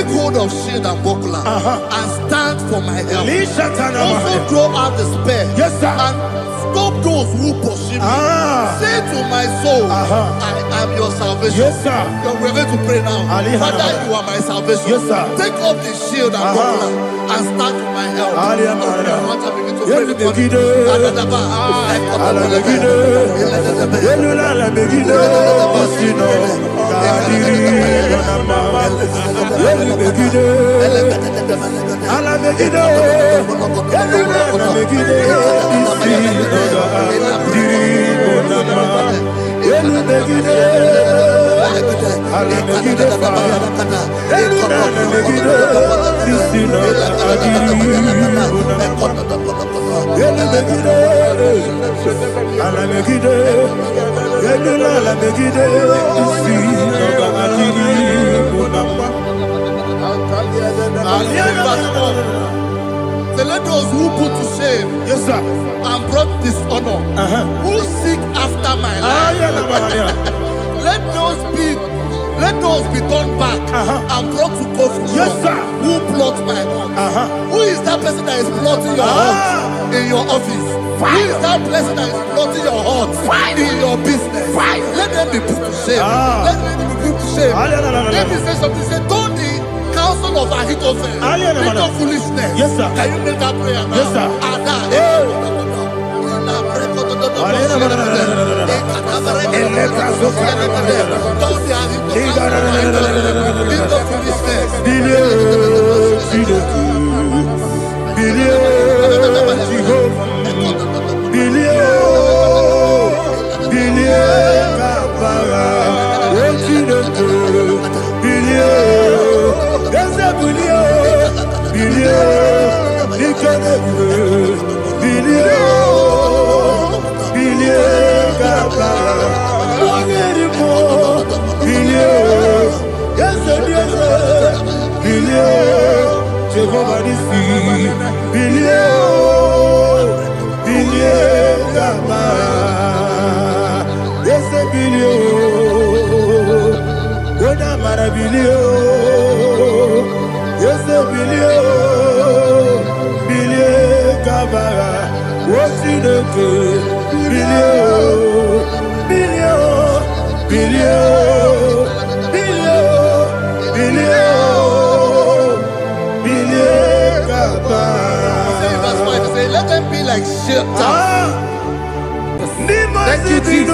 take hold of shield and buckler and stand for my help. Also throw out despair and stop those who pursue me. Say to my soul, I am your salvation. We're going to pray now. Father, you are my salvation. Take off the shield and buckler and stand for my help. So let those who put to shame and brought dishonor, who seek after my life, let those be turned back and brought to confusion. Who plot my hurt? Who is that person that is plotting your hurt in your office? Who is that person that is plotting your hurt in your business? Let them be put to shame. Let them be put to shame. Let me say something. Say, don't the counsel of Ahithophel think of foolishness. Can you make that prayer now? Let them be like shelter. Thank you, Jesus.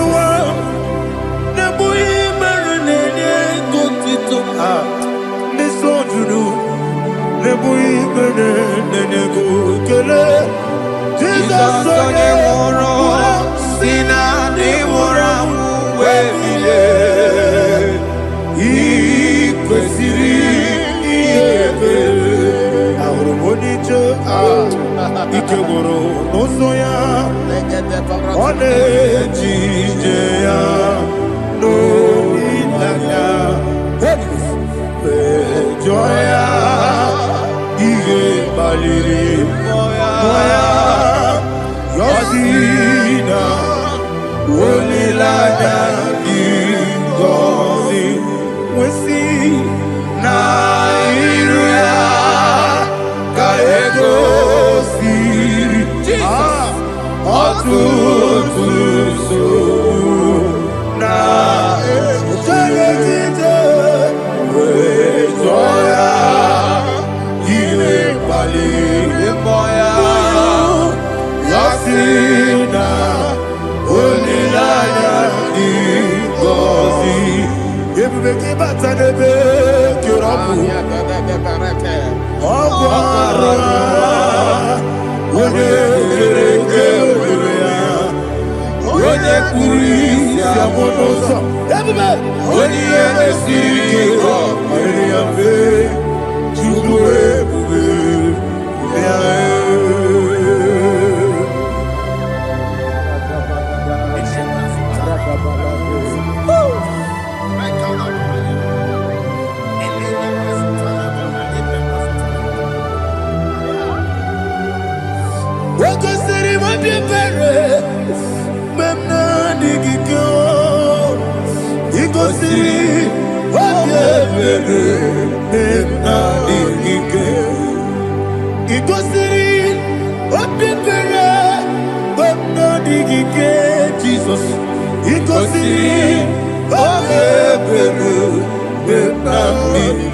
Ikosi,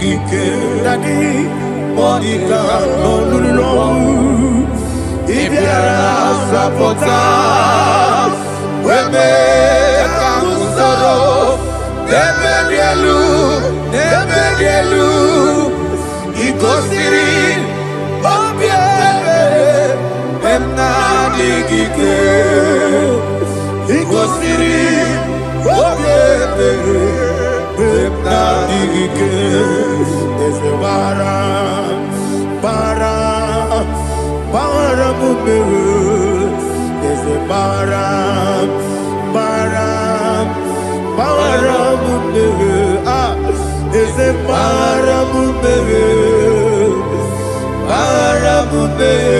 digike dadi monika lolulu ibiara sapota weme kamusoro nebedielu igosiri obiebe emna digike igosiri obiebe emna digike eze bara mumere eze bara mumere eze bara mumere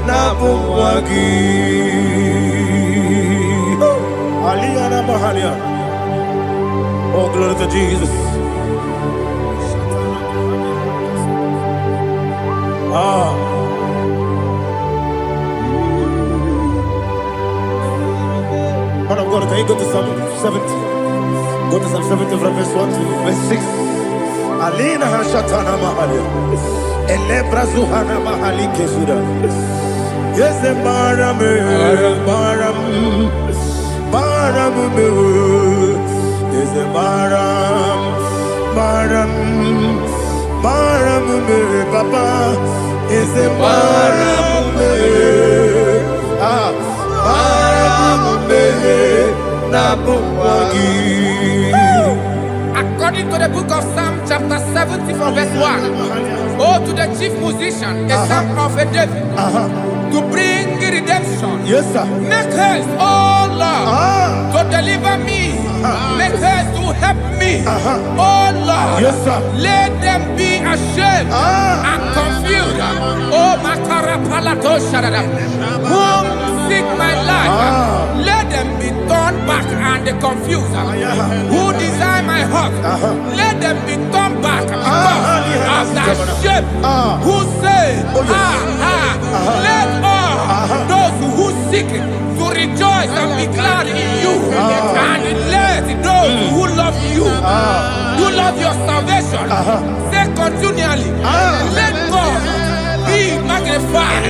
na bumwagi Aliyah na Mahalia. Oh, glory to Jesus. Man of God, can you go to Psalm 70? Go to Psalm 70 from verse 1 to verse 6. Alina Hashatana Mahalia. Elebra Zuhana Mahali Kesuda. Yes, the Baram. Yes, the Baram. Papa. Yes, the Baram. According to the book of Psalm chapter 70 from verse 1, oh, to the chief musician, a son of a David, to bring redemption. Yes, sir. Make haste, oh Lord, to deliver me. Make haste to help me. Oh Lord, yes, sir. Let them be ashamed and confused. Oh, Makara Palato Shadada, whom seek my life, let them be turned back and confused. Who desire my heart, let them be turned back because of that shame. Who say, let all those who seek to rejoice and be glad in you, and let those who love you, who love your salvation, say continually, let God be magnified.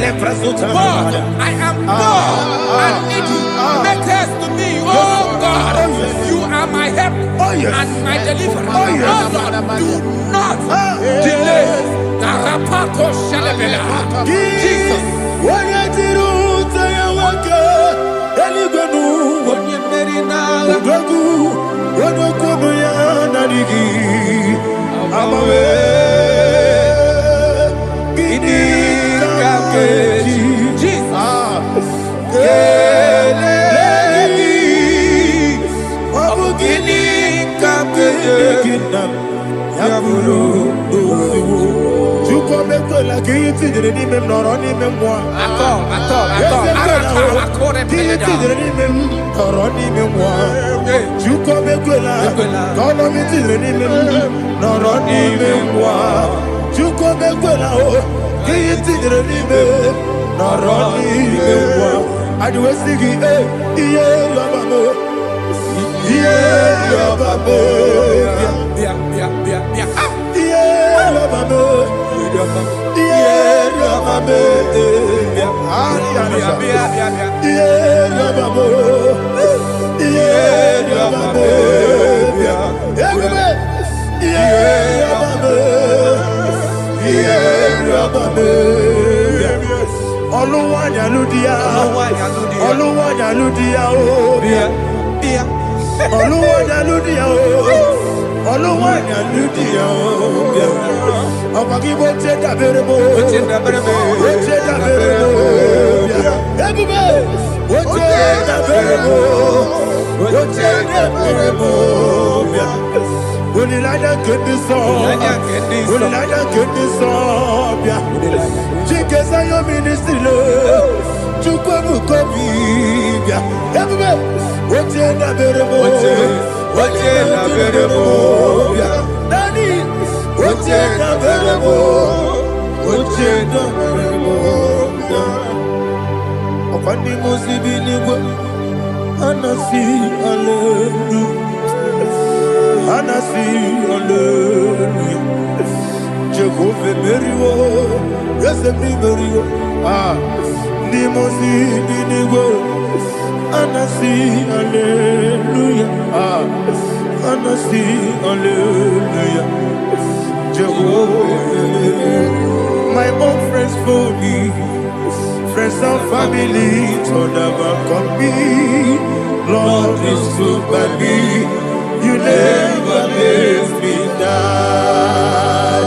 God, I am poor and needy. Make haste to me, oh God. You are my help and my deliverer. Oh Lord, do not delay. Jesus. Yes, ah, Nimosi, Ninigo, Anasi, Hallelujah, ah, Anasi, Hallelujah, Jehovah, my own friends for me, friends and family, told never come me, Lord is stood by me, you never let me die,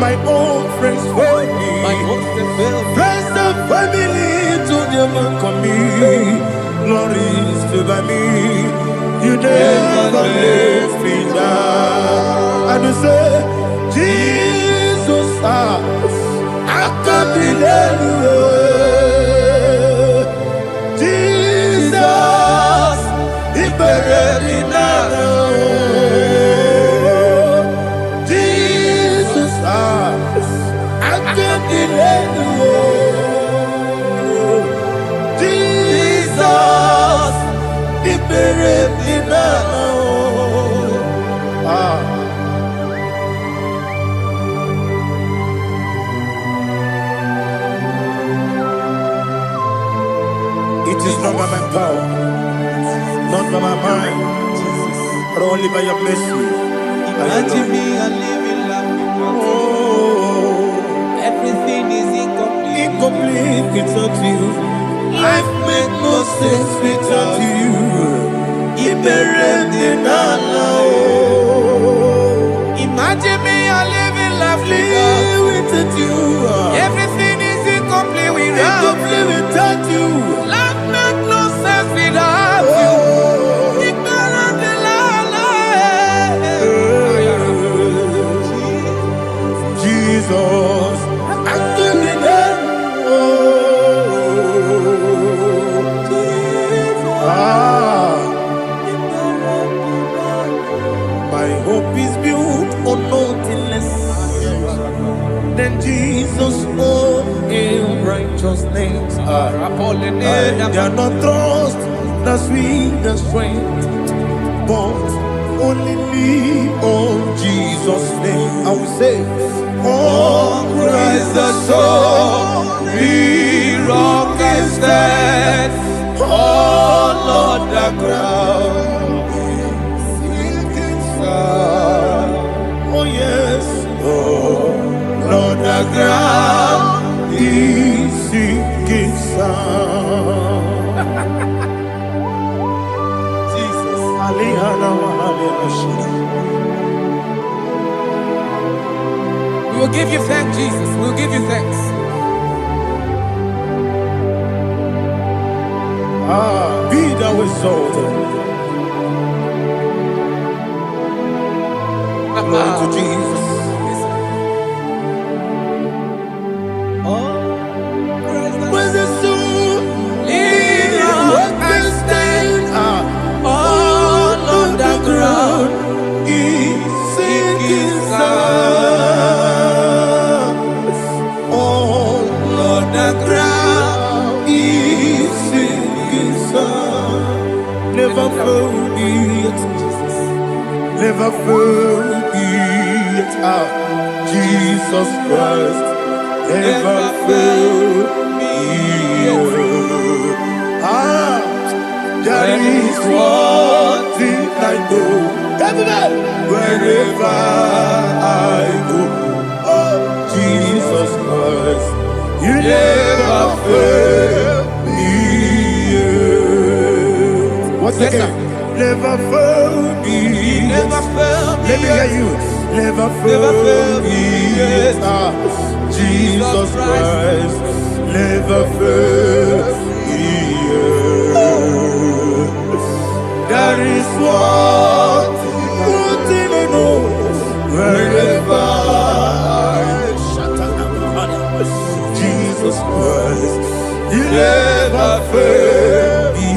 my own friends for me. Friends and family to never come me. Glory is still by me. You never let me down. And you say, Jesus, I can't believe you. Jesus, He buried me now. Jesus, I can't believe you. Jesus, He buried me now. It is not by my power, not by my mind, but only by your mercy. Imagine me and living life without you. Everything is incomplete. Incomplete without you. Life makes no sense without you. Imagine me and living life without you. Everything is incomplete without you. Life makes no sense without you. Jesus, I give it my hope is built on nothing less than Jesus' own righteousness. I cannot trust the sweetest strength, but only lean on Jesus' name. I will say, on Christ the solid rock is dead, all on the ground is sinking sand. Oh yes, all on the ground is sinking sand. Jesus, we will give you thanks, Jesus. We will give you thanks. Be thou exalted. Glory to Jesus. When the soul in what can stand, all on the ground is sinking sand. All on the ground is sinking sand. Never forget, never forget, Jesus Christ. Never fail me. There is one thing I know. Wherever I go, oh Jesus Christ, you never fail me. What's Yes, again? Never fail me. Never fail me. Let me hear you. Never fail me. Jesus Christ, never fail me. There is one thing I know. Wherever I Jesus Christ, you never fail me.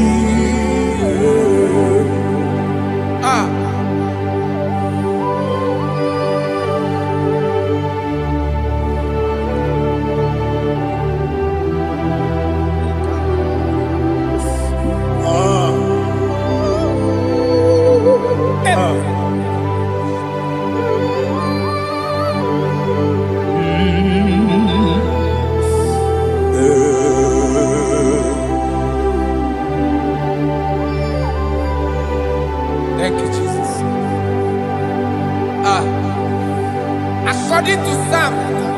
According to Psalm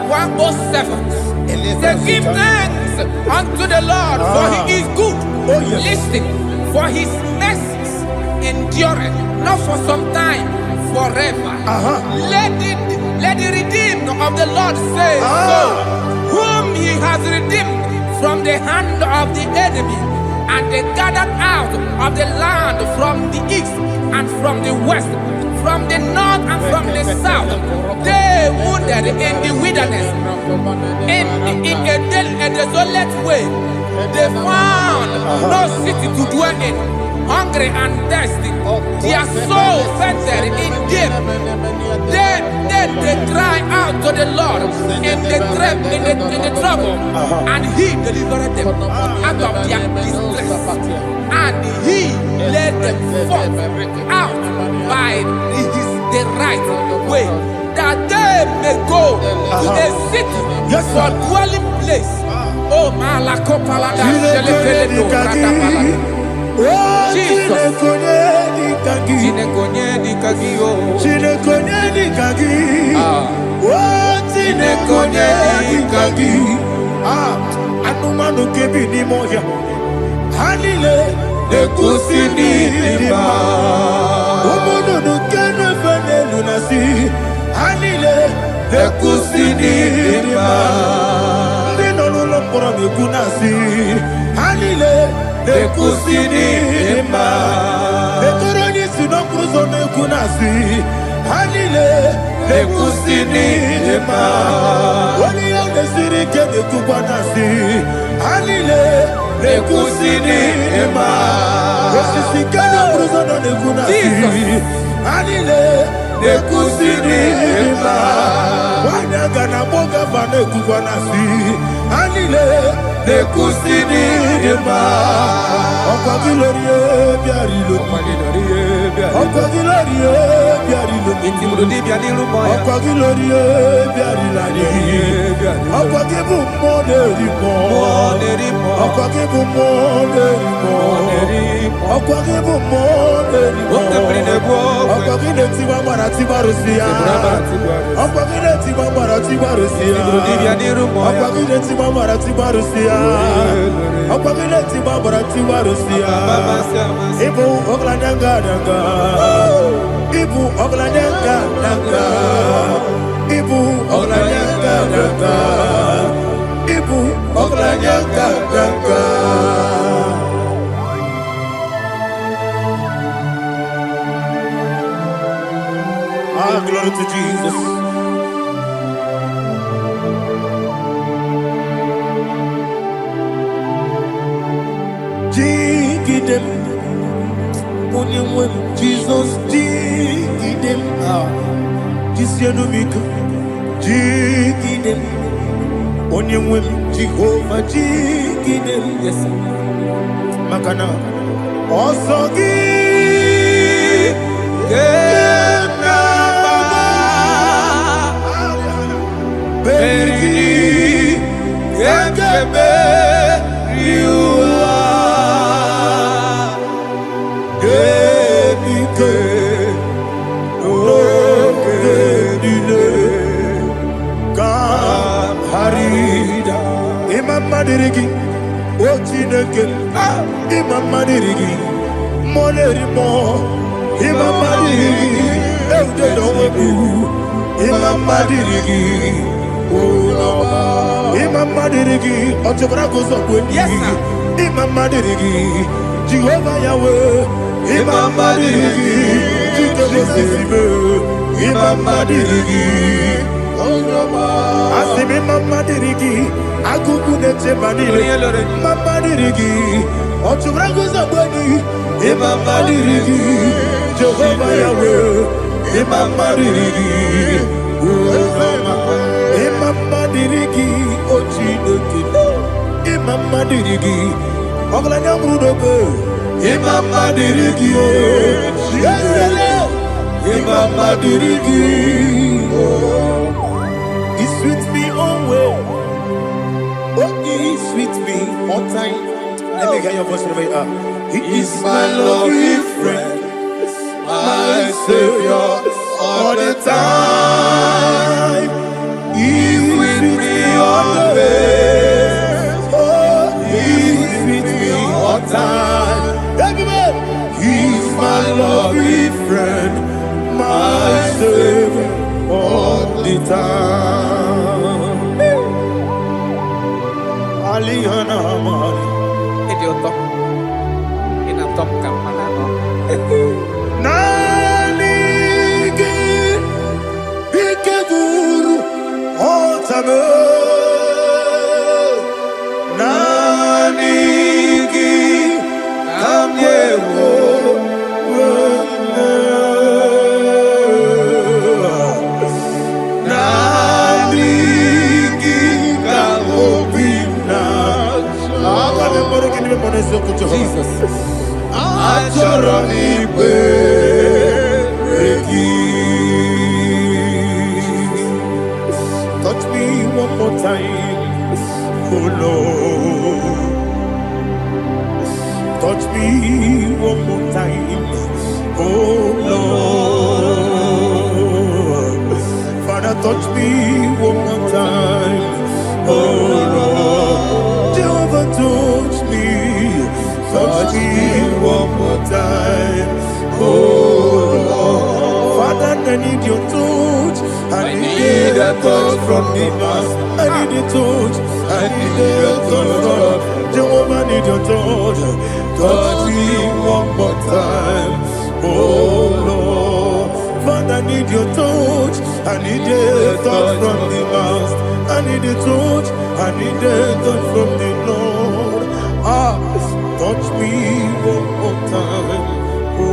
107, say, give thanks unto the Lord, for he is good. Oh, yes. Listen, for his mercies endureth, not for some time, forever. Let the redeemed of the Lord say so, whom he has redeemed from the hand of the enemy, and they gathered out of the land from the east and from the west, from the north and from the south. They wandered in the wilderness, in a desolate way. They found no city to dwell in, hungry and thirsty. Their soul fainted in deep. They cry out to the Lord in the trouble, and he delivered them out of their distress, and he led them forth out by the right way, that they may go to a city for dwelling place. Oh, Malakopalada, Jesus. Anumanu kebi ni moja Halile Ekusini lima Omono nukene fene lunasi Halile Ekusini lima Nino lulambora mikunasi Halile Ekusini lima Ekoroni sinokruzo mekunasi Halile Ekusini lima Wali yone sirike mekubwanasi Halile Ekusini lima Wasisikana bruzo no nekunasi Halile Ekusini lima Wanyaga na boga vane kubwanasi Halile Ekusini lima Okwa gilorie biarilo Okwa gilorie biarilo Okwa gilorie biarilani Okwa gibu moderimo Okwa gibu moderimo Okwa gibu moderimo Okwa gileti wa marati barusia Okwa gileti wa marati barusia Okwa gileti wa marati barusia Okwa gileti wa marati barusia Ibu oglanyanga danga Ibu oglanyanga danga Ibu oglanyanga danga Ibu oglanyanga danga Ah, glory to Jesus. Jigidem, Onyemwem, Jesus, Jigidem, Jisyanumika, Jigidem, Onyemwem, Jehovah, Jigidem, yes, Makana, Osogi, Berigi, Gekebe, Riua, Gebike, Okedile, Kam Harida, Imam Madirigi, Ochineke, Imam Madirigi, Molerimo, Imam Madirigi, Eudedowebu, Imam Madirigi, Imam Madirigi, Otobrago Zokweni, yes, Imam Madirigi, Jehovah Yahweh, Imam Madirigi, Jitobosime, Imam Madirigi, Asim Imam Madirigi, Akuku Neche Manile, Imam Madirigi, Otobrago Zokweni, Imam Madirigi, Jehovah Yahweh, Imam Madirigi, Imam Madirigi, Ochineke, Imam Madirigi, Oglanya Brudobe, Imam Madirigi, Imam Madirigi, He's with me always. Oh, He's with me all time. Let me hear your voice wherever you are. He is my loving friend, my Savior all the time. Stop Kampala. Nanigi Bikeburu Otame Nanigi Kamyewo Nanigi Kamobina Jesus. Touch me one more time, oh Lord. Touch me one more time, oh Lord. Father, touch me one more time, oh Lord. Jehovah, touch me. Touch me one more time, oh Lord. Father, I need your touch. I need a touch from the Master. I need a touch. I need a touch from Jehovah. I need your touch. Touch me one more time, oh Lord. Father, I need your touch. I need a touch from the Master. I need a touch. I need a touch from the Lord. Touch me one more time, oh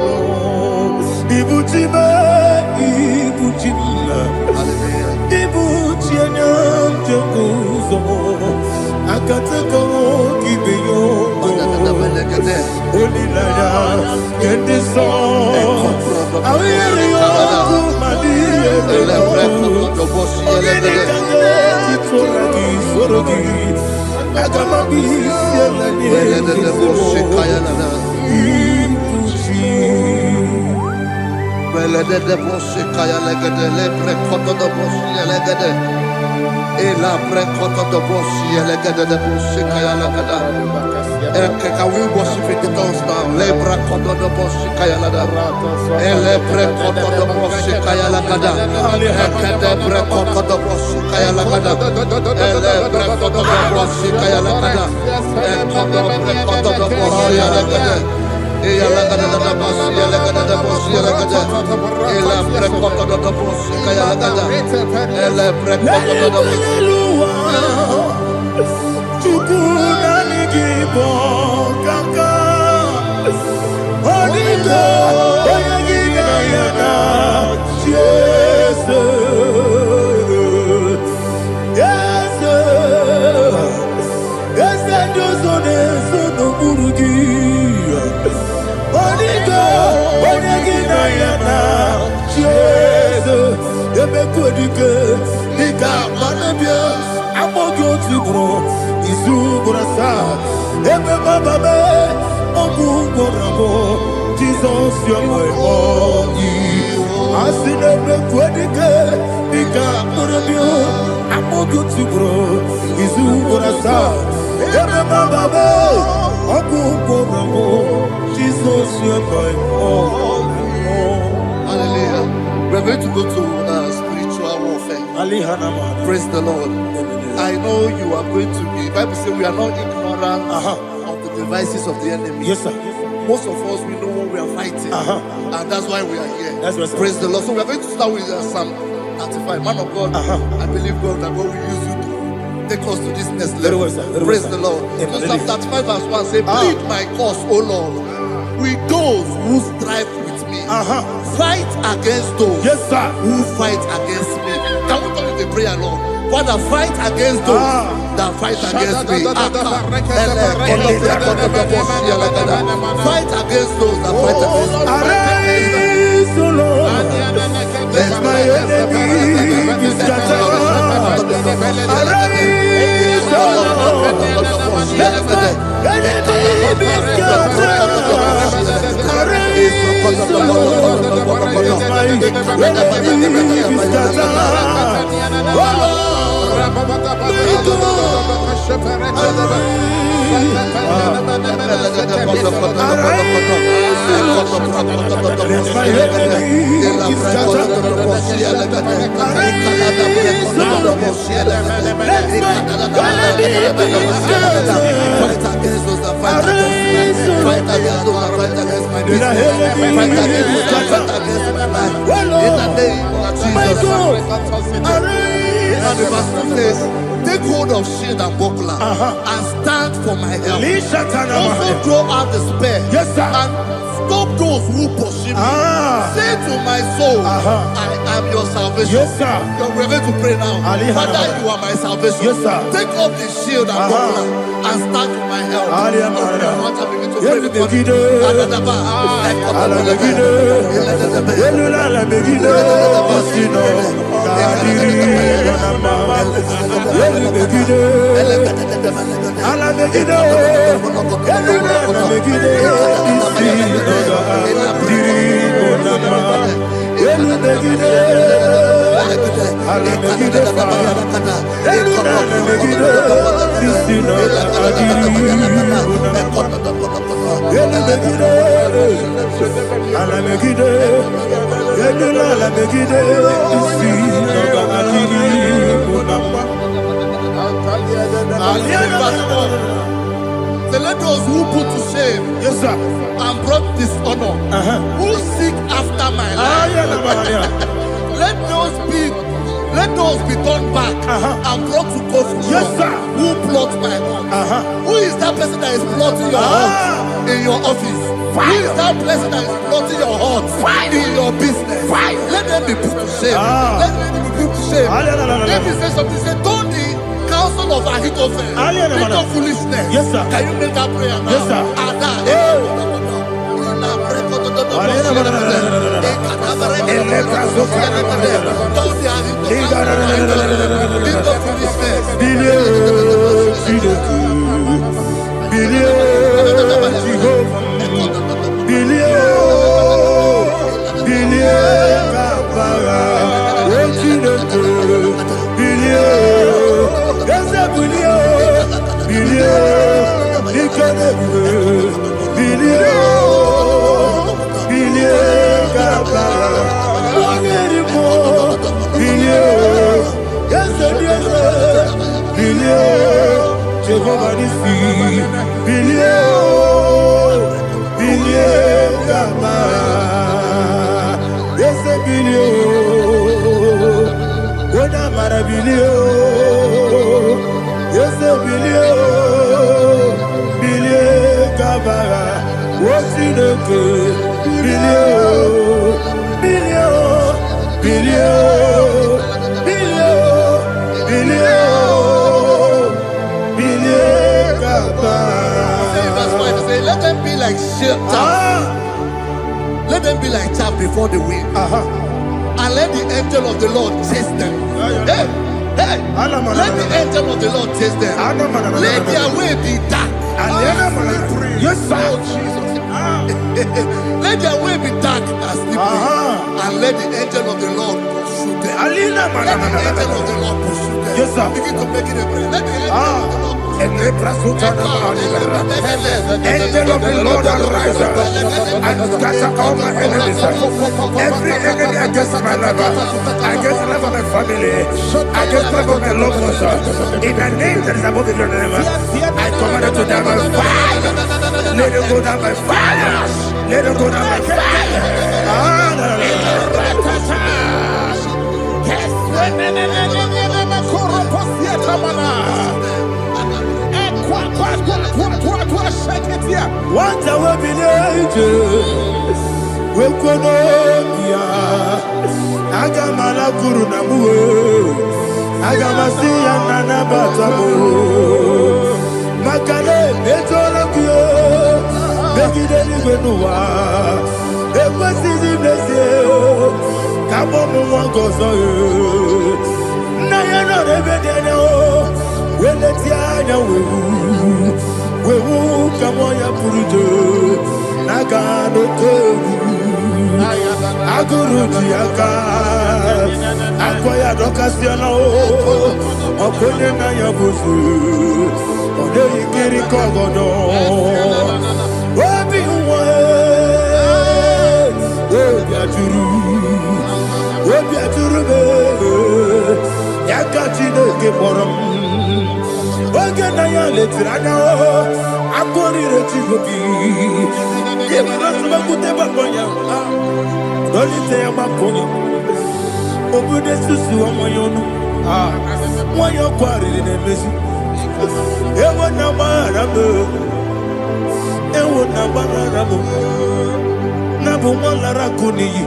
Lord. Ibuchima, Ibuchima, Ibuchina, Jeguzo, Akateko, Gibeyo, Holy Lada, get this song. I hear you, Madia, Can we worship in the tongues now? Lebra kodo do boshi kaya lada. Elebre kodo do boshi kaya lada. Ekede kodo do boshi kaya lada. Elebre kodo do boshi kaya lada. Ekodo kodo do boshi lada. Eya lada da boshi lada da boshi lada. Elebre kodo do boshi kaya lada. Elebre kodo do boshi. Igbo kaka Onigo Oyagina yana Jesus Yes Dozone Sono Burugi Onigo Oyagina yana Jesus Ebekodike Nika Manabia Amogyo Tibro Izubrasa Ebe Bababe Ogugorabo Jesus you're my all Asinebe Kwedike Nika Murabio Amogu Tibro Izubrasa Ebe Bababe Ogugorabo Jesus you're my all. Hallelujah. We're going to go to spiritual warfare. Praise the Lord. I know you are going to be. The Bible says we are not ignorant of the devices of the enemy. Yes, sir. Most of us, we know what we are fighting. And that's why we are here. That's right, Praise the Lord. So we are going to start with Psalm 35. Man of God, I believe God that God will use you to take us to this next level. Praise the Lord. So Psalm 35 verse 1 says, plead my cause, O Lord, with those who strive with me. Fight against those who fight against me. Can we turn the prayer, Lord? Father, fight against those that fight against me. Fight against those that fight against me. Arise, O Lord. Let my enemy be scattered. Arise, O Lord. Let my enemy be scattered. Arise, O Lord. Let my enemy be scattered. Oh Lord. fight against those that fight against my business. Fight against those that fight against my life. In the name of Jesus. Now the verse 2 says, take hold of shield and buckler and stand for my help. Also draw out the spear and stop those who pursue me. Say to my soul, I am your salvation. We're going to pray now. Father, you are my salvation. Take up the shield and buckler and stand for my help. So let those who put to shame and brought dishonor, who seek after my life, let those be turned back and brought to confusion. Who plot my heart? Who is that person that is plotting your heart in your office? Who is that person that is plotting your heart in your business? Let them be put to shame. Let them be put to shame. Let me say something. Say, don't the counsel of Ahithophel make of foolishness. Can you make that prayer now? Let them be like let them be like chaff before the wind, and let the angel of the Lord chase them. Let the angel of the Lord chase them. Let their way be dark. Let their way be dark as slippery, and let the angel of the Lord pursue them. Let the angel of the Lord pursue them. Begin to make it a prayer. Let the angel of the Lord. Angel of the Lord arise and scatter all my enemies. Every enemy against my lover, against the life of my family, against the life of my loved ones. In the name that is above the name, I command it to them by fire. Let it go down by fire. Let it go down by fire. What I will be we could Agamala Kurunamu Agamasiya Nana Batamu Makale Betolakio Begideli Benua Ekwasizi Blessio Kabomu Wankoso Nayana Rebedeno Weletiana Wewu Kamoya Purujo Nagano Kogu Aguruji Aka Akoya Dokasiano Okonye na Yabusu Ode Ikiri Kogodo Obi Uwe Obi Aturu Be Yakati Doke Borom Oge na ya letiri anya akwọrire Chigobi ịmara sọgbakute gbakọ ya dọlite ya gbakọ ya obodo susu ọmọ ya ọnụ nwanyị ọkwariri na-emezi ewo na gbara m ewo na gbara m na bụ nwa lara akụ n'iyi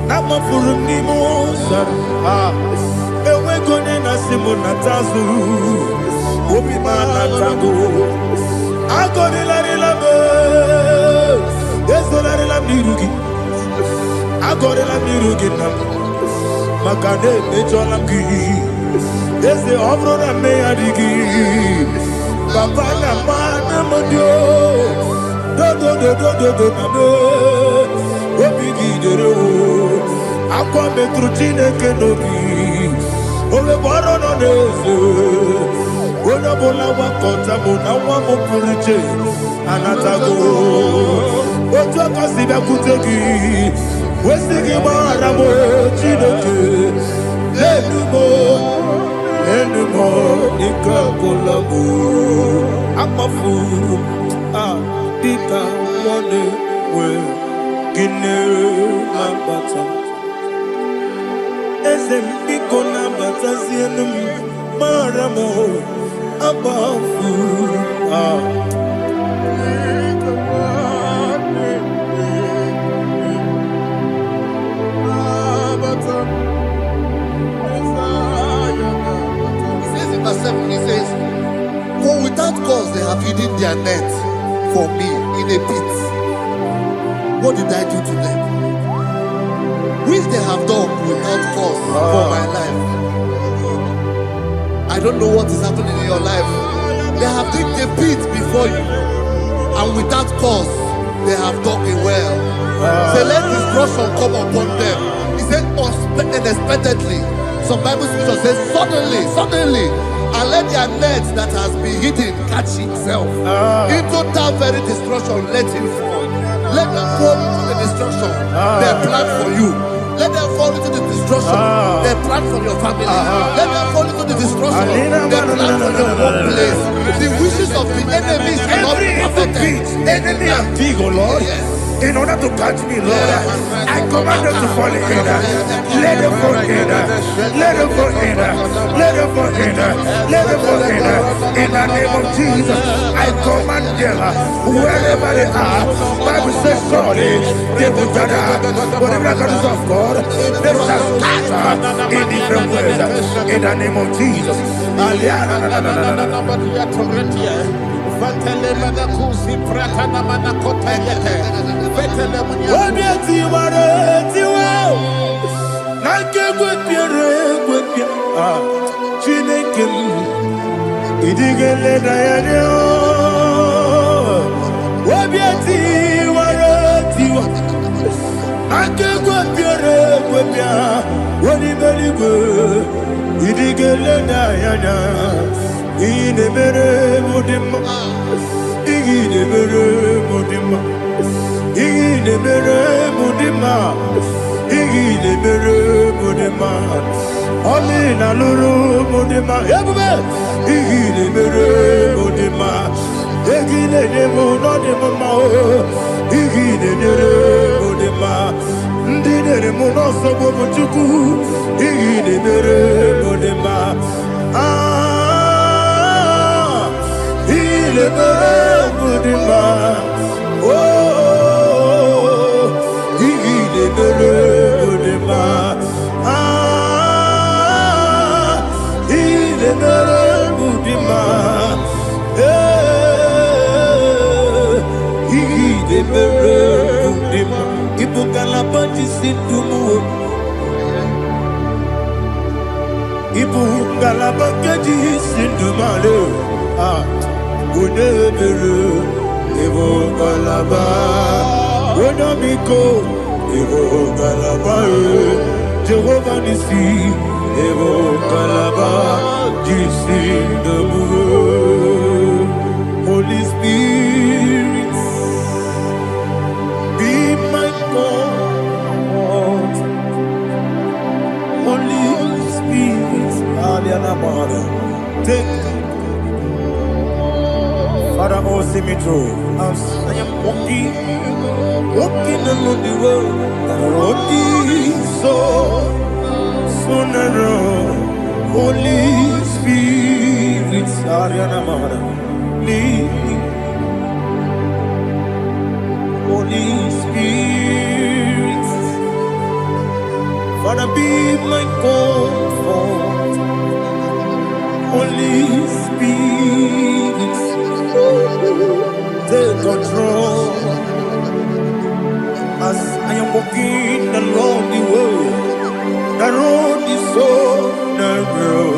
na mafuru n'ime ụzọ enwego onye na-asị m nata azụ obi m anatago agọrịlarịla m ezonarịla m n'iru gị agọrịla m n'iru gị na m maka na emejọla m gị eze ọ bụrụ na mmehie adịghị papa na mma na m dị dodododododo na m obi gị dere akwa metụrụ Chineke n'obi oge bụ ọrụ nọ n'eze onye ọbụla gbakọta mụ na nwa m pụrụ iche anatago otu aka si bịakwute gị wesị gị gbaghara m Chineke enumo ike agwụla m akpafuru dịka nwanne nwee gịnị na-abata eze m biko na-abatazienu m mara m akpafuru He says, for without cause they have hidden their net for me in a pit. What did I do to them? Which they have done without cause for my life. I don't know what is happening in your life. They have digged a pit before you, and without cause they have dug a well. Say, let destruction come upon them. He said, unexpectedly. Some Bible scripture says, suddenly, and let their net that has been hidden catch itself. Into that very destruction, let it fall. Let them fall into the destruction they plan for you. Let them fall into the destruction they plan for your family. Let them fall into the destruction they plan for your workplace. The wishes of the enemies are not perfected. Enemy and big, oh Lord. In order to catch me, Lord, I command them to fall in. Let them fall in. Let them fall in. Let them fall in. Let them fall in. In the name of Jesus, I command them wherever they are. Bible says, surely they will gather. Whatever that is of God, they shall scatter in different ways. In the name of Jesus. Chineke idigele dayane obiati waratiwa akegwe piere gwepia woni beligwe idigele dayana ine mere mudima ine mere mudima ine mere mudima ine mere mudima Oli na luru mudima ebube ine mere mudima egine nemo no dema o igine nere mudima ndine mo no so bobo chuku igine mere mudima ile mere mudima oh igine mere mudima ile mere mudima igine mere mudima ibukala banji sindumu ibukala banji sindumale unebere ibukala ba unamiko ibukala ba Jehovah nisi ibukala ba jisindumu Holy Spirit be my God Holy Spirit take Father, oh, see me through. As I am walking along the road, the road is so narrow. Holy Spirit, Ariana Mara, lead me. Holy Spirit, Father, be my comfort. Holy Spirit, take control as I am walking along the way. The road is so narrow.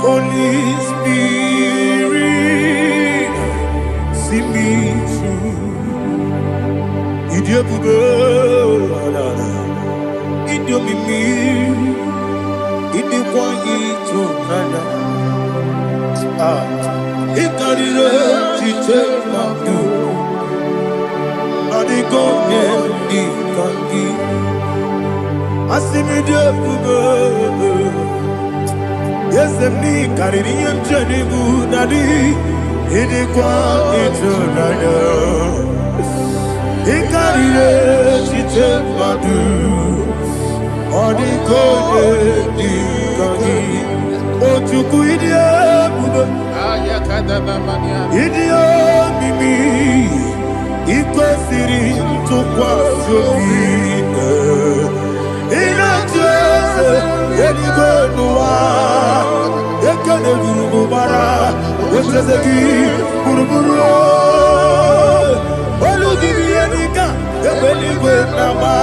Holy Spirit, see me through. Idiobube, Idiomimi, Idikwanyitu nana. Ikarire chiche madu. Adigonye ikangi. Asimidiyobube. Yesemni kariri yemcheni budadi. Idikwanyitu nana. Ikarire chiche madu. Adigonye ikangi. Otuku idiyobube. Idio mimi ikwesiri ntụkwasị obi ịna-echeze eluigwe n'ụwa ekele gburugburu ocheze gị gburugburu olu gị ihe dịka ebe eluigwe na-agba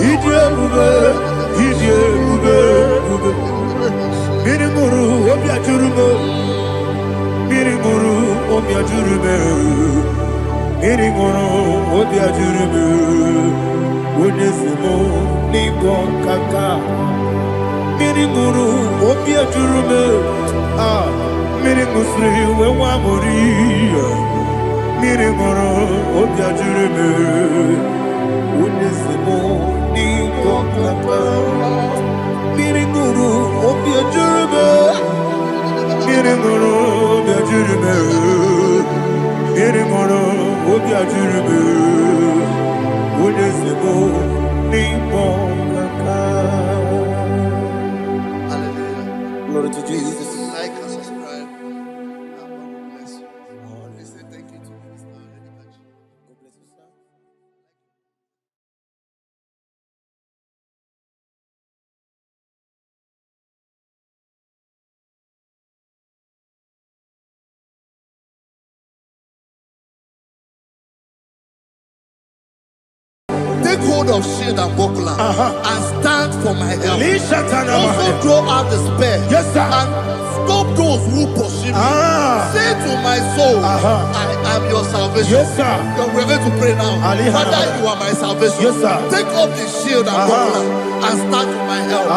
ịdị ebube mmiri ṅụrụ obi ajụrụ m mmiri ṅụrụ obi ajụrụ m mmiri ṅụrụ obi ajụrụ m onye si m n'ịgọ nkaka mmiri ṅụrụ obi ajụrụ m mmiri ṅụsịrị wee nwa amụrụ mmiri ṅụrụ obi ajụrụ m onye si m n'ịgọ nkaka mmiri ṅụrụ obi ajụrụ m mmiri ṅụrụ obi ajụrụ m mmiri ṅụrụ obi ajụrụ m onye si m n'ịkpọ nkaka. Glory to Jesus. Like and subscribe. God bless you. Please say thank you to Mr. Edikachi. God bless you, sir. Take hold of shield and buckler and stand for my help. Also throw out the spear. Yes, sir. And stop those who pursue me. Say to my soul, I am your salvation. Yes, sir. We're going to pray now. Father, you are my salvation. Yes, sir. Take up the shield and buckler and stand for my help.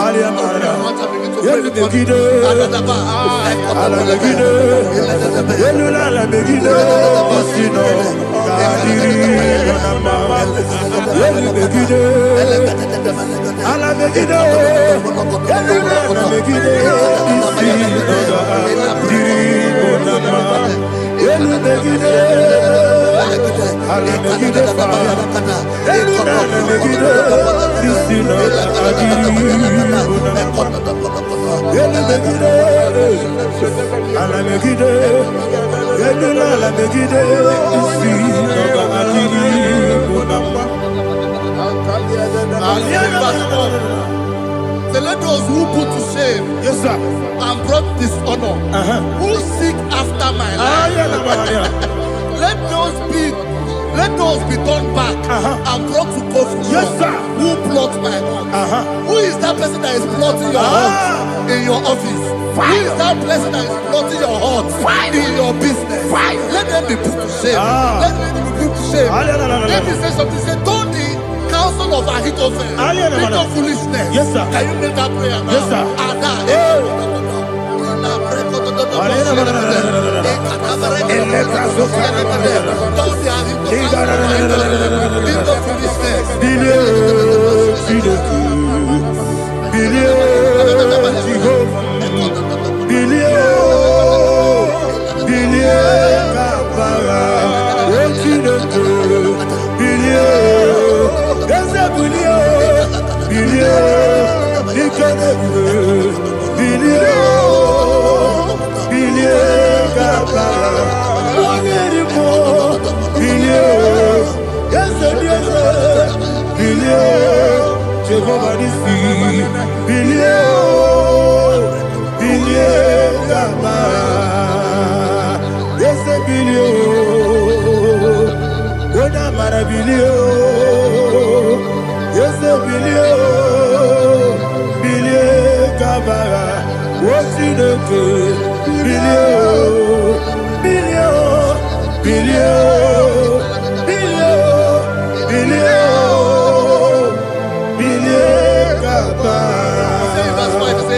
So let those who put to shame, Yes, sir. and brought dishonor, who seek after my life, let those be turned back and brought to confusion. Yes, sir. Who plot my heart? Who is that person that is plotting your heart in your office? Who is that person that is plotting your heart in your business? Let them be put to shame. Let them be put to shame. Let me say something. Say, don't the counsel of Ahithophel think of foolishness. Yes, sir. Can you make that prayer now? Yes, sir.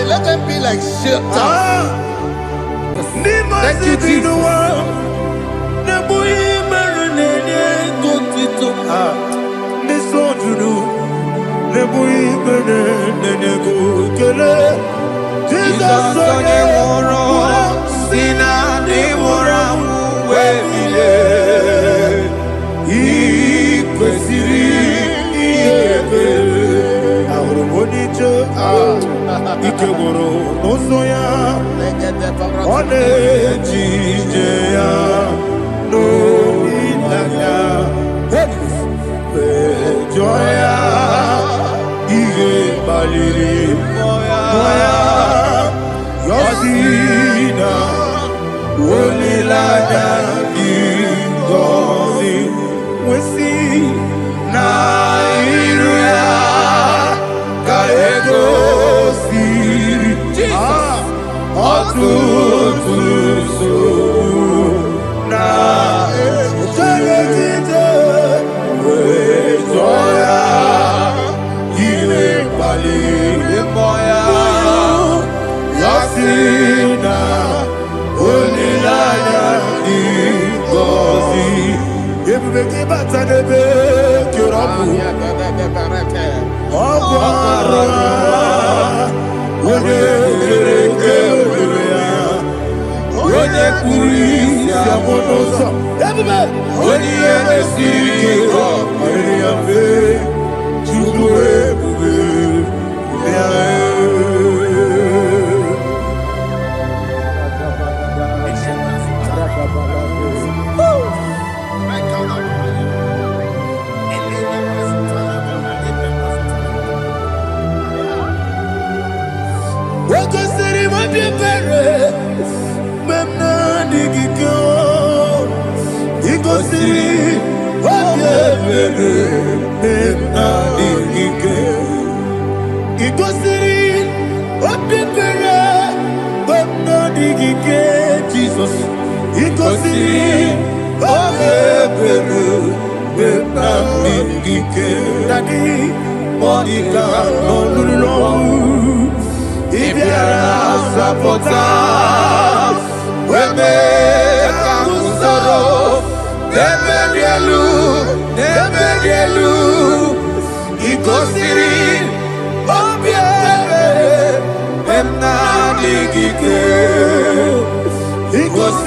Let them be like shelter. Thank you, Ikeboro nosoya one jijeya no ilaya joya iye baliri moya yosina olilaya ingozi wesi na iruya kaego Otutuso na ejelekite wejoya ile pali moya yasina onilaya ingozi ebubeke batanebe kirabu ọgbara onye kwuru isi amụ n'ụzọ onye ihe na-esiri ike ọrịrị ya mfe Chukwu ebube ya Jesus, he goes in, Daddy, Monica, no, if you are supporters, we make a sorrow, never he goes in, he goes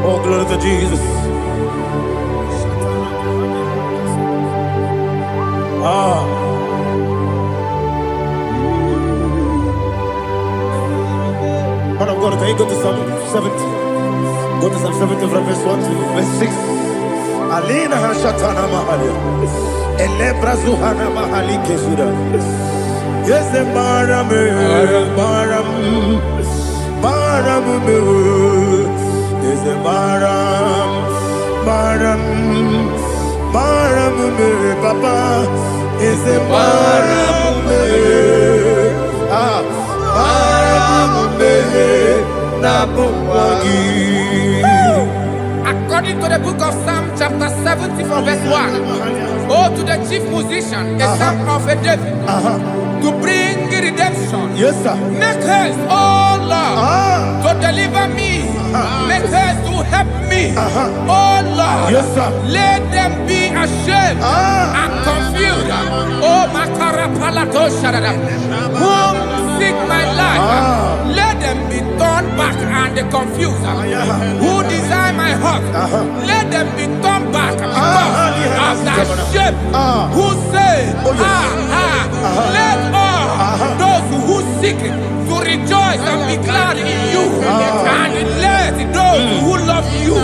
Oh, glory to Jesus. Man of God, can you go to Psalm 70? Go to Psalm 70 from verse 1 to verse 6. Alina Hashatana Mahalia. Elebra Zuhana Mahali Kesuda. Yes, the Baram. Is a Baram, Papa. Is a Baram, According to the book of Psalm chapter 70 from verse 1, oh, to the chief musician, a son of a David, to bring redemption. Yes, sir. Make haste, oh Lord, to deliver me. Make haste to help me. Oh Lord, yes, sir. Let them be ashamed and confused. Oh, Makara Palato Shadada, whom seek my life. Let them be turned back and confused. Who design my heart, let them be turned back because of that shape. Who say, let all those who seek to rejoice and be glad in you, and let those who love you,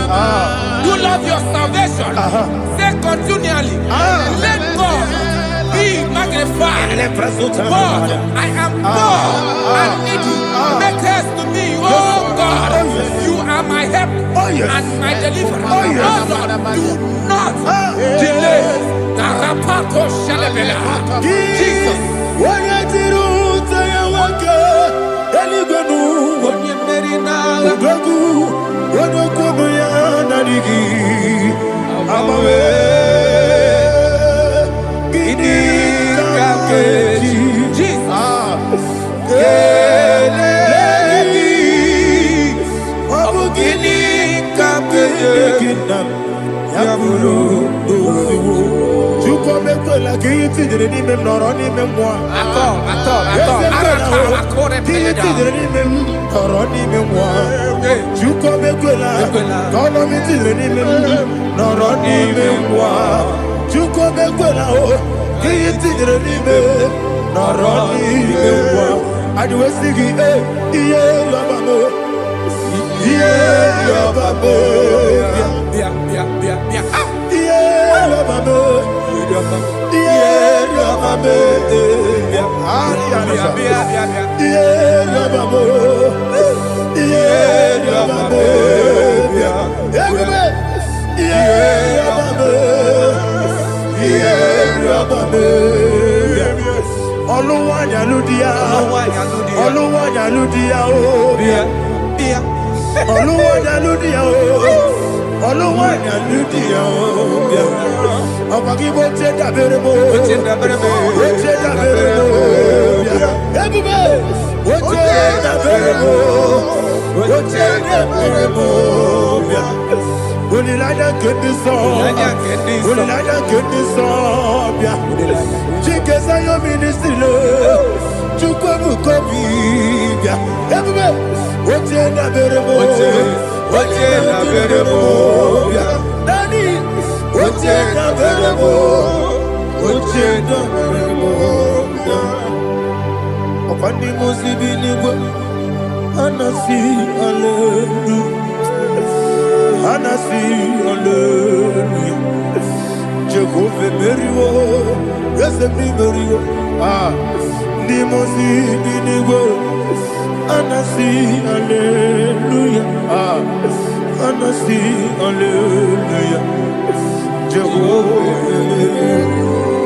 who love your salvation, say continually, let God be magnified. God, I am poor and needy. Make haste to me, oh God. You are my help and my deliverer. Oh Lord, do not delay. Jesus.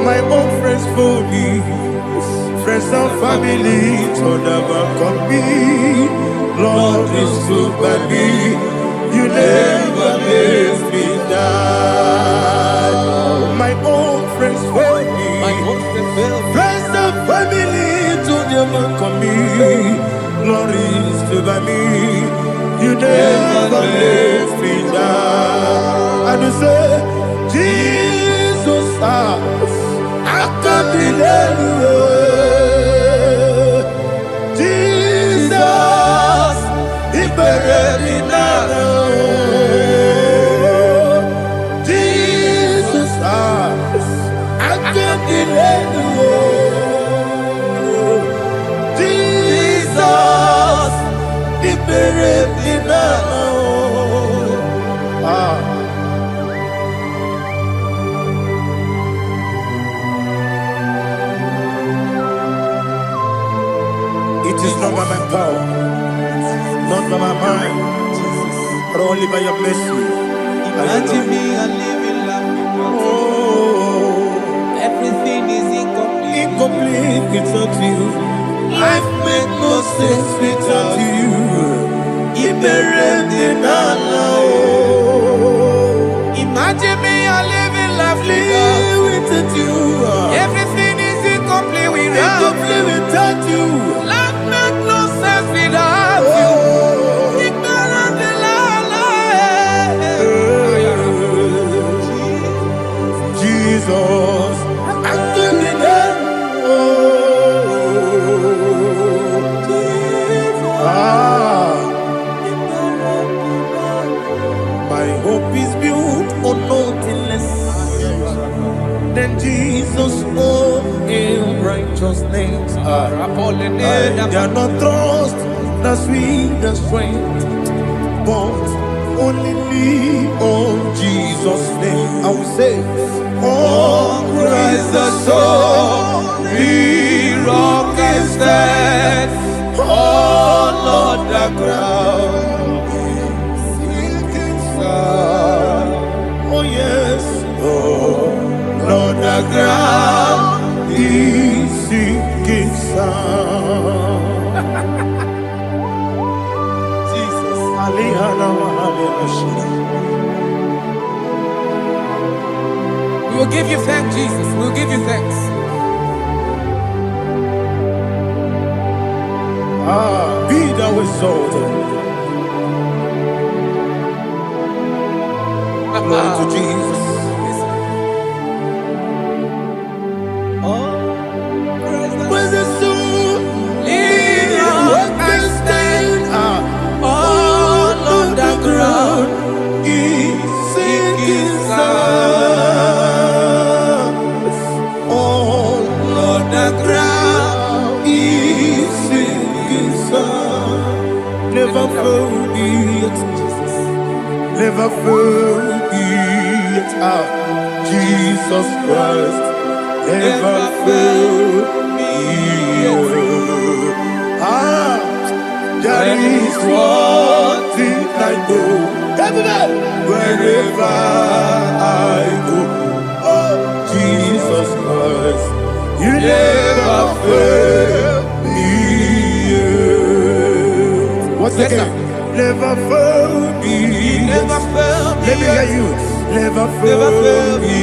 My own friends for me, friends and family, told never come me. Lord is stood by me, you never let me die. My own friends for me, friends and family, told never come me. Lord is stood by me, you never let me die. And you say, Jesus, I can't believe you. Jesus, He buried me now. Jesus, I can't believe you. Jesus, He buried me now. It is not by my power, not by my mind, but only by your mercy. Imagine me a living life. Oh, Everything is incomplete. incomplete without you. Life makes no sense without you. Imagine me a living life without you. Everything is incomplete without you. Life makes no sense without you. Ignorant the Jesus, I give you that. They are not trust the sweet the strength, but only lean on Jesus' name. I will say, oh, Christ the soul, we rock and stand. Oh, Lord, the ground is sinking sand. Oh, yes, oh, Lord, the ground is sinking sand. Jesus, we will give you thanks, Jesus. We will give you thanks. Be thou exalted. Glory to Jesus. When the soul in your can stand, all on the ground is sinking sand. All on the ground is sinking sand. Never forget, never forget, Jesus Christ. Never fail me. That is one thing I know. Wherever I go, oh, Jesus Christ, you never fail me. Once again, never fail me. Never fail me. Let me hear you. Never fail me.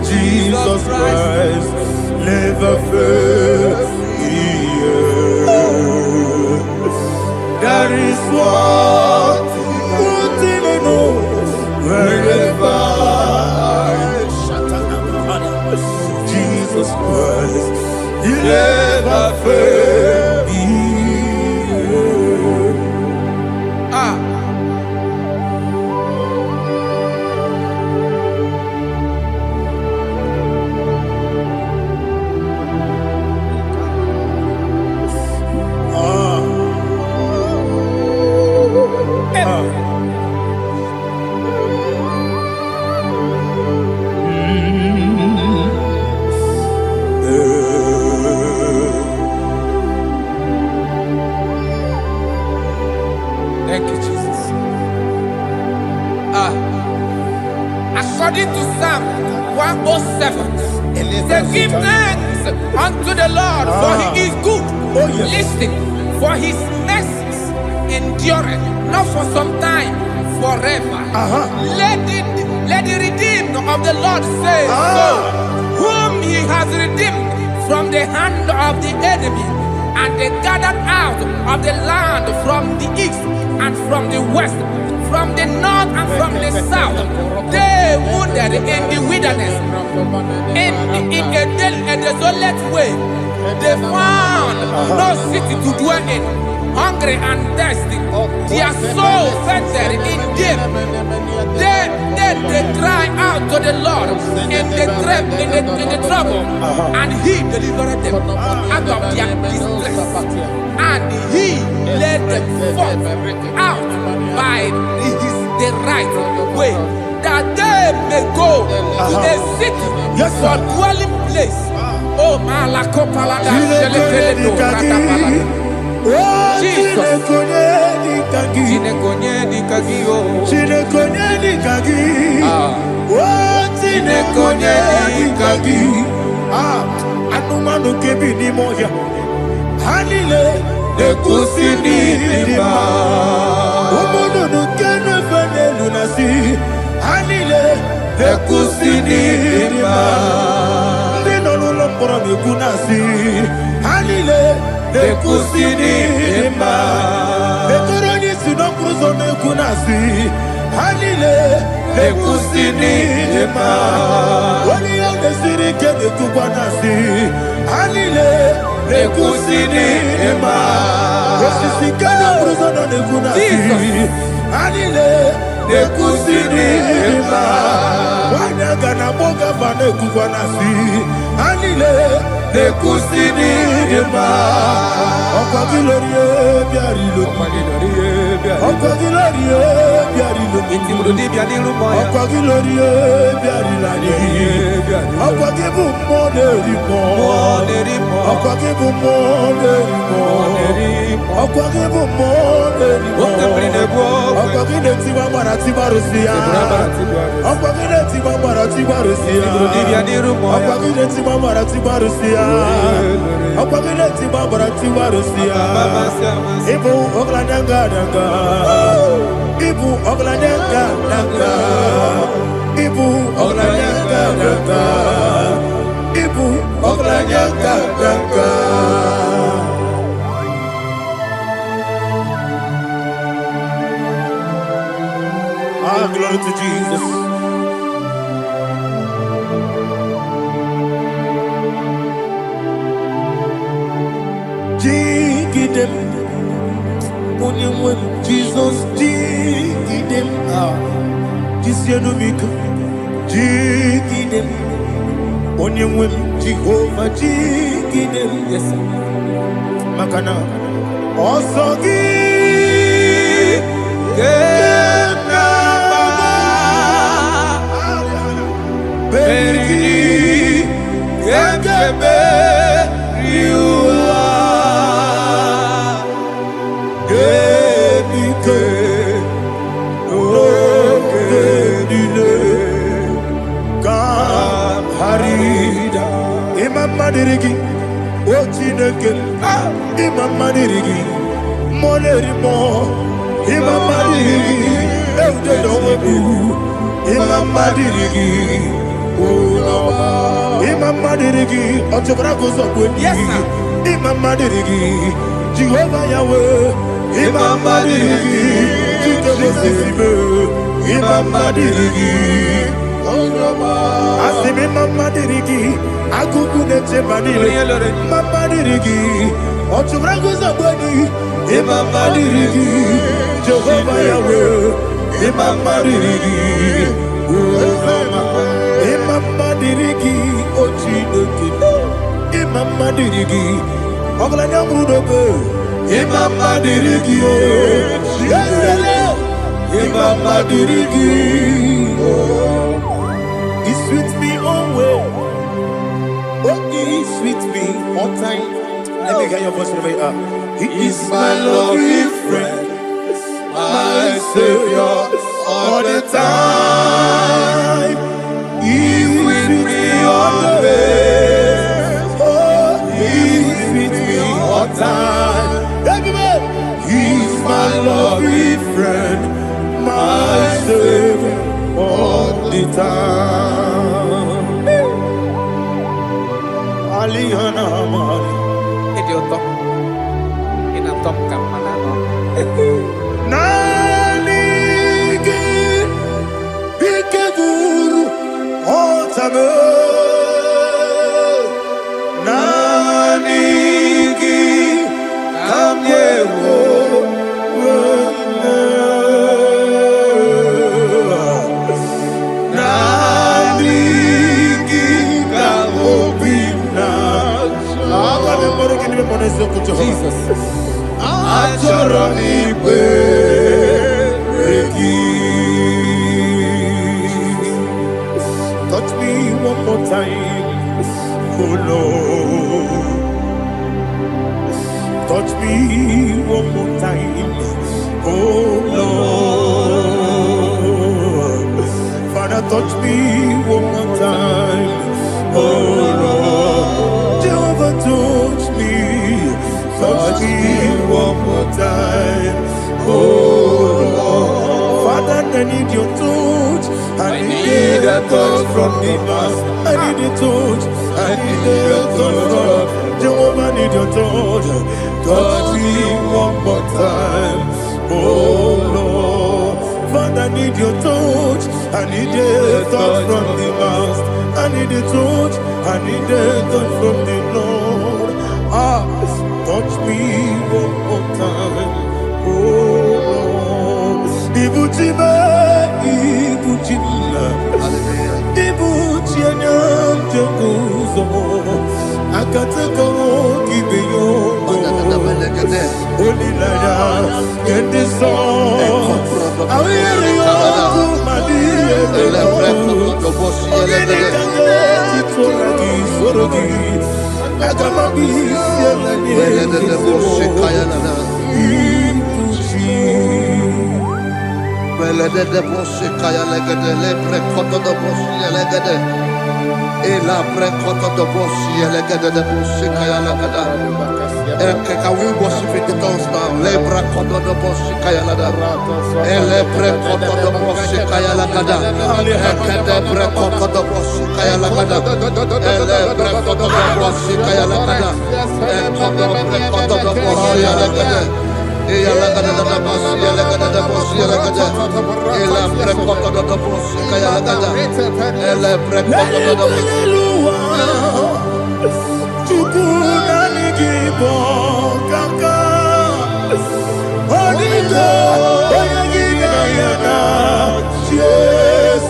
Jesus Christ never fails me. That is one thing I know. Wherever Jesus Christ, He never fails me. Thank you, Jesus. According to Psalm 107, say, give thanks unto the Lord, for He is good. Oh, yes. Listen, for His mercies endureth, not for some time, forever. Let the redeemed of the Lord say so, whom He has redeemed from the hand of the enemy, and they gathered out of the land from the east and from the west, from the north and from the south. They wandered in the wilderness, in a desolate way. They found no city to dwell in, hungry and thirsty. Their soul fainted in them. They cry out to the Lord in the trouble, and He delivered them out of their distress, and He led them forth out by the right way, that they may go to a city for dwelling place. Oh, Malakopalada, Jesus. Anumanu kebi ni moja Hanile Nekusini nima Umudu nukene fene lunasi Hanile Nekusini nima Ndino lulopora mikunasi Hanile Nekusini nima Nekoroni sinokruzo mekunasi Hanile Nekusini nima Wani yande sirike nekukwanasi Hanile Nekusini nima Wasisikana mruzono nekunasi Hanile Nekusini nima Wanyaga na boga vane kukwanasi Hanile Nekusini dema. Ọkwa gilorie biarilo. Ọkwa gilorie biarilo. Intimudi biadilu moya. Ọkwa gilorie biarilani. Ọkwa gibu moderimo. Ọkwa gibu moderimo. Ọkwa gibu moderimo. Ọkwa gine tiwa mara tiwa rusia. Ọkwa gine tiwa mara tiwa rusia. Ọkwa gine tiwa mara tiwa rusia. Ọkwa gine tiwa mara tiwa rusia. Ibu ogladanga danga. Ibu ogladanga danga. Ibu ogladanga danga. Ibu ogladanga danga. Ah, glory to Jesus. Jigidem, Jesus, jigidem. Ah, Jisianomika, jigidem. Onyemwem, Jehovah, jigidem. Yes, Makana, Osogi, Beri, Gekebe, Riua, Genike, Ogenile, Kam Harida, Imam Madirigi, Ochineke, Imam Madirigi, Molerimo, Imam Madirigi, Eudedowebu, Imam Madirigi. Imam Madirigi, Yes, sir. Imam Madirigi, Jehovah Yahweh, Imam Madirigi, Imam Madirigi, Asim Imam Madirigi, Akukune Chemanile, Imam Madirigi, Ochubraguzabwani, Imam Madirigi, Jehovah Yahweh, Imam Madirigi, Imam Madirigi, Ochineke, Imam Madirigi, Oglanya Mudobe, Imam Madirigi, Imam Madirigi, he sweet me always, oh he sweet me all time. Let me hear your voice wherever you are. He is my loving friend, my Savior all the time. He's with me always. Oh, he's with me all time. Everybody, he's my loving friend, my Savior all the time. Alihana Mari. Idioto. Inatom kamana no. Nanigi Ikeguru Otame Nanigi Kamyewo Nanigi Kamobina Jesus Achoronipe touch me one more time, oh Lord. Touch me one more time, oh Lord. Father, touch me one more time, oh Lord. Jehovah, touch me one more time, oh Lord. Father, I need your touch. I need a touch from the master. I need a touch. I need a touch from Jehovah. I need your touch. Touch me one more time, oh Lord. Father, I need your touch. I need a touch from the master. I need a touch. I need a touch from the Lord. Ah, touch me one more time, oh Lord. Ibuchime, Ibuchime, Ibuchianyam Jeguzo, Ela prekoto do boshi elegede de boshi kaya lagada. Can we worship in the tongues now? Le prekoto do boshi kaya lagada. Ele prekoto do boshi kaya lagada. Ekede prekoto do boshi kaya lagada. Ele prekoto do boshi kaya lagada. Ekodo prekoto do boshi lagada. Ela lagada da boshi lagada da boshi lagada. Ela prekoto do boshi kaya lagada. Ele prekoto do boshi. Chukuna nigibo kaka Onito oyagina yana Jesus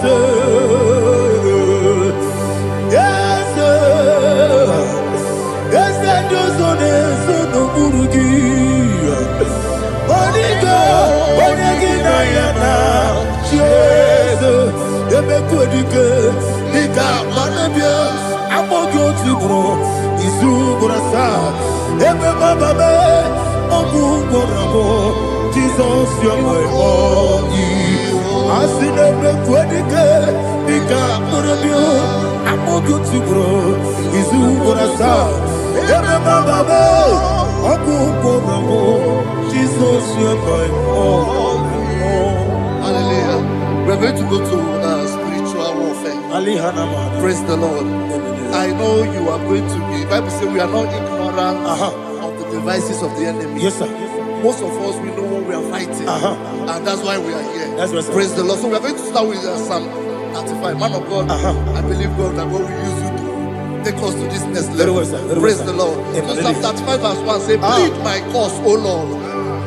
Yes Dozone sono burugi Onito oyagina yana Jesus Ebekodike Nika manabia Amogo tibro Izubrasa Ebe bababe Omugorabo Jesus your boy Asinebe kwenike Nika manabia Amogo tibro Izubrasa Ebe bababe Omugorabo Jesus your boy Hallelujah. We're going to go to spiritual warfare. Praise the Lord. I know you are going to be. The Bible says we are not ignorant of the devices of the enemy. Yes, sir. Most of us, we know what we are fighting. And that's why we are here. That's right, sir. Praise the Lord. So we are going to start with Psalm 35. Man of God, I believe God that God will use you to take us to this next level. Well, sir. Praise the Lord. So Psalm 35 verse 1 says, plead my cause, O Lord,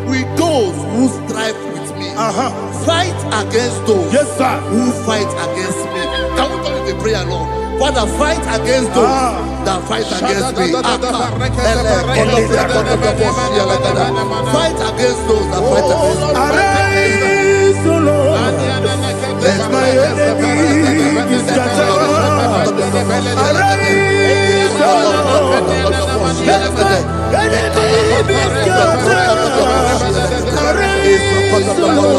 with those who strive with me. Fight against those who fight against me. Can we call it a prayer, Lord? Father, fight against those that fight against me. Fight against those that fight against me. Arise, O Lord. Let my enemy be scattered. Arise, O Lord. Let my enemy be scattered. Arise, O Lord.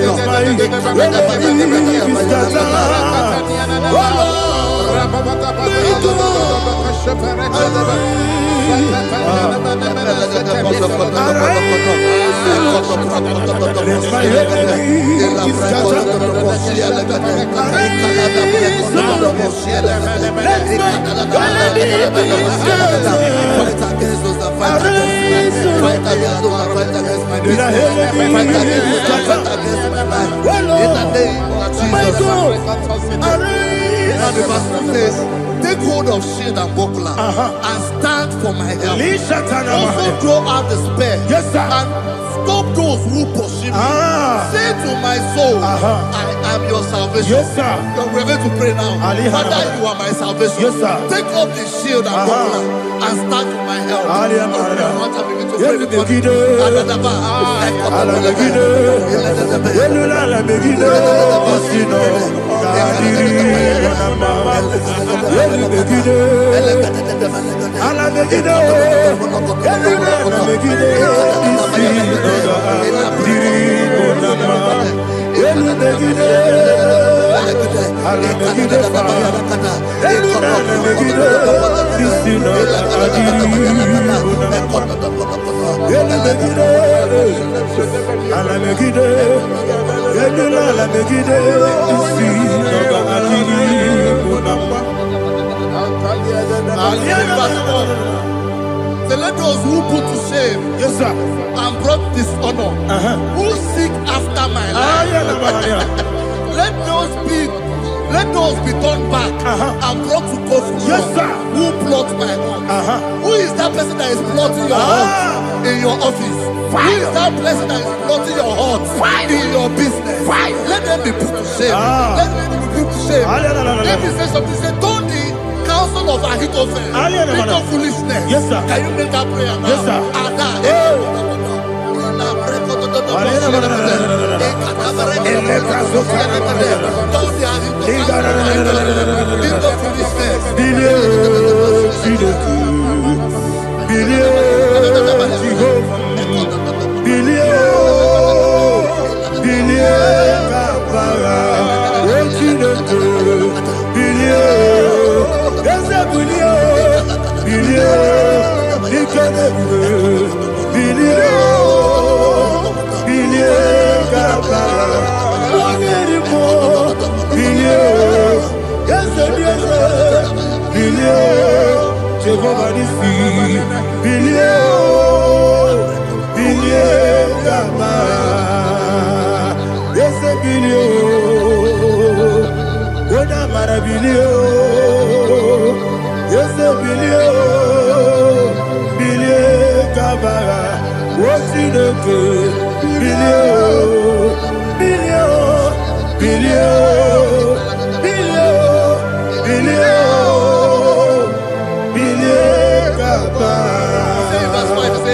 Let my enemy be scattered. Oh Lord. Now the verse 2 says, take hold of shield and buckler and stand for my help. Also throw out the spear and stop those who pursue me. Say to my soul, I am your salvation. We're going to pray now. Father, you are my salvation. Take up the shield and buckler and stand for my help. So let those who put to shame and brought dishonor, who seek after my life, let those be turned back and brought to confusion. Who plot my heart? Who is that person that is plotting your heart in your office? Who is that person that is plotting your heart in your business? Let them be put to shame. Let them be put to shame. Let me say something. Say, don't the counsel of Ahithophel become foolishness. Can you make that prayer now?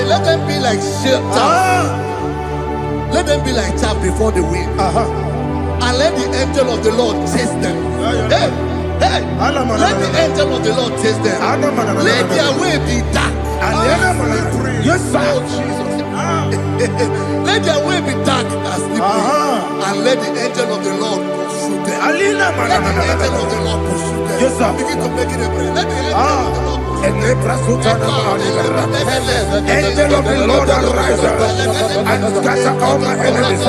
Let them be like let them be like chaff before the wind. And let the angel of the Lord chase them. Hey, hey, let the angel of the Lord chase them. Let their way be dark. Yes, sir. Let their way be dark as slippery. And let the angel of the Lord pursue them. Let the angel of the Lord pursue them. Yes, sir. Begin to make it a prayer. Let the angel of the Lord Angel of the Lord arise and scatter all my enemies.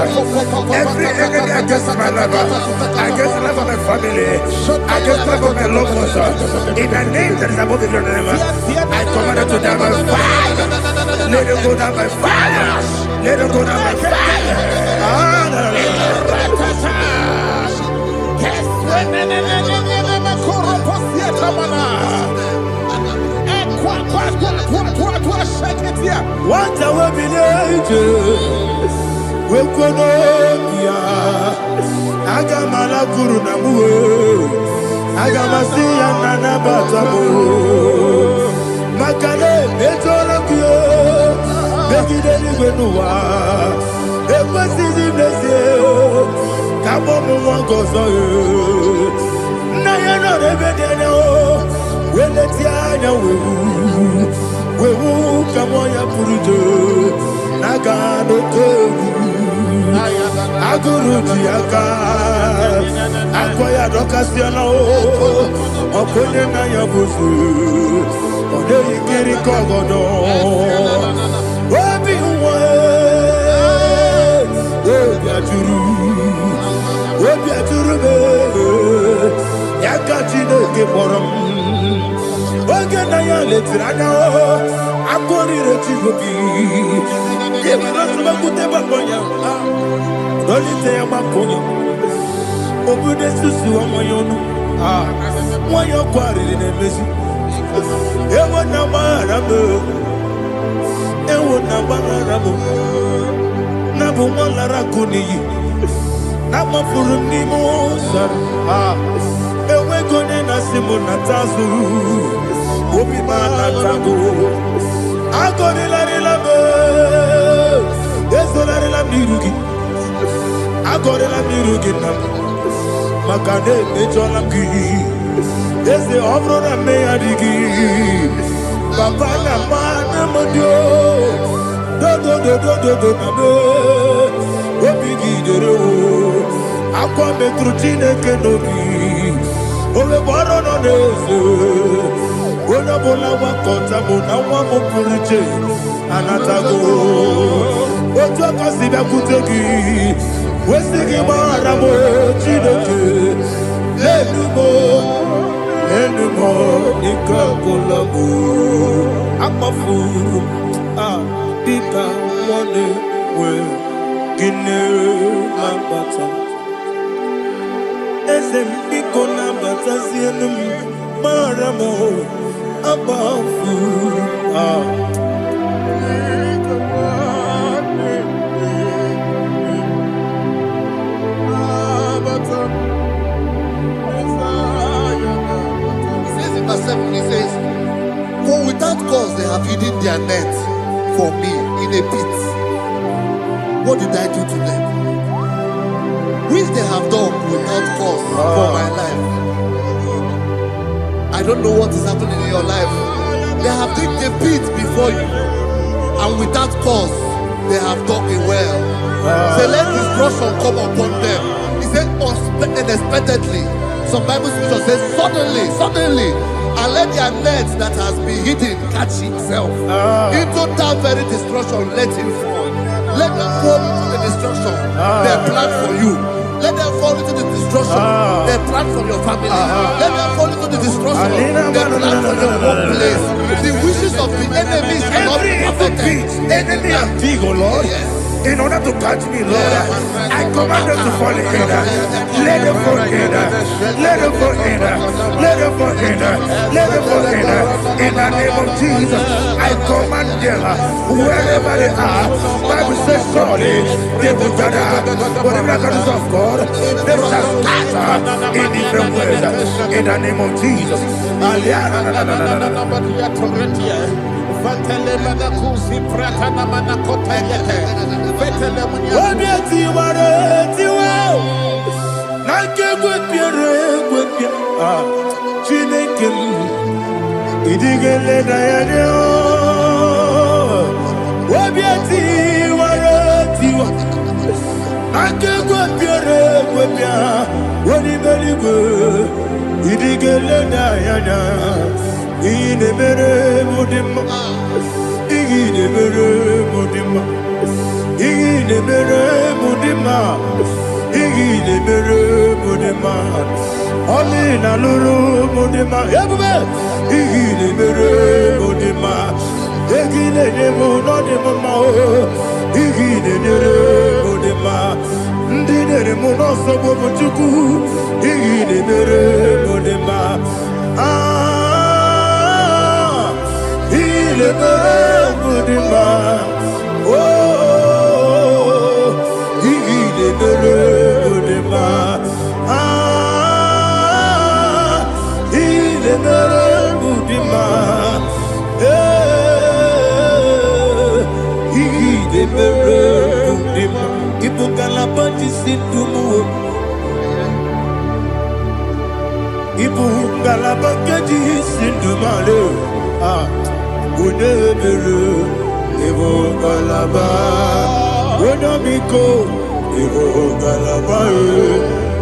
Every enemy against my life, against the life of my family, against the life of my loved ones. In the name that is above the name, I command it to die by fire. Let it go down by fire. Let it go down by fire. What a we Wekonomia Agamala Guru Namu Agamasiya Nana Batamu Makale Betolakio Begideli Benua Ekwasizi Blessio Kabomu Wangozo Nayana Rebedeno Weletianya Wewu Kamoya Purujo Nagano Kogu Aguru Diaka Akoya Dokasiano Okone Naya Busu Ode Ikiri Kogodo Obi Uwe Obi Aturu Yakachino Keporam Oge Naya Letirana Akori Rechigobi Kute Baboya Dolite Makoya Obude Susu Amoyono Moyo Kwari Nemesi Ewo Nabarabo Ewo Nabarabo Nabu Malara Kuni Nama Furuni Mosa Ewe Gone Nasimu Natazu Obi Manatago Agori Larilabe Ezolarila Mirugi Agorela Mirugi Nam Makade Mejolamgi Eze Obrona Meadigi Papa Namana Modio Do Nabo Obigi Dero Aqua Metrutine Kenobi Ove Borono Nese Ona Bola Wakota Mona Wamopuriche Anatago Ojo Kasiba Kutegi Wesigi Maramo Chinoke Lenumo Nikakolamu Amafu Pika One We Gine Lambata Esem Piko Lambata Sienum Maramo Amafu He says, for without cause they have hidden their net for me in a pit. What did I do to them? Which they have done without cause for my life. I don't know what is happening in your life. They have digged a pit before you, and without cause, they have done it well. Say, let destruction come upon them. He said, unexpectedly. Some Bible scripture says, suddenly, and let their nets that has been hidden catch himself. Into that very destruction, let him fall. Let them fall into the destruction they plan for you. Let them fall into the destruction they plan for your family. Let them fall into the destruction they plan for your workplace. The wishes of the enemies cannot be perfected. Enemy and dig, oh Lord. Yes. In order to catch me, Lord, I command them to fall in. Let them fall in. Let them fall in. Let them fall in. Let them fall in. In the name of Jesus, I command them wherever they are. Bible says surely they will gather. But the miracles of God, they shall scatter in different ways. In the name of Jesus.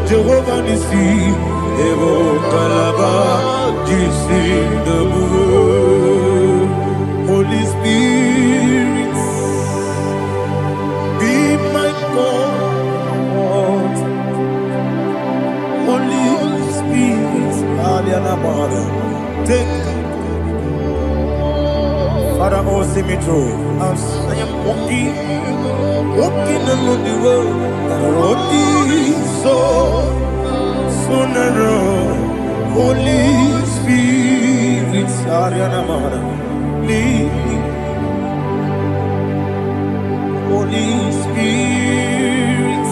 Jehovah Nissi, Evo Kalaba, Holy Spirit, be my God. Holy Spirit, take Father, oh, see me through. As I am walking along the road, the road is so narrow. Holy Spirit, lead me. Holy Spirit,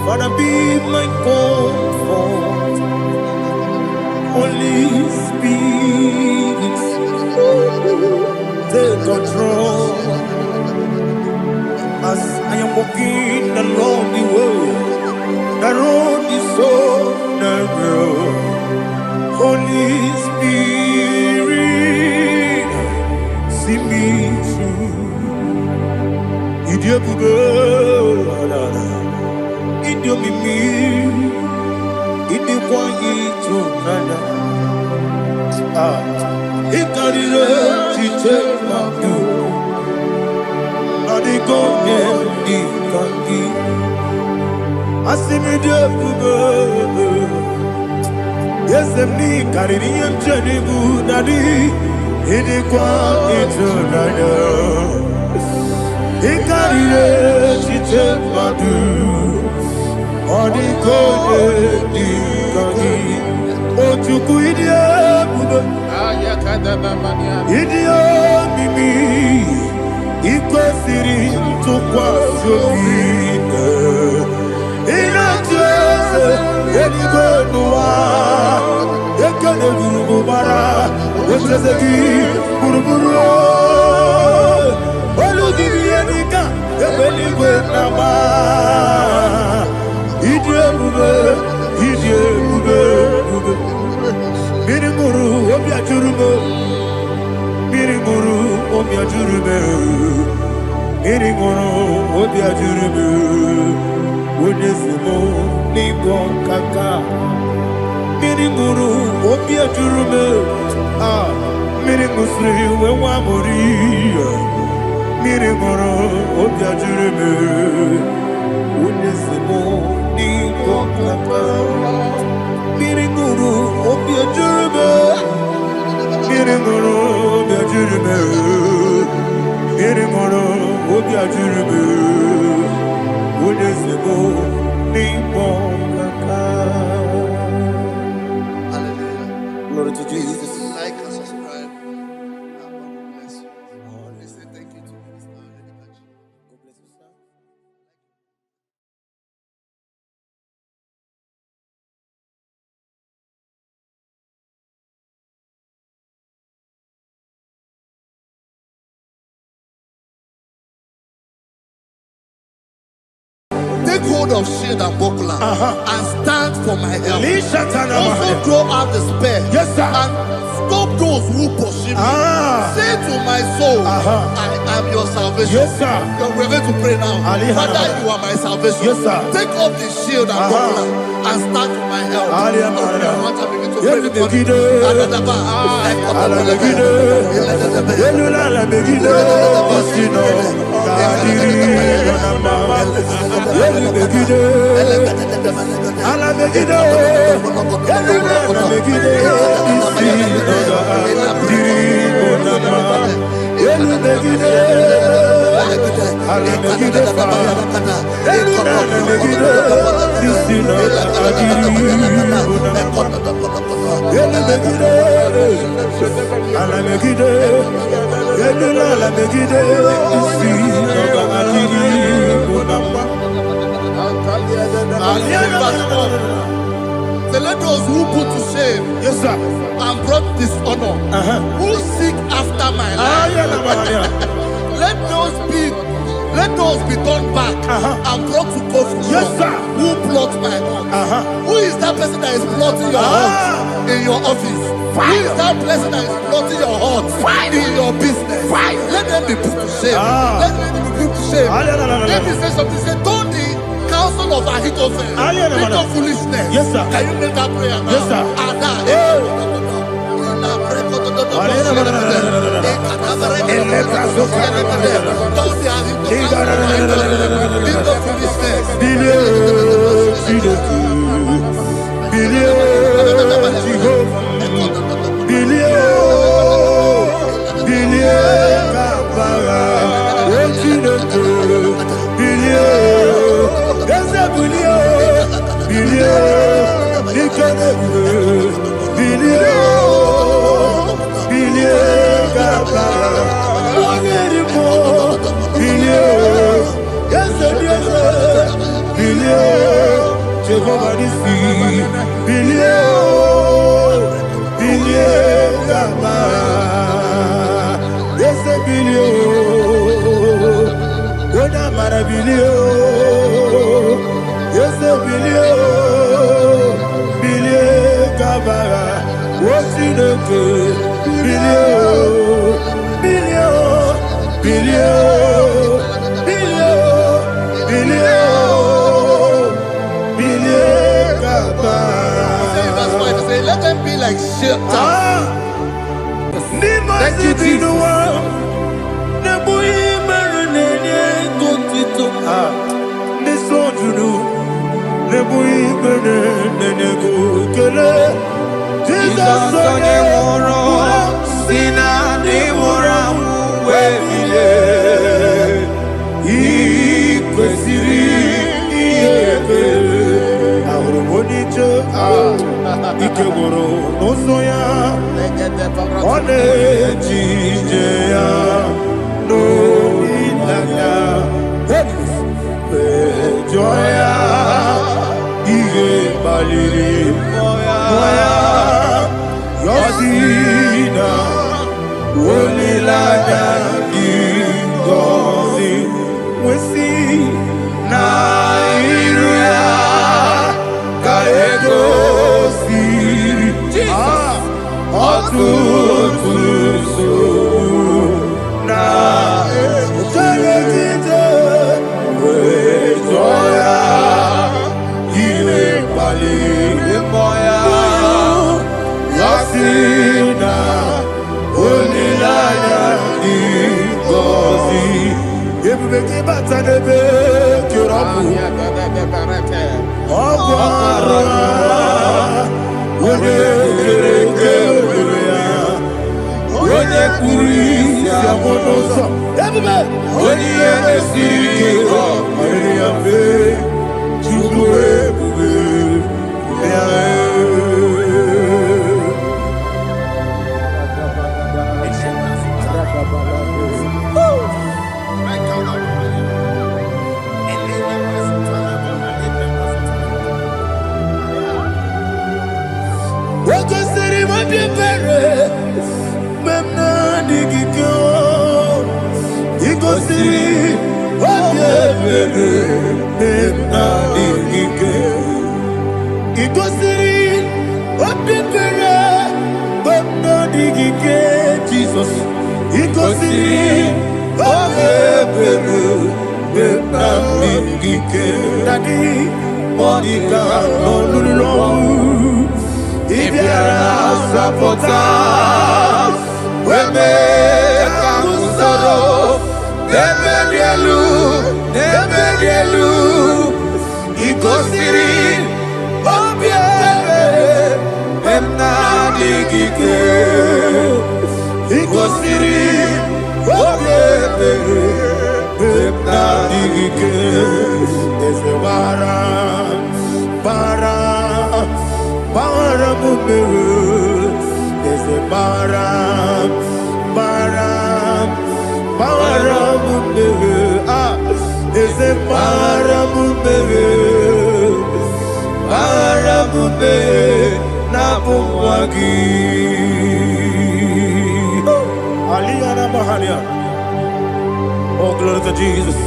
Father, be my comfort. Holy Spirit, take control. As I am walking along the road is so narrow. Holy Spirit, see me through. Idiopube, Idiomimi, Idikwanyi Tunanya. Ikarire Chiche Mabdu. Yes, I'm me, Caribbean Janibu, Nadi, Idikwa, Itunaya. Ikarire Chiche Mabdu. Odiko, Idikani. Otuku, Idiopube. Idiomimi. Ikwesiri ntụkwasị obi ịna-achịeze eluigwe n'ụwa ekele gburugburu gbara ocheeze gị gburugburu olu gị bụ ihe dịka me. Miringono, obi ajuru me. Onesimo, nibo kaka. Miringono, obi ajuru me. Miringusri, wewa mori. Miringono, obi ajuru me. Onesimo, nibo kaka. Miringuru, obi ajurube. Miringuru, obi ajurube. Miringuru, obi ajurube. Onesimo, nibo kaka. Hallelujah. Glory to Jesus. Like and subscribe. And God will bless you. We say thank you to Mr. Edikachi. God bless you, sir. Take hold of shield and buckler and stand for my help. Also throw out despair. Yes, sir. And stop those who pursue me. Say to my soul, I am your salvation. Yes, sir. We're going to pray now. Father, you are my salvation. Yes, sir. Take off the shield and buckler and stand for my help. So let those who put to shame, Yes, sir. and brought dishonor, who seek after my life, let those be turned back and brought to confusion. Yes, sir. Who plot my heart? Who is that person that is plotting your heart in your office? Who is that person that is plotting your heart in your business? Let them be put to shame. Let them be put to shame. Let me say something. Say, don't the counsel of Ahithophel think of foolishness. Yes, sir. Can you make that prayer now? Yes, sir. Let them be like shelter. Thank you, Jesus. Na Jesus, oh, glory to Jesus.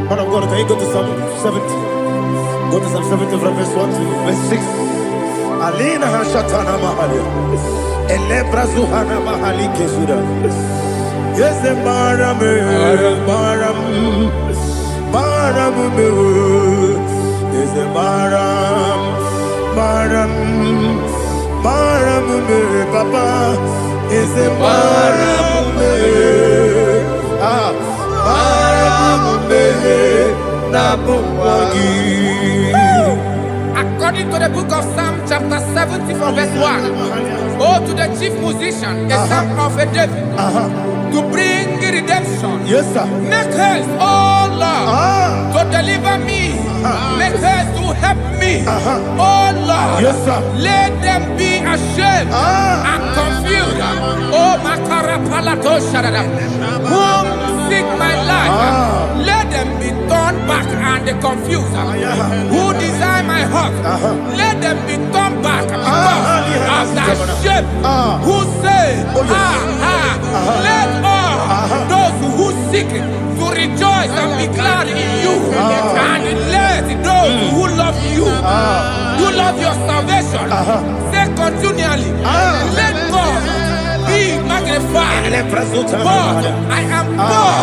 Man of God, can you go to Psalm 70? Go to Psalm 70 from verse 1 to verse 6. Alina Hashatana Mahalia. Elebra Zuhana Mahali Kesuda. Yes, the Baram, yes, the Baram, Papa, is the Baram, According to the book of Psalm chapter 70 from verse 1, oh, to the chief musician, a psalm of a David, to bring redemption. Yes, sir. Make haste, oh Lord, to deliver me. Make haste to help me. Oh Lord, yes, sir. Let them be ashamed and confused. Oh Makara Palato Shadada, whom seek my life, let them be turned back and confused. Who desire my heart, let them be turned back because of that shame. Who say, let all those who seek to rejoice and be glad in you, and let those who love you, who love your salvation, say continually, let God be magnified. God, I am poor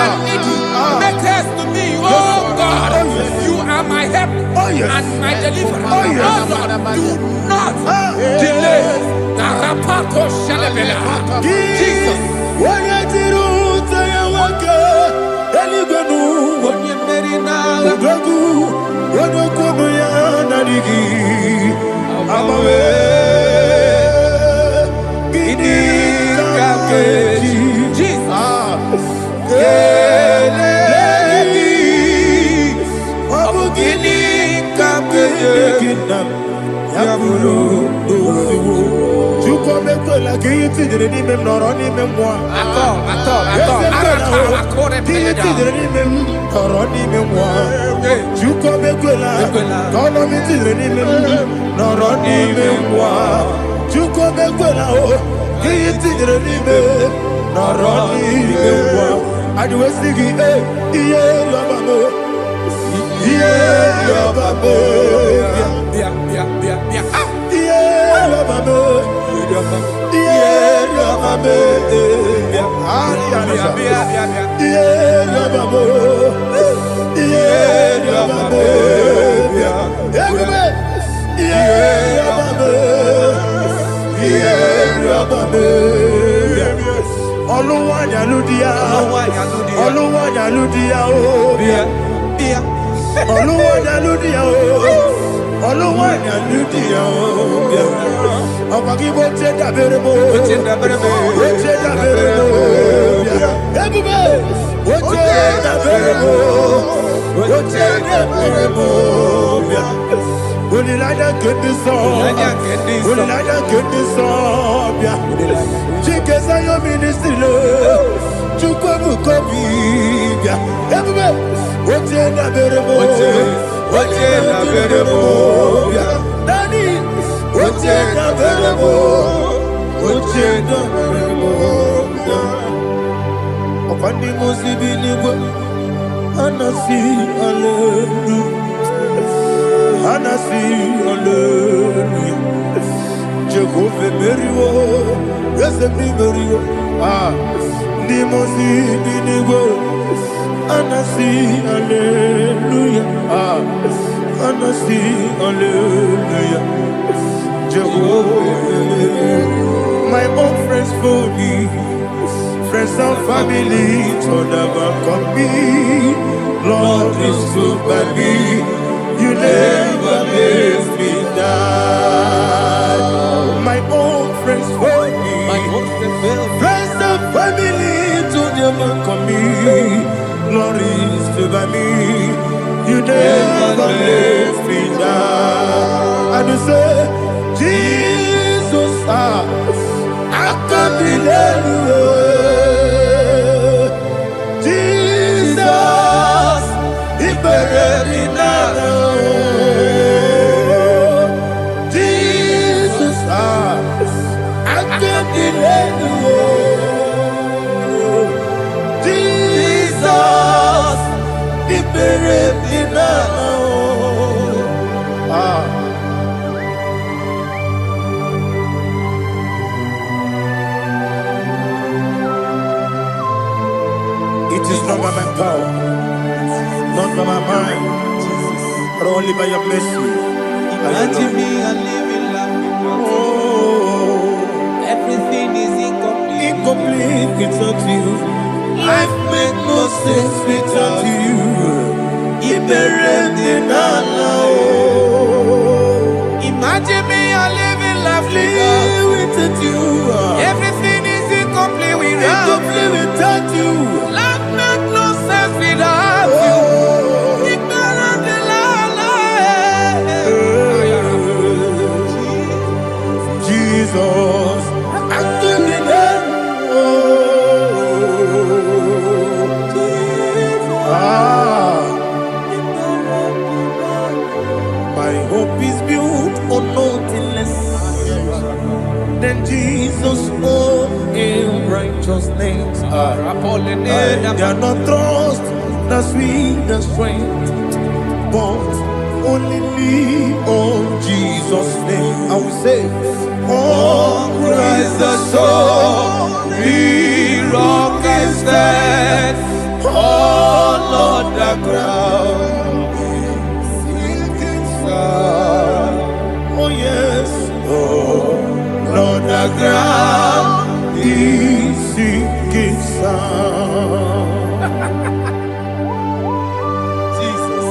and needy. Make haste to me, oh God. You are my help and my deliverer. Oh Lord, do not delay. Tarapato Shalabela. Jesus. Oluwanya Ludia, Oluwanya Ludia, oh, Oluwanya Ludia, oh, Oluwanya Ludia, oh, Apagibo Cheda Berebo, Cheda Berebo, Cheda Berebo, Cheda Berebo, Cheda Berebo. Ulilanya get this song, Ulilanya get this song, Chikesa yo ministry lo, Chukwabu kopi, everybody, Ochena berebo, Ochena berebo, Nani, Ochena berebo, Ochena berebo, Opandi musibini bo, Anasi hallelujah. Anasi, hallelujah. Jehovah Meriwo, yes, Meriwo. Nimosi, Binigo. Anasi, hallelujah. Anasi, hallelujah. Jehovah, my own friends for me, friends and family, told them come me. Lord is good by me. You never let me die. My own friends for me, friends and family to them come me. Glory is to by me. You never let me die. And you say, Jesus, I can't believe you. Jesus, He buried me now. Jesus, He buried me now. It is not by my power, not by my mind, but only by your mercy. Imagine me a living life. Everything is incomplete. Incomplete without you. Life makes no sense without you. Imagine me a living life without you. Everything is incomplete without you. Life makes no sense without you. Jesus, my hope is built on nothing less than Jesus' own righteousness. They are not trust the sweetest strength, but only lean on Jesus' name. I will say, oh, Christ the soul, the rock is dead. Oh, Lord, the ground is sinking sun. Oh, yes, oh, Lord, the ground is sinking sun. Jesus,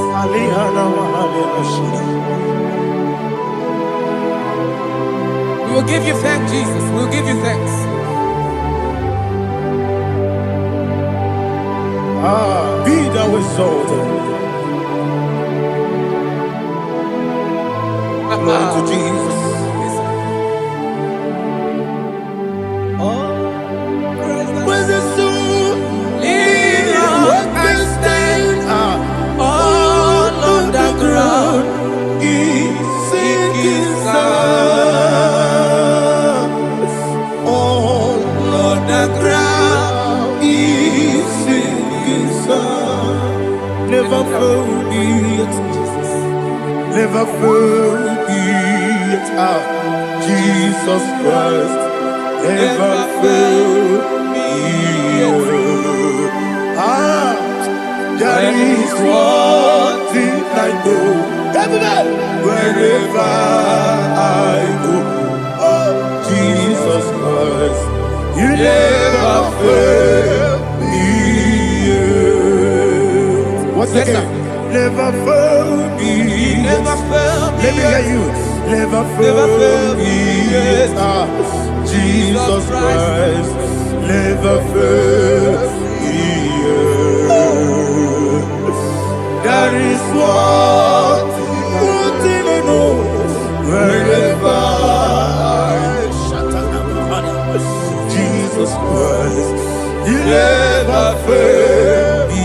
we will give you thanks, Jesus. We will give you thanks. Be thou exalted. Glory to Jesus. Where's the soul? What can stand? All on the ground is sinking sun. All on the ground is sinking sun. Never forget, never forget, Jesus Christ. Never forget. There is one thing I know. Wherever I go, oh Jesus Christ, you never fail. once again. Never failed me. Never failed me. Let me hear you. Never failed me. Yes. Jesus Christ never failed me. That is what thing I know. Wherever Jesus Christ, He never failed me.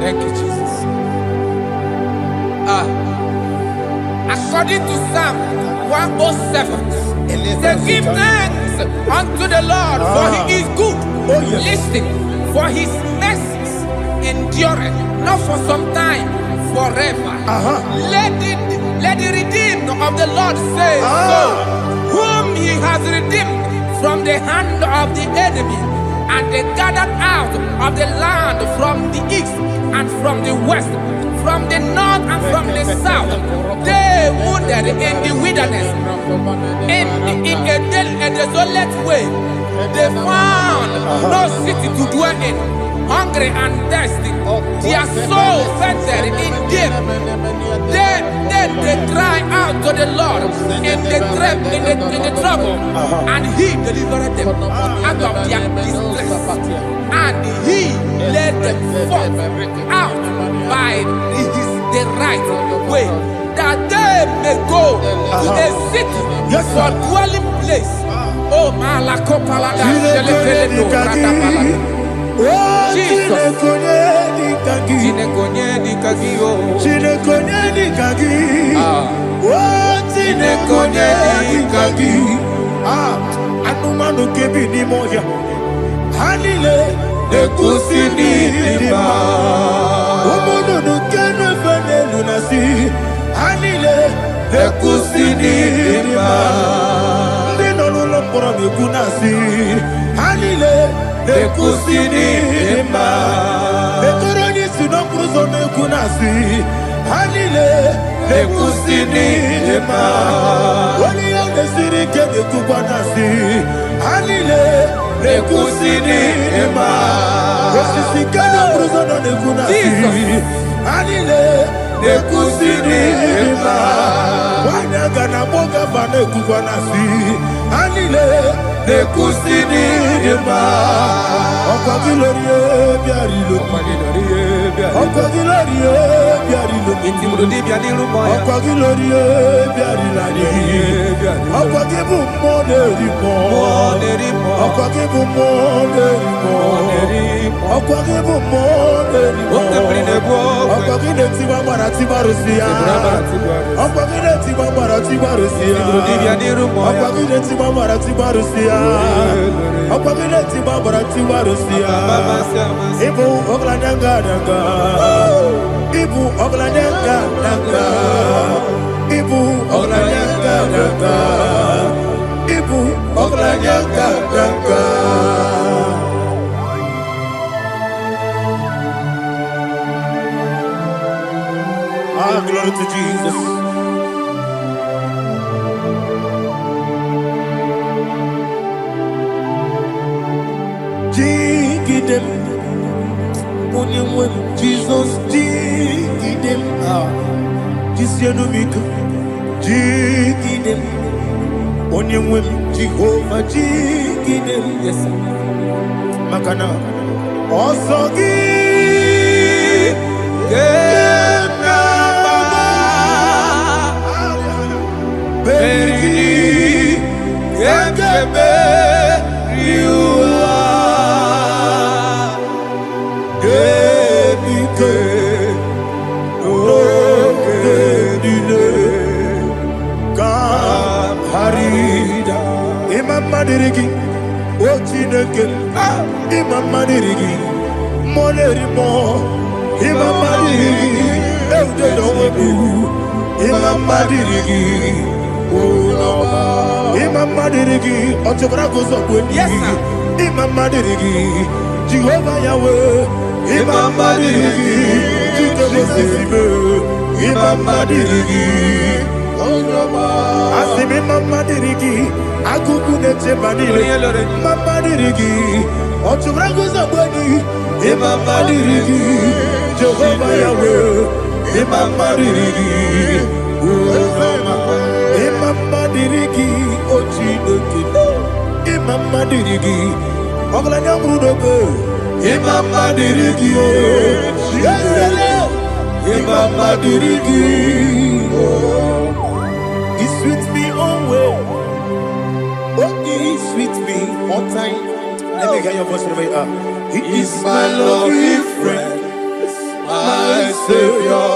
Thank you, Jesus. According to Psalm 107, they give thanks unto the Lord, for He is good. Listen, for His mercies endureth not for some time, forever. Let the redeemed of the Lord say so, whom He has redeemed from the hand of the enemy, and they gathered out of the land from the east and from the west, from the north and from the south. They wandered in the wilderness, in a desolate way. They found no city to dwell in, hungry and thirsty. Their soul fainted in deep. They cry out to the Lord in the trouble, and He delivered them out of their distress, and He led them forth out by the right way, that they may go to a city for dwelling place. Oh, Malakopalada, Jesus. Anumanu kebi ni moya Hanile Nekusini lima Umudu nukene fene lunasi Hanile Nekusini lima Ndino lulopura mikunasi Hanile Nekusini lima Netoroni sinokruzo nekunasi Hanile Nekusini lima Wali yande sirike nekubanasi Hanile Nekusini lima Wesisikana bruzono nekunasi Hanile Nekusini lima Wanyaga na boga bane kubanasi Hanile Nekusini lima Okagilorie biarilo Okagilorie biarilo Okagilorie biarilani Okagibu monerimo Okagibu monerimo Okagibu monerimo Okagile tiba marati barusia Okagile tiba marati barusia Okagile tiba marati barusia Okagile tiba marati barusia Ibu oglanyanga danga Ibu oglanyanga danga Ibu oglanyanga danga Ibu oglanyanga danga Glory to Jesus. Jigidem, Onyemwem, Jesus, Jigidem, Jisianomika, Jigidem, Onyemwem, Jehovah, Jigidem, yes, Makana, Osogi, Monerimo, Imamadiri, Eudedobu, Imamadiri, Imamadiri, Otobragos of Winnie, Yes, sir. Imamadiri, Jehovah Yahweh, Imamadiri, Judabosibe, Imamadiri, Asimi Mamadiri, Akukunete Manile, Mamadiri, Otobragos of Winnie, Imamadiri, Jehovah Yahweh, Imamadiri, Imamadiri, Ochinoki, Imamadiri, Oglanya Mudobe, Imamadiri, Imamadiri, He sweet me always, oh, He sweet me all time. Let me hear your voice from here. He is my lovely friend, my Savior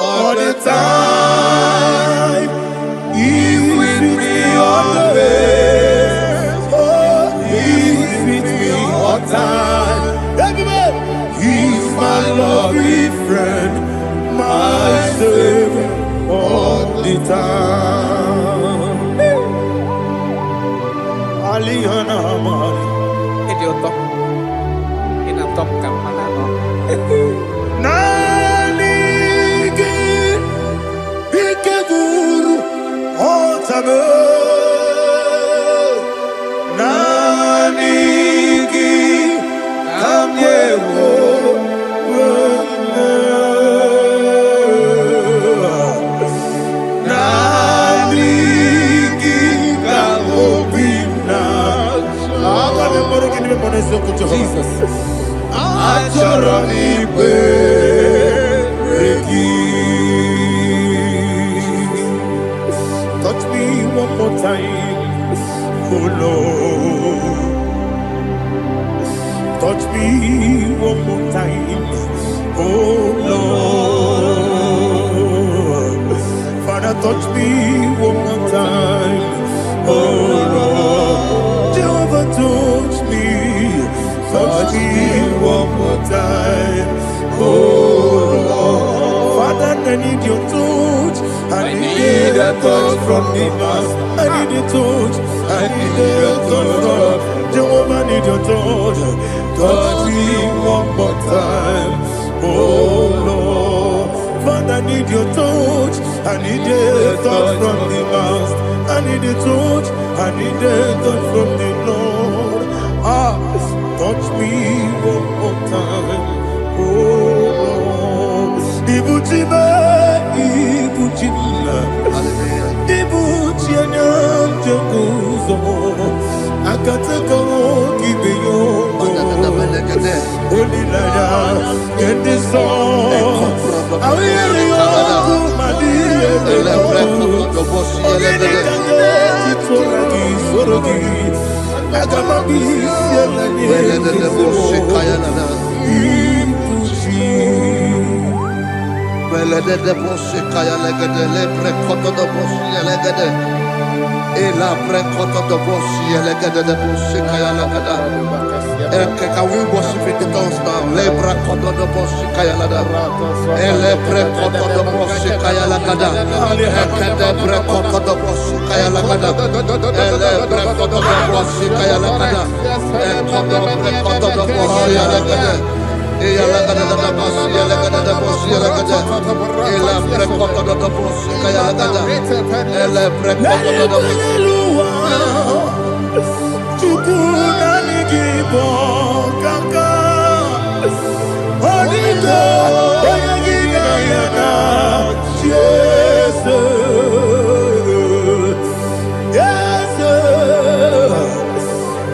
all the time. He with me always. Oh, He with me all time. Everybody, He's my lovely friend, my Savior all the time. Aliyana Mari. Idiota. Inatom ka manano. Nanigi Bikeguru Otame Nanigi Kamyewo Nanigi Kamobina Jesus. Touch me one more time, oh Lord. Touch me one more time, oh Lord. Father, touch me one more time, oh Lord. Jehovah, touch me one more time, oh Lord. Father, I need your touch. I need a touch from the master. I need a touch. I need a touch from Jehovah. I need your touch. Touch me one more time, oh Lord. Father, I need your touch. I need a touch from the master. I need a touch. I need a touch from the Lord. Touch me one more time, oh Lord. Ibuchime, Ibuchime, Ibuchime, Jeguzo. Akateko kibeyo, Olilaya, get this song. I hear you, Madi, Can we worship in the tongues now? Lebra koto do bosi kaya lada. Ele pre koto do bosi kaya lada. Ekede pre koto do bosi kaya lada. Ele pre koto do bosi kaya lada. Ekodo pre koto do bosi lada. Eya lada da bosi lada da bosi lada. Ele pre koto do bosi kaya lada. Ele pre koto do bosi. Igbo kaka Onigo Oyagina yana Yes Yes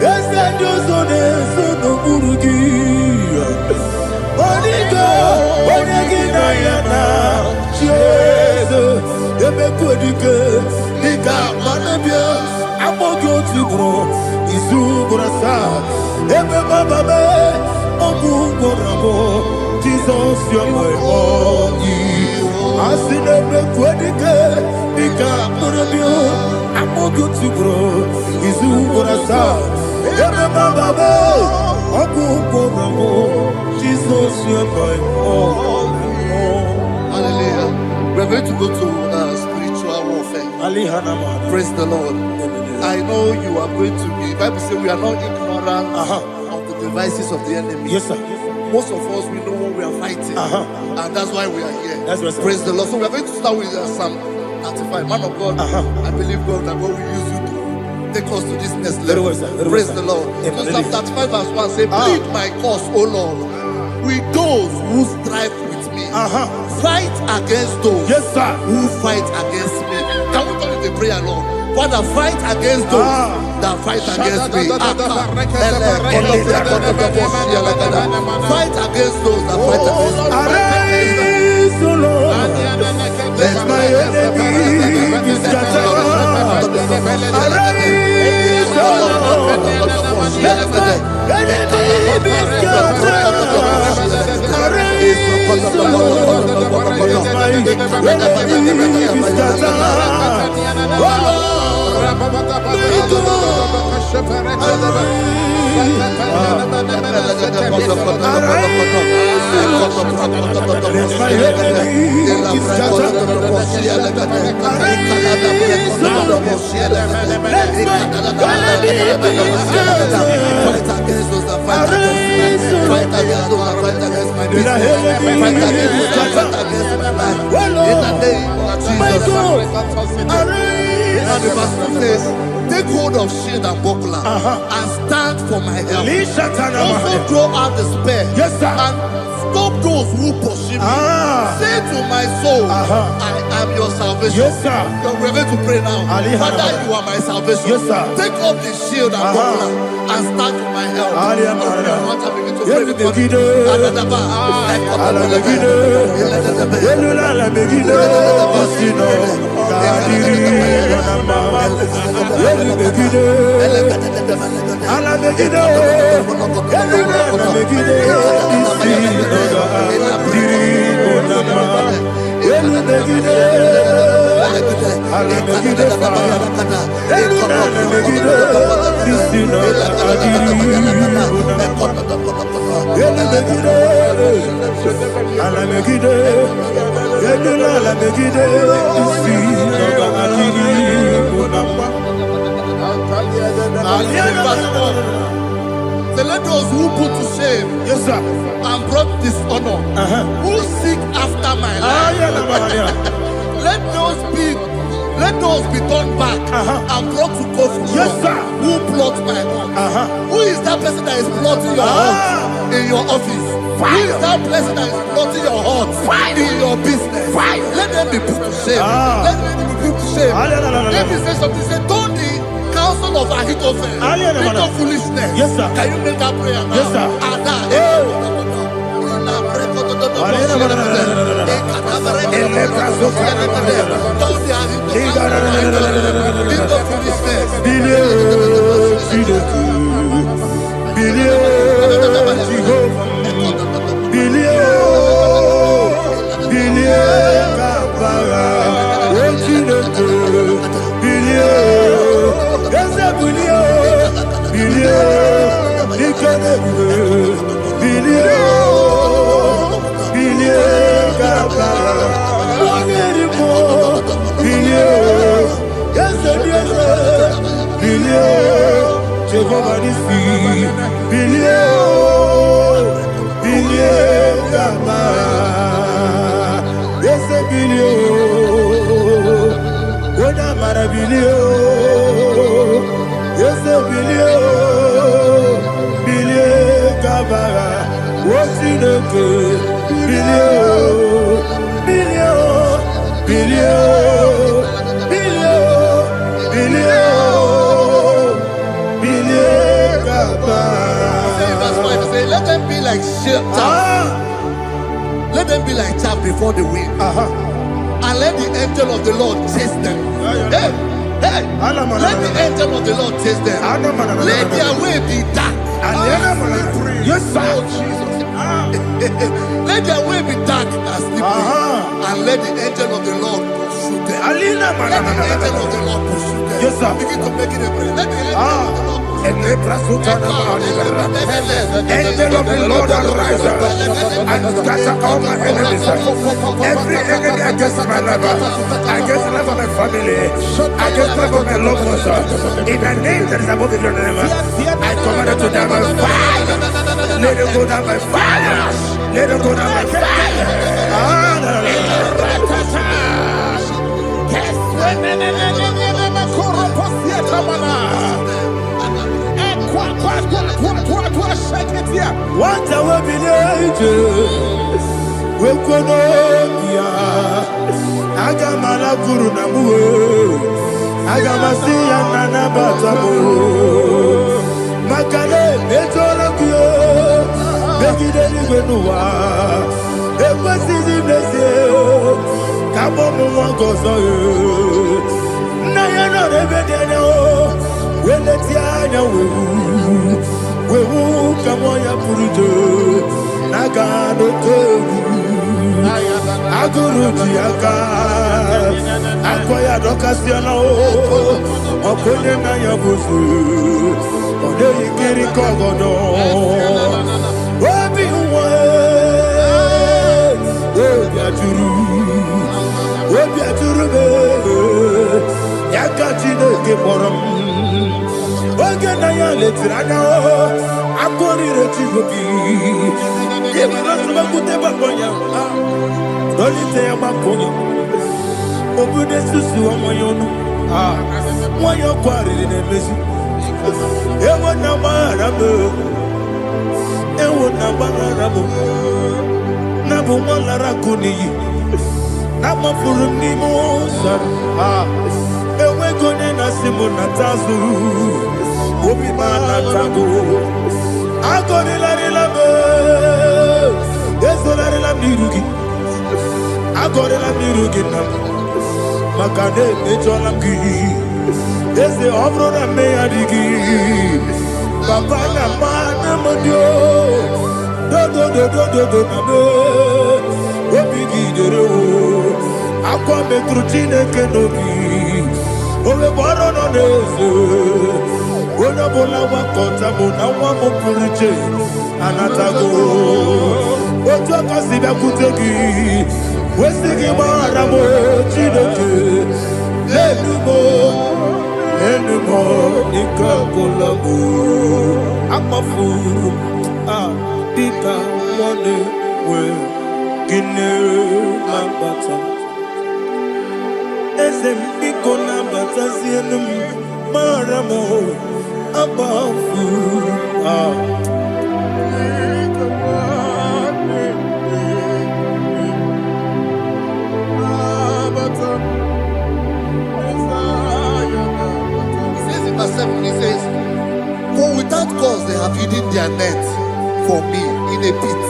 Yes Josone Sono Burugi Onigo Oyagina yana Yes Ebe Kodike Nika Manabia Amogo Tibro Isu Burasa Ebe Baba Me Ogu Gorabo Jesus you're my all Asine Me Kodike Nika Manabia Amogo Tibro Isu Burasa Ebe Baba Me Ogu Gorabo Jesus Hallelujah. We're going to go to spiritual warfare. Praise the Lord. I know you are going to be. Bible says we are not ignorant of the devices of the enemy. Yes, sir. Most of us, we know what we are fighting. And that's why we are here. That's right, sir. Praise the Lord. So we are going to start with Psalm 35. Man of God, I believe God that God will use you to take us to this next level. Praise the Lord. So Psalm 35 verse 1 say, plead my cause, O Lord, with those who strive with me. Fight against those who fight against me. Can we turn it to prayer, Lord? Father, fight against those that fight against me. Fight against those that fight against me. Arise, O Lord, let my enemies be scattered. Arise, O Lord, let my enemies be scattered. Arise, O Lord, let my enemies be scattered. Oh Lord, and the verse 2 says, take hold of shield and buckler and stand for my help. Also draw out the spear and stop those who pursue me. Say to my soul, I am your salvation. We're going to pray now. Father, you are my salvation. Take up the shield and buckler and stand for my help. So let those who put to shame and brought dishonor, who seek after my life, let those be turned back and brought to go from who plot my home. Who is that person that is plotting your home in your office? Who is that person that is plotting your heart in your business? Let them be put to shame. Let them be put to shame. Let me say something. Say, don't the counsel of Ahithophel think of foolishness. Can you make that prayer now? Don't let them be like chaff. Let them be like chaff before the wind. And let the angel of the Lord chase them. Hey, let the angel of the Lord chase them. Let their way be dark. Yes, sir. Let their way be dark and slippery. And let the angel of the Lord pursue them. Let the angel of the Lord pursue them. Yes, sir. Begin to make it a prayer. Let the angel of the Lord Angel of the Lord arise and scatter all my enemies. Every enemy against my life, against the life of my family, against the life of my loved ones. In the name that is above the name, I command it to die by fire. Let it go down by fire. Let it go down by fire. What I will be we kono ya agamala guru namu agamasi ya nana batamu makale betoro kyo begide ni gbenuwa ekwesi ni blese kabo mu won gozo na ya no rebede no weleti anya wewu kamo ya purujo naga no tewu aguru jiaka akoya dokasiana okonye na ya busu ode ikiri kogodo obi uwe obi aturu be yakati no ke borom oge na ya letirana akori rechigobi yebara subakute bakonya Dolite ya makonyo obude susu omoyono moyo kwari ne mesu ewo na marabo na bu molara kuni na mafuru ni mosa ewe gone na simu na tazu obi mana tago agone la relabe esolare la mirugi agora la mirugina makade mejola ki ese obro na me adigi papa na mana modio do na me obigi dero akwa metrutine kenobi ole boro no nezo ona bola wa kota mona wa mo puriche anatago ojo kasiba kutegi Wesigi maramo chidoke Lenumo Nikakolamu Amafu Dita Mone We Gine Mabata Ezem Ikona Bata Zienum Maramo Amafu He says, for without cause they have hidden their net for me in a pit.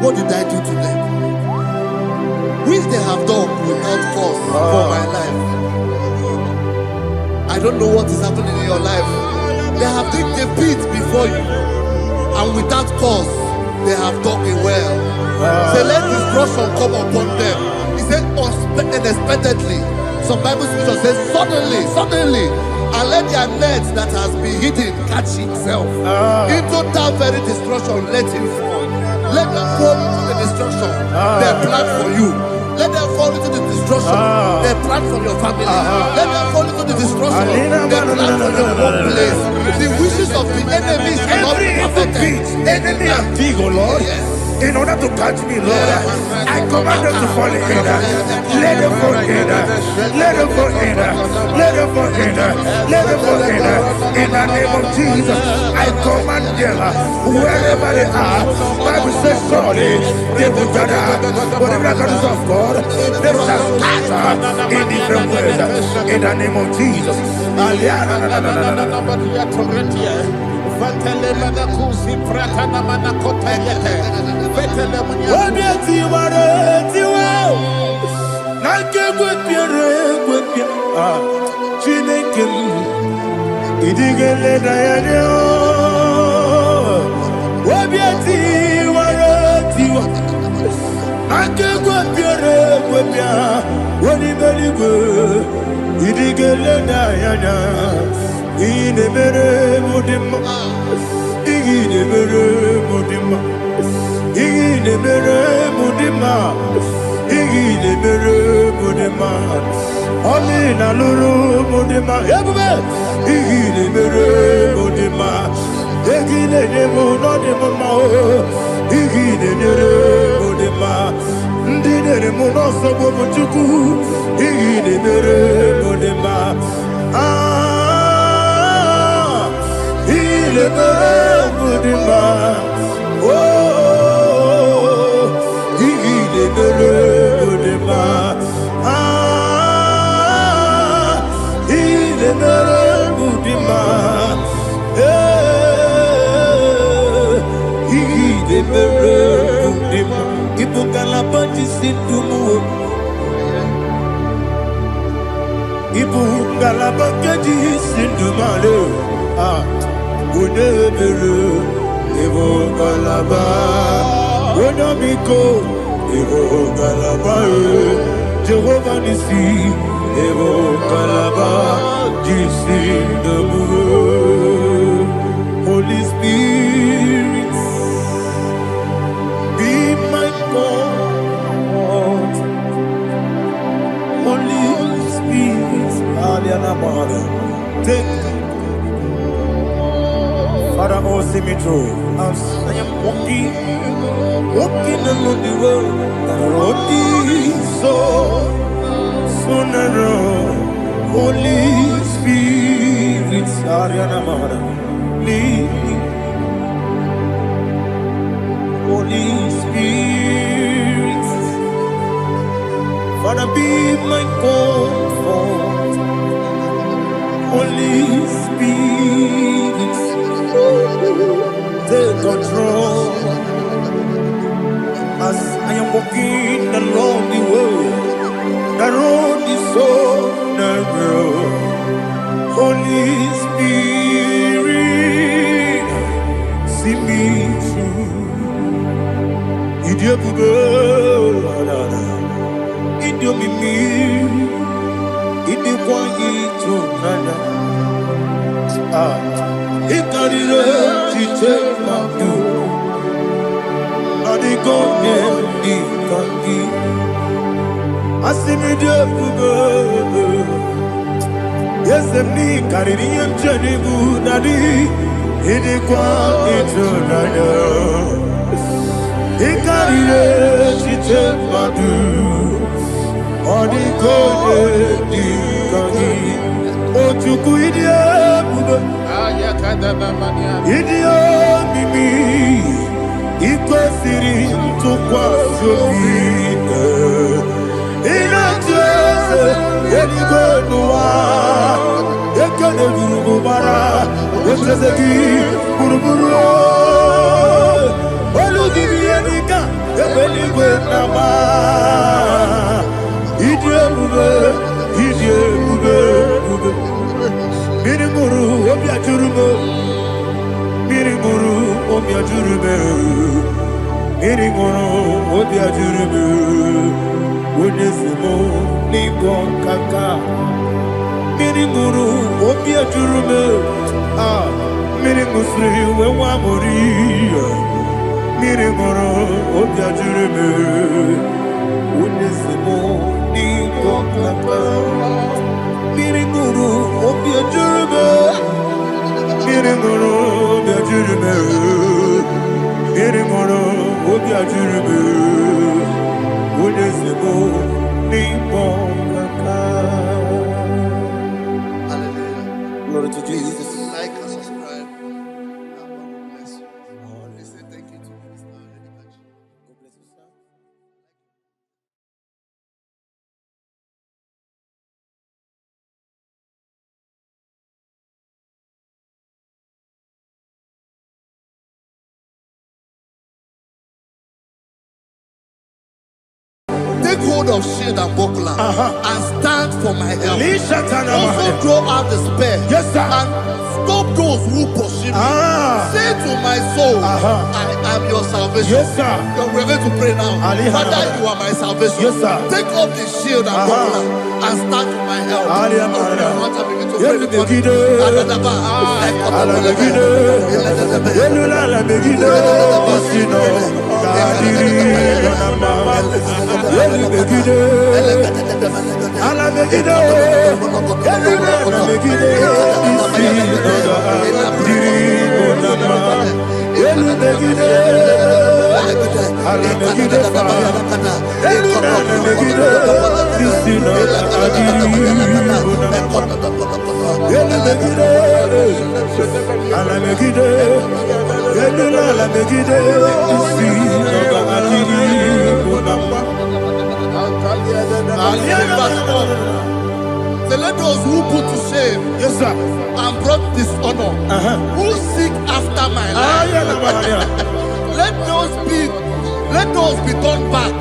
What did I do to them? Which they have done without cause for my life. I don't know what is happening in your life. They have digged a pit before you, and without cause they have dug a well. Say, let destruction come upon them. He said, unexpectedly. Some Bible scripture says, suddenly, and let their net that has been hidden catch itself. Into that very destruction, let it fall. Let them fall into the destruction they plan for you. Let them fall into the destruction they plan for your family. Let them fall into the destruction they plan for your workplace. The wishes of the enemies are not perfected. Enemy and big, oh Lord. Yes. In order to catch me, Lord, I command them to fall in. Let them fall in. Let them fall in. Let them fall in. Let them fall in. In the name of Jesus, I command them wherever they are. Bible says surely they will gather. But the miracles of God, they shall scatter in different ways. In the name of Jesus. inemere mudima, inemere mudima, inemere mudima, inemere mudima, oli na luru mudima, ebube, inemere mudima, inemere mudima, inemere mudima, ndinere munoso bobuchuku, inemere mudima. Il est mudima, oh, il est mudima, il est mudima, il est mudima. Il faut qu'à la bâtisse tout Ibu galabaka di sindumale unebere Ibu galaba unamiko Ibu galaba Jehovah nisi Ibu galaba di sindumale. Holy Spirit, be my God. Holy Spirit, take Father, oh, see me through. As I am walking along the road, the road is so narrow. Holy Spirit, Ariana Mara, lead me. Holy Spirit, Father, be my comfort. Holy Spirit, take control. As I am walking along the road is so narrow. Holy Spirit, see me through. Idiabube, Idiomimi, Idiwanito, Nana. Ikarire, Chitemaku. Adigone, Ikangi. Asimidabube. Yes, me, Karirian Janibu, Nadi. Idiwanito, Nana. Ikarire, Chitemaku. Adigone, Ikangi. Ochuku Idiabube. Idio mimi iko siri tukwa sofine inatese edigo nuwa ekene burubu bara eteseki buruburu olugibi enika ebeligwe nama idiebube Mirimuru obiajurume Mirimuru obiajurume Mirimuru obiajurume Wonesimo ningon kaka Mirimuru obiajurume Mirimusri wewamuri Mirimuru obiajurume Wonesimo ningon kaka Mirimuru obiajurume Mirimuru obiajurume Mirimuru obiajurume Wonesimo ningon kaka. Hallelujah. Glory to Jesus. Please like and subscribe. And God will bless you. Please say thank you to Minister Lady Kachi. God bless you, sir. Take hold of shield and buckler and stand for my help. Also throw out the spear. Yes, sir. And stop those who pursue me. Say to my soul, I am your salvation. Yes, sir. We're going to pray now. Father, you are my salvation. Yes, sir. Take off the shield and buckler and stand for my help. Hallelujah. Open your heart and begin to to pray with money. Let those who put to shame, yes sir, and brought dishonor, who seek after my life, let those be turned back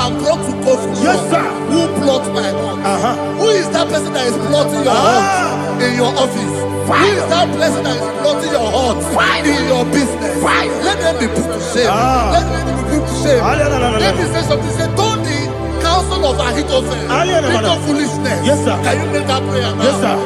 and brought to confusion. Yes sir, who plot my heart? Who is that person that is plotting your heart in your office? Who is that person that is plotting your heart in your business? Let them be put to shame. Let them be put to shame. Let me say something. Say, don't the counsel of Ahithophel into foolishness. Yes sir. Can you make that prayer now? Yes sir.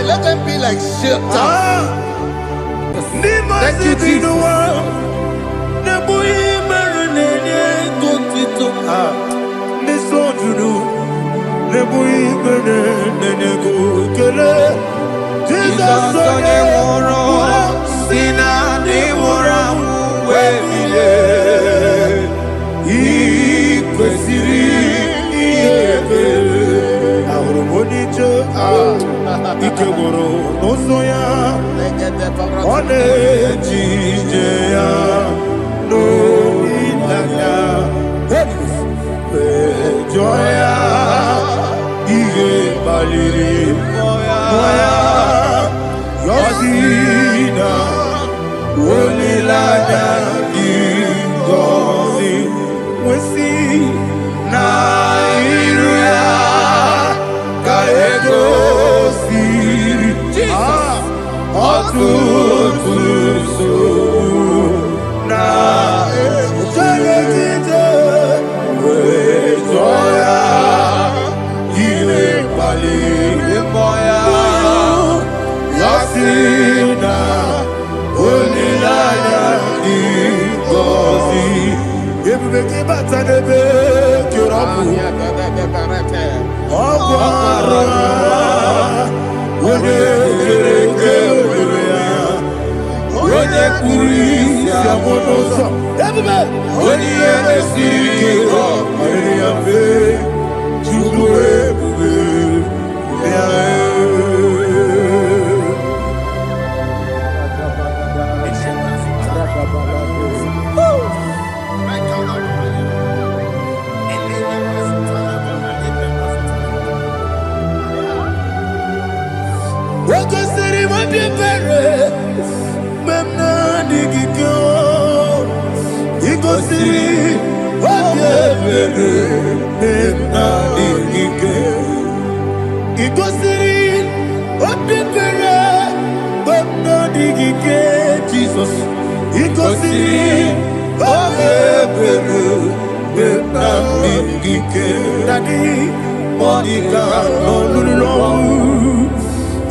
Let them be like shelter. Thank you, Jesus.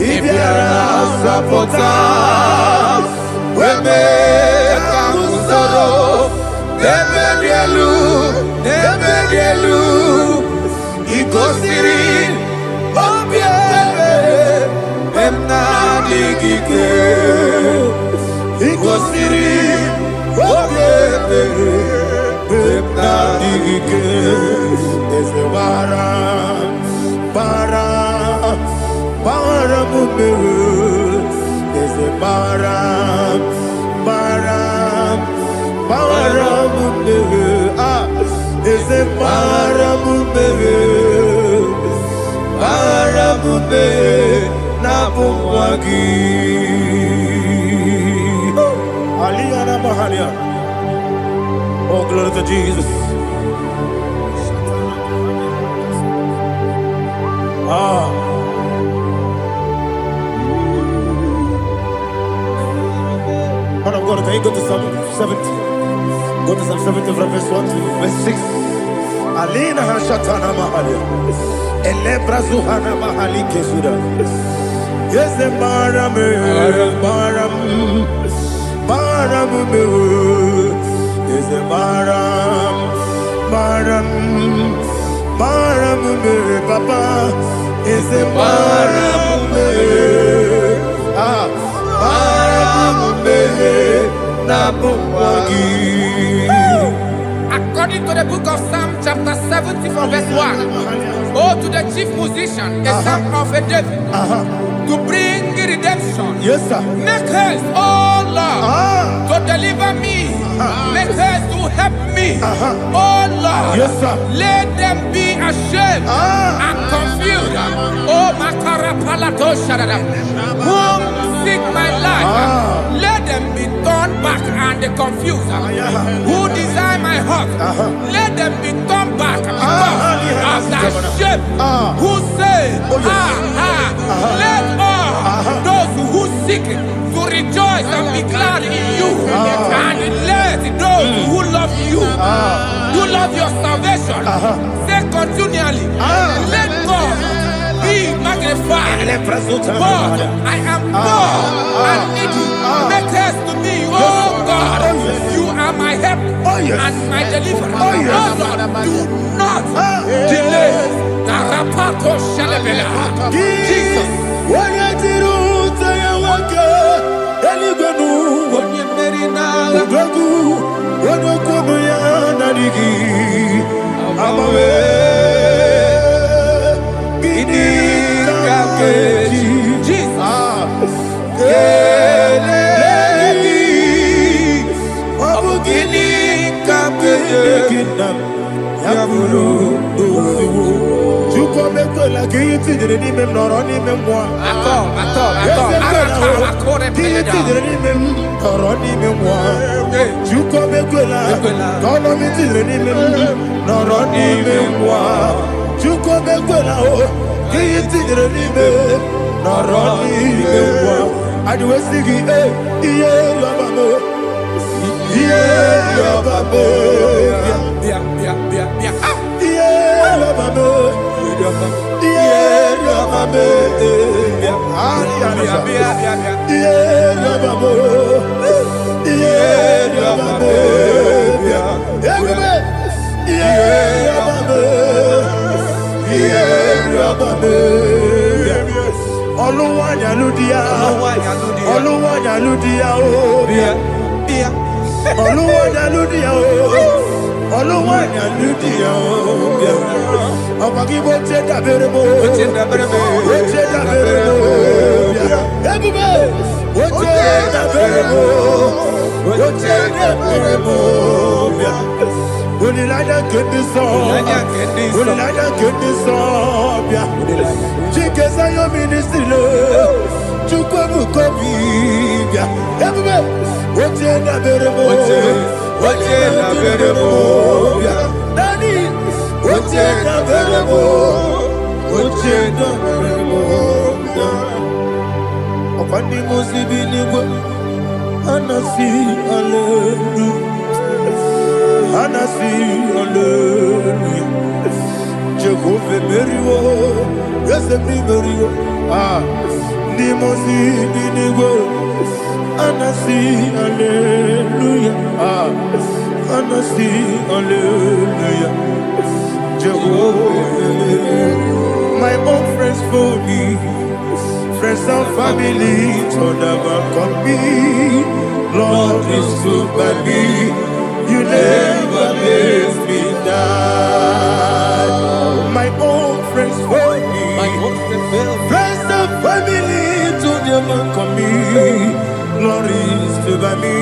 Ibiara sapota weme kamusoro Nebedielu Igosiri Obiebe Emna digike Igosiri Obiebe Emna digike Ezewara Bara mumeru Ezewara Bara mumeru Ezewara mumeru Bara mumeru Nabumwagi Aliyah na Mahalia. Oh, glory to Jesus. Man of God, can you go to Psalm 70? Go to Psalm 70 from verse 1 to verse 6. Alina Hashatana Mahalia. Elebra Zuhana Mahali Kesuda. Yes, the Baram. Yes, the Baram. Papa. Yes, the Baram. According to the book of Psalm chapter 70 from verse 1, oh, to the chief musician, a psalm of a David, to bring redemption. Yes, sir. Make haste, oh Lord, to deliver me. Make haste to help me. Oh Lord, Yes, sir. let them be ashamed and confused. Oh Makarapalato, whom seek my life, let them be turned back and confused. Who desire my heart, let them be turned back because of that shame. Who say, let all those who seek to rejoice and be glad in you, and let those who love you, who love your salvation, say continually, let God be magnified. God, I am poor and needy. Make haste to me, oh God. You are my help and my deliverer. Oh Lord, do not delay. Tarapato shalebela. Jesus. Dimosi dinigo, anasi hallelujah, anasi hallelujah, Jehovah. My own friends for me, friends and family, told never come me. Lord is stood by me, you never let me die. My own friends for me, friends and family, told never come me. Lord is stood by me,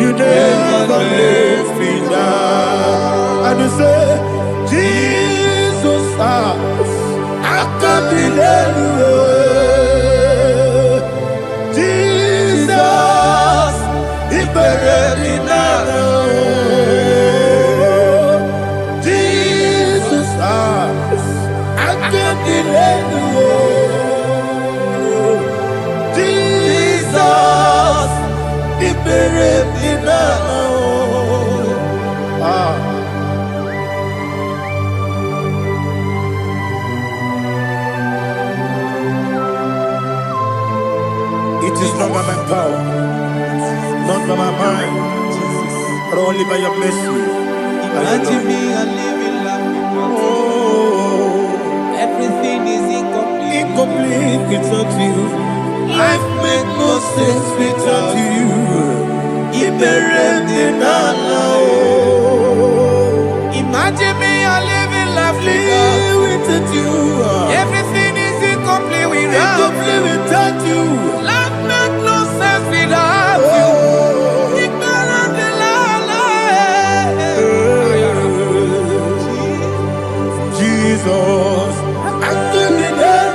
you never let me die. And you say, Jesus, I can't believe it. Jesus, He buried me now. Jesus, I can't believe it. Jesus, He buried me now. It is not by my power, not by my mind, but only by your mercy. Imagine me a living life without you. Oh, Everything is incomplete. incomplete without you. Life makes no sense without you. Imagine me a living life Without you. Everything is incomplete Incomplete without you. Life makes no sense without you. Ignorant the Jesus, I give you that.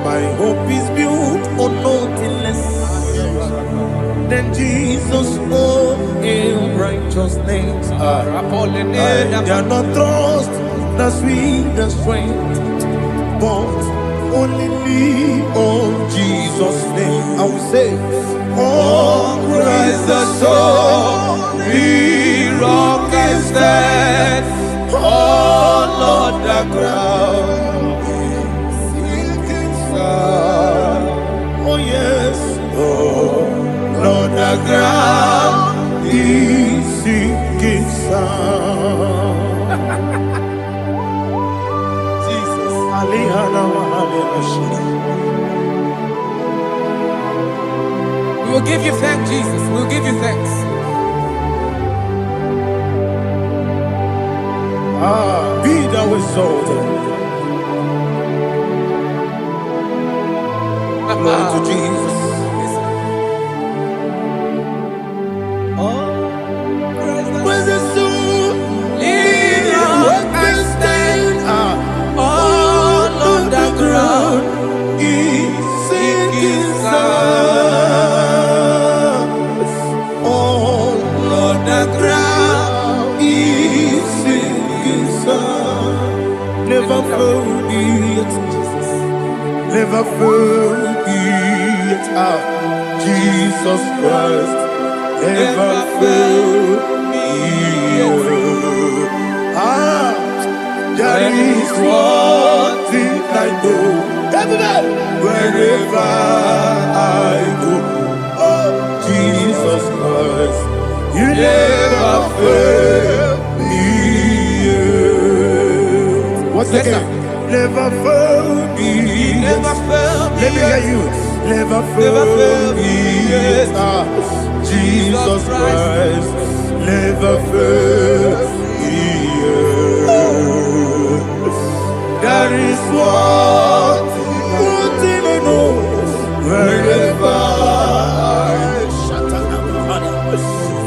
My hope is built on nothing less than Jesus' own in righteousness. I cannot trust the sweetest strength, but only lean on Jesus' name. I will say, on Christ the solid rock is stand. Oh Lord, the ground is sinking sand. Oh yes, oh Lord, the ground is sinking sand. Jesus, We will give you thanks, Jesus. We will give you thanks. Be thou exalted. Glory to Jesus. Praise the soul. Lean on and stand. All on the ground is sinking sand. All on the ground is sinking sand. Never forget, never forget, Jesus Christ. Never fail me. There is one thing I know. Wherever I go, oh Jesus Christ, you never fail me. What's Yes, again? Never fail me. Never fail me. Let me hear you. Never fail me. Jesus Christ, never fail me. There is one thing I know. Wherever I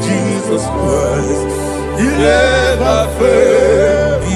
Jesus Christ, you never fail me.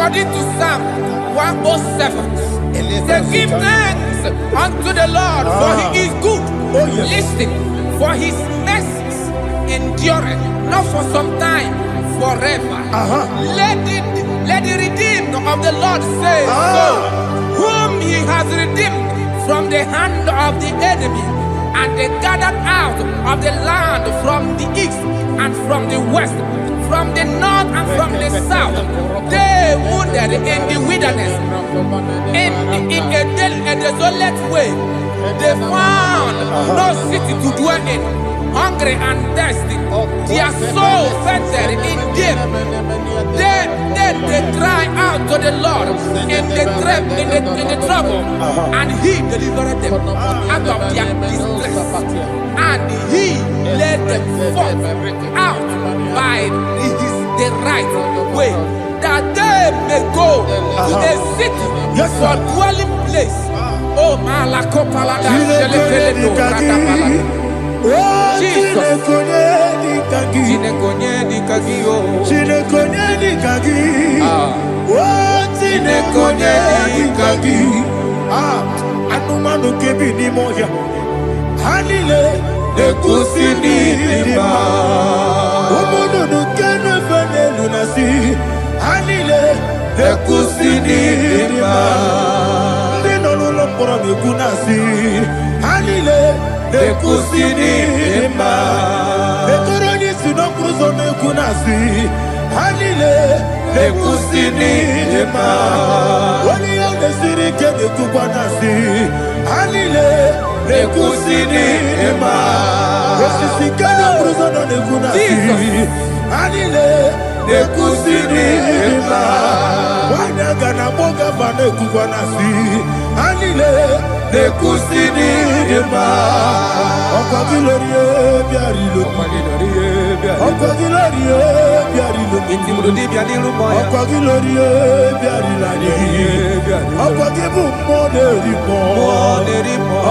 according to Psalm 107. Say, give thanks unto the Lord, for he is good. Oh, yes. Listen, for his mercies endureth, not for some time, forever. Let the redeemed of the Lord say so, whom he has redeemed from the hand of the enemy, and they gathered out of the land from the east and from the west, from the north and from the south. They wandered in the wilderness, in a desolate way. They found no city to dwell in, hungry and thirsty. Their soul fainted in them. Then they cry out to the Lord in the trouble, and he delivered them out of their distress. And he led them forth out by the right way, that they may go to a city for dwelling place. Oh, Malakopalada, Jesus. Anumanu kebi ni moja Hanile Nekusini lima Umudu nukene fene lunasi Hanile Nekusini lima Nino lulopora mikunasi Hanile Nekusini lima Netoroni sinokruzo mekunasi Hanile Nekusini lima Wani yone sirike nekukwanasi Hanile Nekusini lima Wesisikana kruzono nekunasi Hanile Nekusini lima Wanagana boga vane kukwanasi Hanile Nekusini lima Okwa gilorie biarilo Okwa gilorie biarilo Okwa gilorie biarilani Okwa gibu moderimo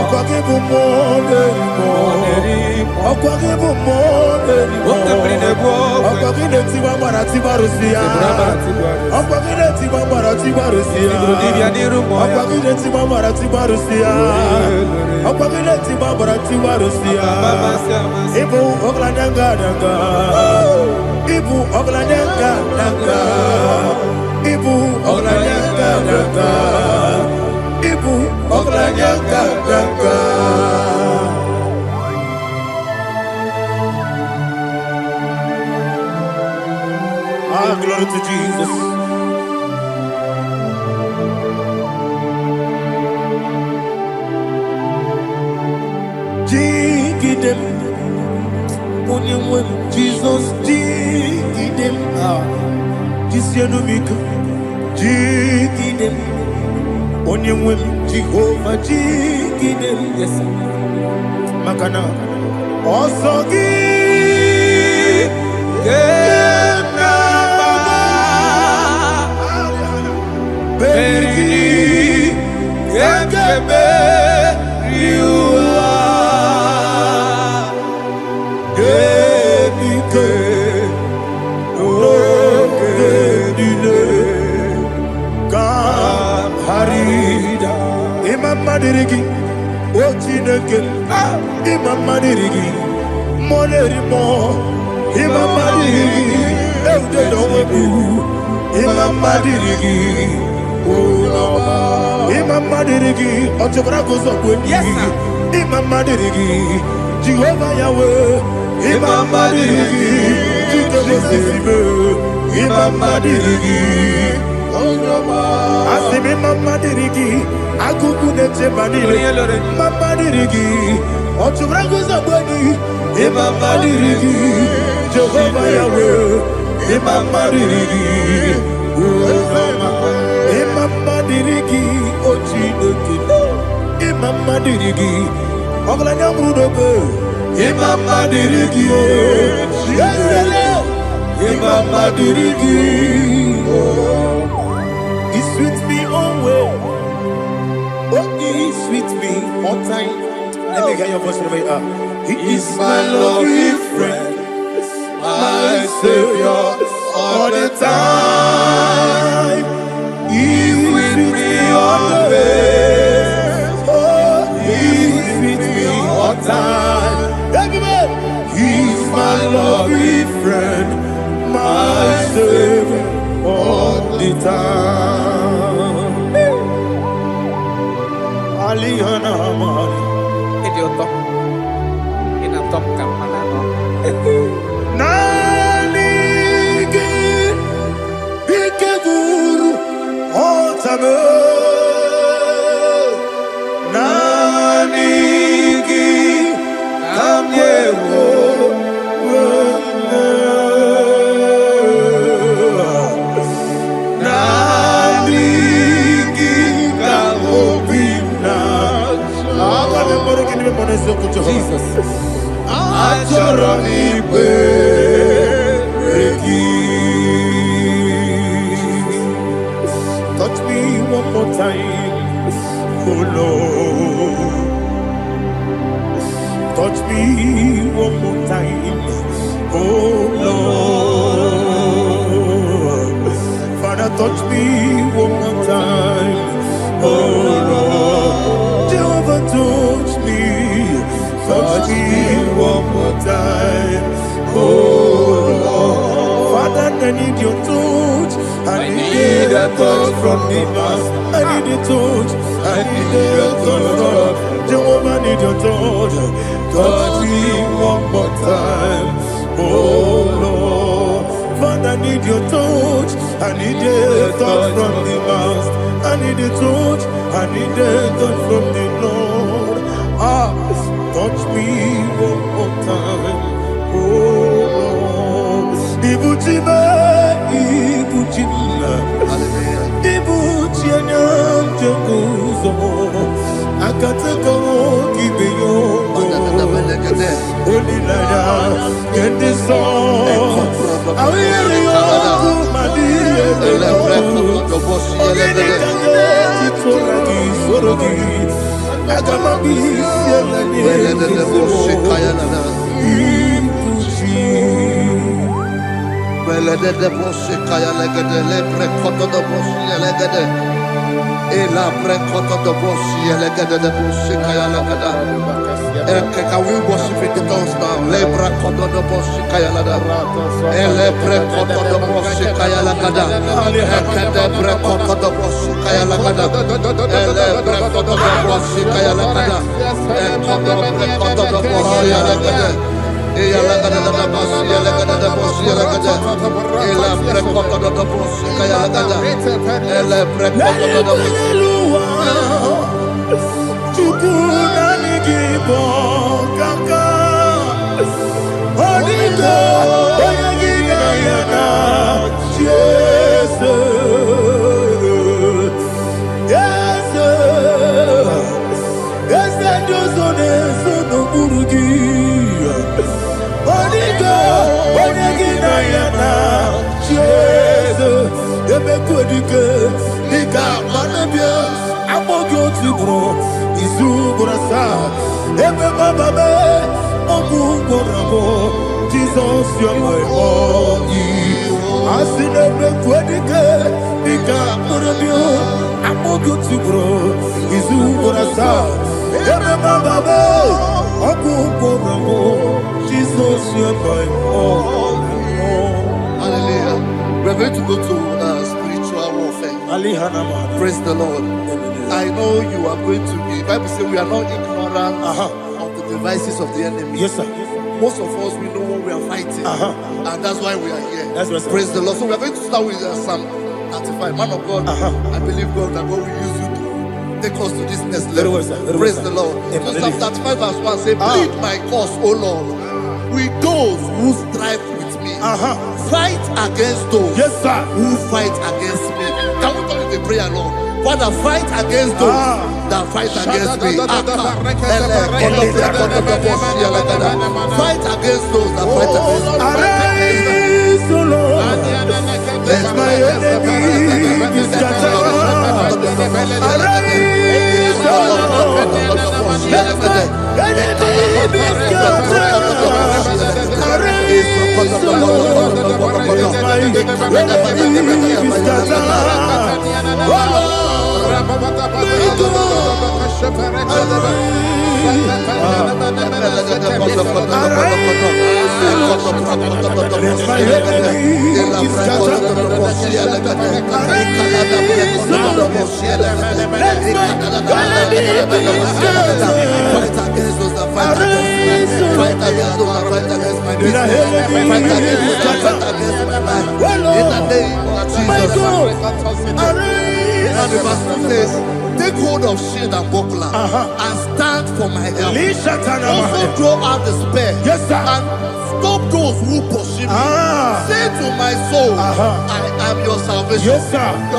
Okwa gibu moderimo Okwa gibu moderimo Okwa gileti wa marati barusia Okwa gileti wa marati barusia Okwa gileti wa marati barusia Okwa gileti wa marati barusia Ibu ogladanga danga Ibu ogladanga danga Ibu ogladanga danga Ibu ogladanga danga Ah, glory to Jesus. Jigidem, Jesus, jigidem, Jisianumika, jigidem, Onyemwem, Jehovah, jigidem, yes, Makana, Osogi, Bergi, Gekebe, Riua, Gebike, Ogedile, Harida, Imam Madirigi, Ochineke, Imam Madirigi, Molerimo, Imam Madirigi, Eudedowebu, Imam Madirigi, Imam Madirigi, Ochobrago Zogweni, Imam Madirigi, Jehovah Yahweh, Imam Madirigi, Imam Madirigi, Asim Imam Madirigi, Akukunete Manile, Imam Madirigi, Ochobrago Zogweni, Imam Madirigi, Jehovah Yahweh, Imam Madirigi, Imam Madirigi, Ochineke, Imam Madirigi, Oglanya Mudobe, Imam Madirigi, Imam Madirigi, He sweet me always, oh He sweet me on time. Let me get your voice from here. He is my lovely friend, my Savior all the time. Stop Kapanano. Nanigi Ikeguru Otame Nanigi Kamyewo Nanigi Kamobina Jesus. Touch me one more time, oh Lord. Touch me one more time, oh Lord. Father, touch me one more time, oh Lord. Jehovah, touch me one more time, oh Lord. Father, I need your touch. I need a touch from the Master. I need a touch. I need a touch from Jehovah. I need your touch. Touch me one more time, oh Lord. Father, I need your touch. I need a touch from the Master. I need a touch. I need a touch from the Lord. Touch me one more time, oh Lord. Ibuchima, Ibuchina, Jeguzo, Akatako, Gibeyo, Olilaya, get this song. I will you, Madia, I gotta be Can we worship in the tongues now? Lebra kodo do boshi kaya lada. Elebre kodo do boshi kaya lada. Ekede bre kodo do boshi kaya lada. Elebre kodo do boshi kaya lada. Ekodo bre kodo do boshi lada. Eya lada da boshi lada da boshi lada. Elebre kodo do boshi kaya lada. Elebre kodo do boshi. Igbo kaka Onigo Oyagina yana Jesus Yes Josone Sono Burugi Onigo Oyagina yana Jesus Ebe kodike Nika manabia Amogyo tibro Izu burasa Ebe bababe Ogu gorabo Jesus you're my boy Asinebe kwedike Nika manabia Amogyo tibro Izu burasa Ebe bababe Ogu gorabo Jesus you're my boy. Hallelujah. We're going to go to spiritual warfare. Praise the Lord. I know you are going to be. Bible says we are not ignorant of the devices of the enemy. Yes, sir. Most of us, we know what we are fighting, and that's why we are here. That's right, sir. Praise the Lord. So we are going to start with Psalm 35. Man of God, I believe God that God will use you to take us to this next level. Very well, sir. Praise the Lord. So Psalm 35 verse 1 says, plead my cause, O Lord, with those who strive with me. Fight against those who fight against me. Can we turn to the prayer, Lord? Father, fight against those that fight against me. Fight against those that fight against me. Arise, O Lord. Let my enemy be scattered. Arise, O Lord. Let my enemy be scattered. Arise, O Lord. Let my enemy be scattered. Oh Lord. Fight against Fight against my life. In the name of Jesus. And the verse 2 says, take hold of shield and buckler and stand for my help. Also throw out the spear and stop those who pursue me. Say to my soul, I am your salvation.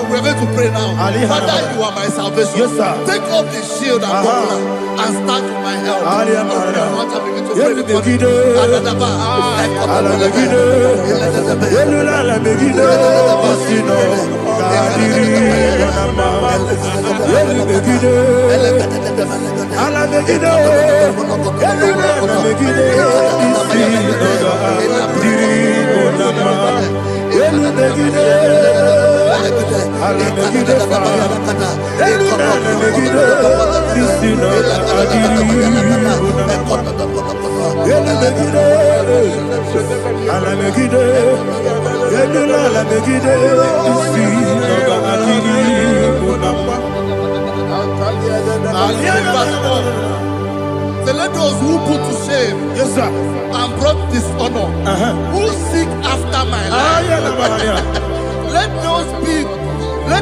We're going to pray now. Father, you are my salvation. Take off the shield and buckler and stand for my help. So let those who put to shame and brought dishonor, who seek after my life, let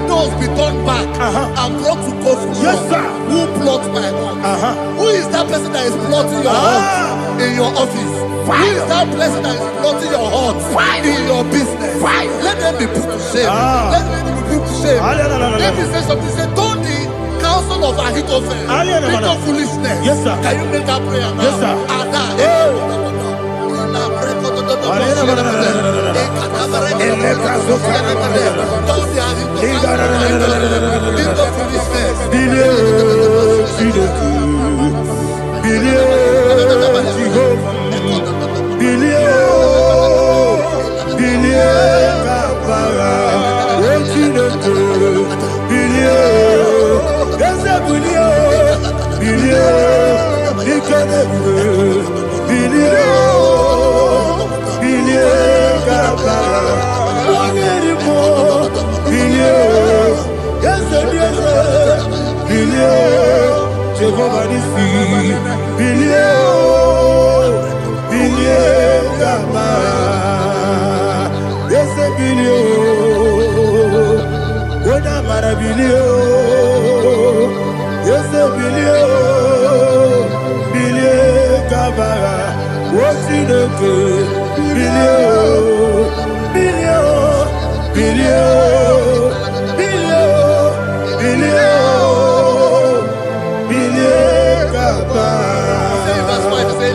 those be turned back and brought to confusion. Who plot my heart? Who is that person that is plotting your heart in your office? Who is that person that is plotting your heart in your business? Let them be put to shame. Let them be put to shame. Let me say something. Say, don't the counsel of Ahithophel think of foolishness. Can you make that prayer now?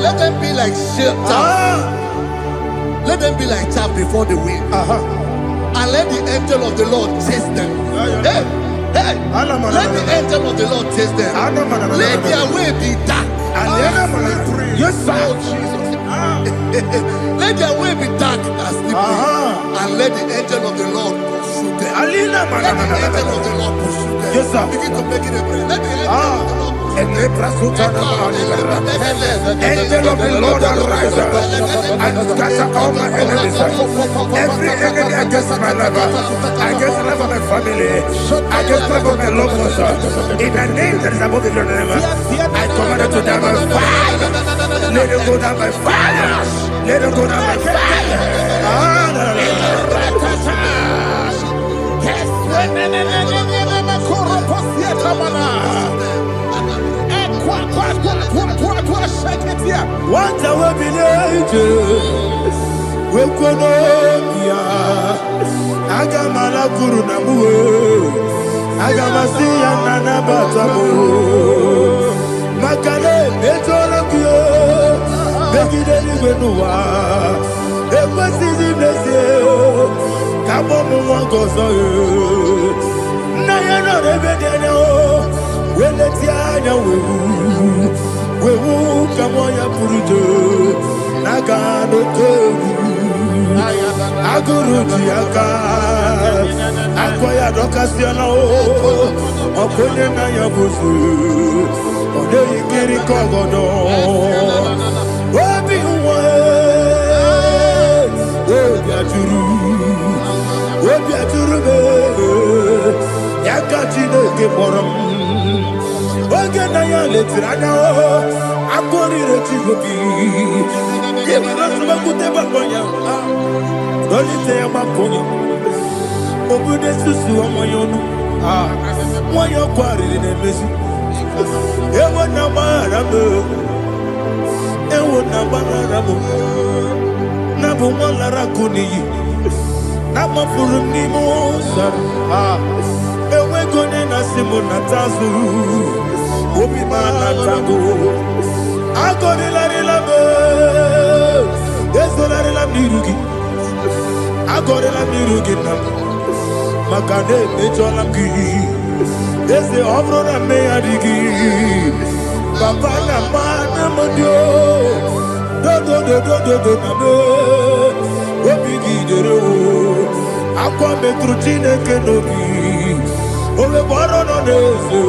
Let them be like let them be like chaff before the wind, and let the angel of the Lord chase them. Hey, let the angel of the Lord chase them. Let their way be dark. Let their way be dark as slippery, and let the angel of the Lord pursue them. Let the angel of the Lord pursue them. Begin to make it a prayer. Let the angel of the Lord. Angel of the Lord arise and scatter all my enemies. Every enemy against my life, against the life of my family, against the life of my loved ones, in the name that is above the name, I command it to die by fire. Let it go down by fire. Let it go down by fire. What I will be ages, we could Agamala Guru Namu, Agamasi and Nanabatamu, Makale, Betolakio, Begideni Benua, Equasi Blessio, Kabomu Wangozo, Nayana Rebedeno, Weletia, we will come on your Purujo, Nagano Togu, Aguru Tiaka, Akoya Docasiano, Okonena Yabusu, Ode Ikiri Kogodo, Wabi Wabiaturu, Yakatino Gemorum. Ogena ya letirana, akori rechigobi. Makane mejolam ki, ese obro na me adigi. Papa na mana modio, do na me. Obigi dero, akwa metrutine kenobi. Ove baro no neze,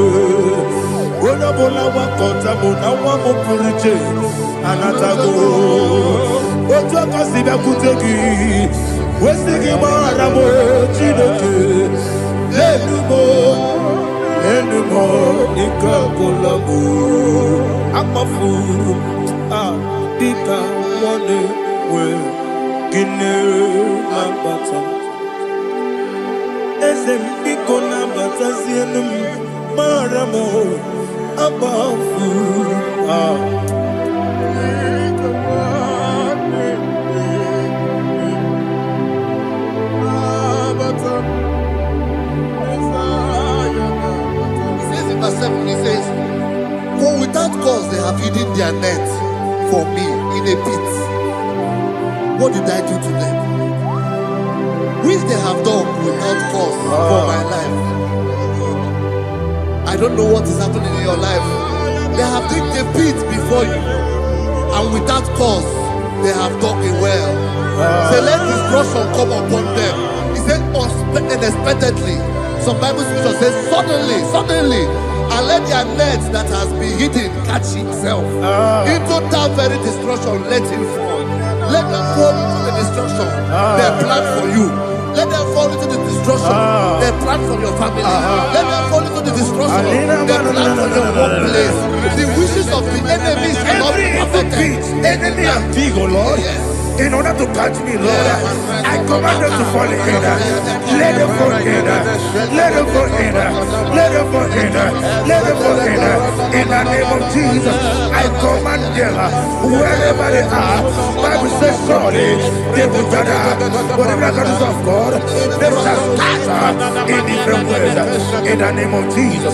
ona bola wakota mona wamo puriche, anatago. Ojo kasiba kutegi. Wesigi maramo chineke Lenumo Nikakolamu Amafuru Dika Wane We Gine Mambata Eze Biko Nambata Zienum Maramo Amafuru He says, for without cause they have hidden their net for me in a pit. What did I do to them? Which they have done without cause for my life. I don't know what is happening in your life. They have digged a pit before you, and without cause they have dug a well. Say, let destruction come upon them. He said, unexpectedly. Some Bible scripture says, suddenly. And let their net that has been hidden catch himself. Into that very destruction, let him fall. Let them fall into the destruction they plan for you. Let them fall into the destruction they plan for your family. Let them fall into the destruction they plan for your workplace. The wishes of the enemies are not perfected. Enemy and big, oh Lord. Yes. In order to catch me, Lord, I command them to fall in. Let them fall in. Let them fall in. Let them fall in. Let them fall in. In the name of Jesus, I command them wherever they are. Bible says, surely they will gather. Whatever that is of God, they shall scatter in different ways. In the name of Jesus.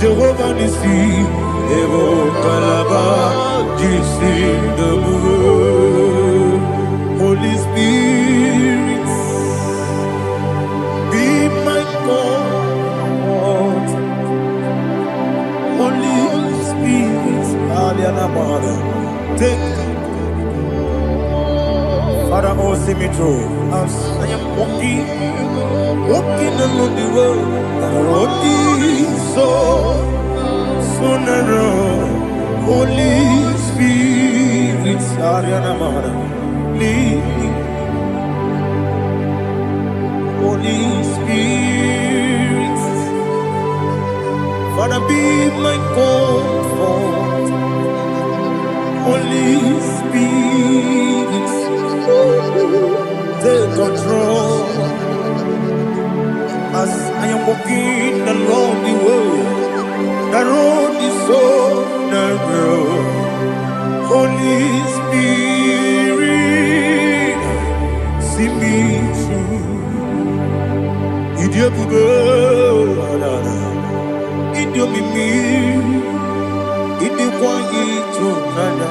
Jehovah Nissi, Evo Kalaba, Holy Spirit, be my God. Holy Spirit, take Father, oh, see me through. As I am walking along the road, the road is so narrow. Holy Spirit, Ariana Mara, lead me. Holy Spirit, Father, be my comfort. Holy Spirit, take control. As I am walking along the road is so narrow. Holy Spirit, see me through. Idiobube, Idiomimi, Idikwaitunana.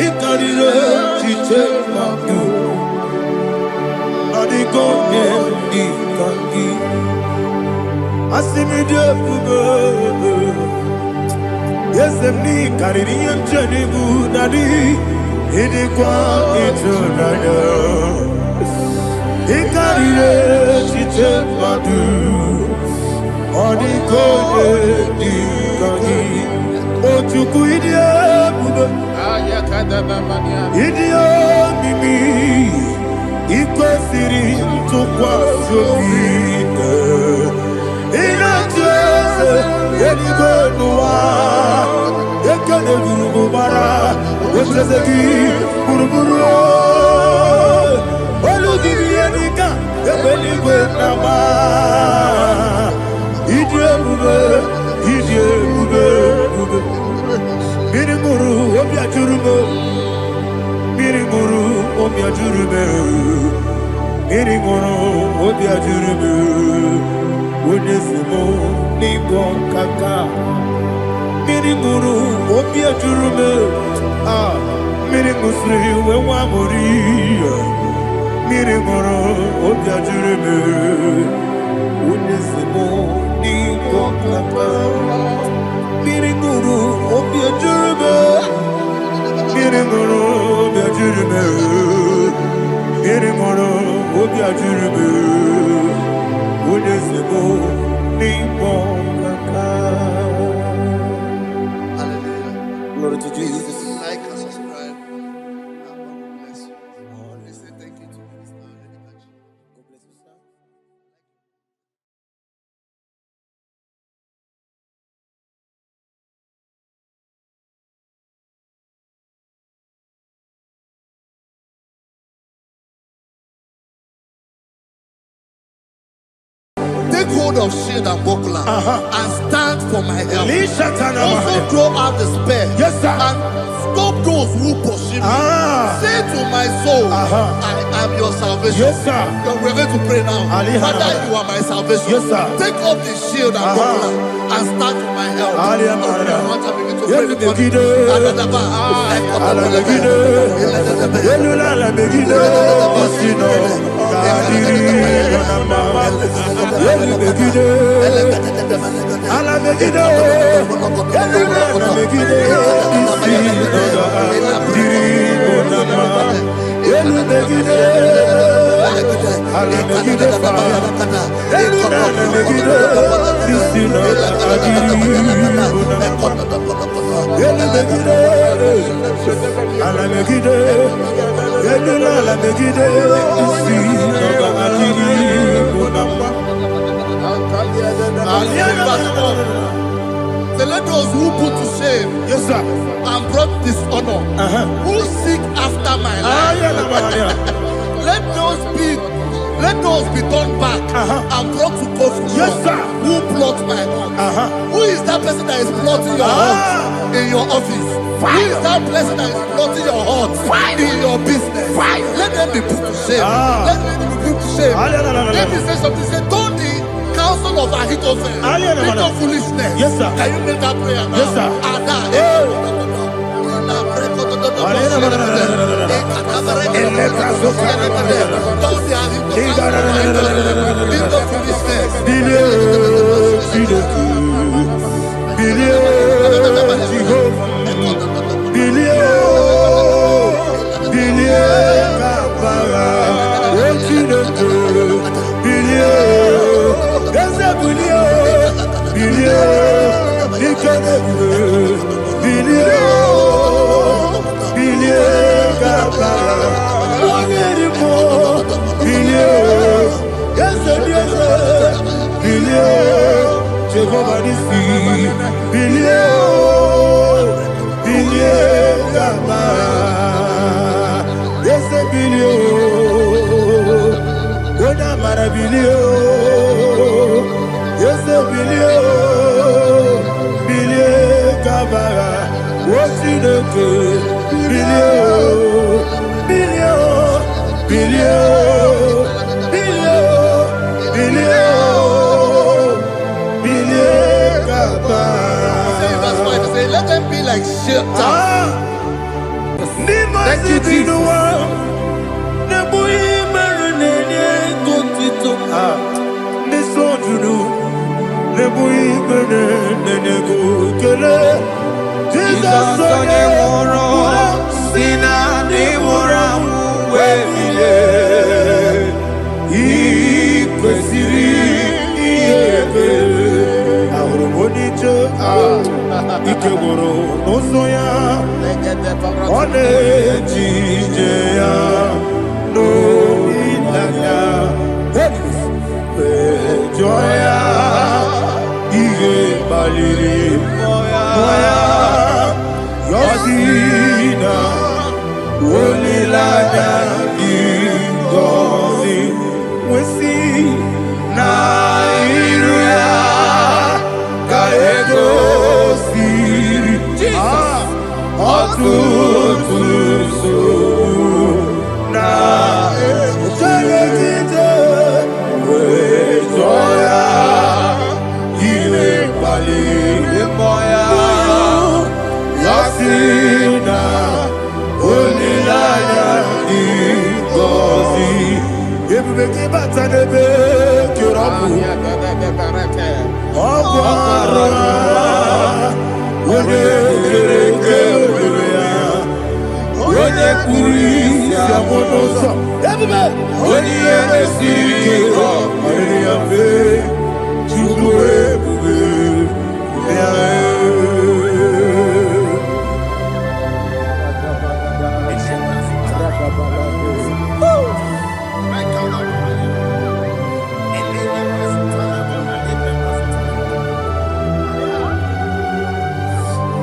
Ikarire chichemadu, Adigonye ikangi. Asimidiobu, yes, me Caribbean Jenibu Nadi, Idikwaitunana. Ikarire chichemadu, Adigonye ikangi. Otuku Idiobube. Idio mimi iko siri tukwa sofite ina jese eligo nuwa ekene gurubu bara wetezegi buruburu olugibi enika ebeligwe nama idio bube Mirimuru obi ajurume Mirimuru obi ajurume Mirimuru obi ajurume Onesimo nigo kaka Mirimuru obi ajurume Mirimusri wewa mori Mirimuru obi ajurume Onesimo nigo kaka Miringuru obi ajurube Miringuru obi ajurube Miringuru obi ajurube Onesimo nipo kaka. Hallelujah. Glory to Jesus. Like and subscribe. God bless you. I say thank you to Mr. Edikachi. God bless you, sir. Take hold of shield and buckler and stand for my help. Also throw out despair. Yes, sir. And stop those who pursue me. Say to my soul, I am your salvation. Yes, sir. We're going to pray now. Father, you are my salvation. Yes, sir. Take up the shield and buckler and stand for my help. So let those who put to shame, Yes, sir. and brought dishonor, who seek after my life, let those be turned back and brought to confusion. Yes, sir. Who plot my heart? Who is that person that is plotting your heart in your office? Who is that person that is plotting your heart in your business? Let them be put to shame. Let them be put to shame. Let me say something. Say, don't the counsel of Ahithophel think of foolishness. Yes, sir. Can you make that prayer now? Yes, sir. bilio, bilio, nikene bilio, bilio, gaba, onirimo, bilio, yes, bilio, Jehovah nisi, bilio, bilio, gaba, yes, bilio, ona maravilio. Yes, bilio, bilio, kabara, what's in the good? Bilio, bilio, bilio, bilio, bilio, bilio, kabara. Say, let them be like shelter. Thank you, Jesus. Jesus onye nwụrụ si na ndị nwụrụ anwụ wee bilie, ikwesịrị ihe ekele. Ahụrụ m onye ije ike gwụrụ n'ụzọ ya, ọ na-eji ije ya n'olileanya, wee jụọ ya ihe kpaliri mmụọ ya, yọzi na olileanya dị ngọzi nwesị na iru ya ka egosiri ọtụtụ nsogbu na echere wee jụọ ya ihe kpaliri mmụọ ya, yọzi na olileanya dị ngọzi. Ebube gị bata n'ebe kere ọkụ, ọgwụ ara onye kere eke ebere ya, onye kpụrụ isi amụ n'ụzọ, ebube onye ihe mesiri ike ọrịrị ya mfe, Chukwu ebube ya.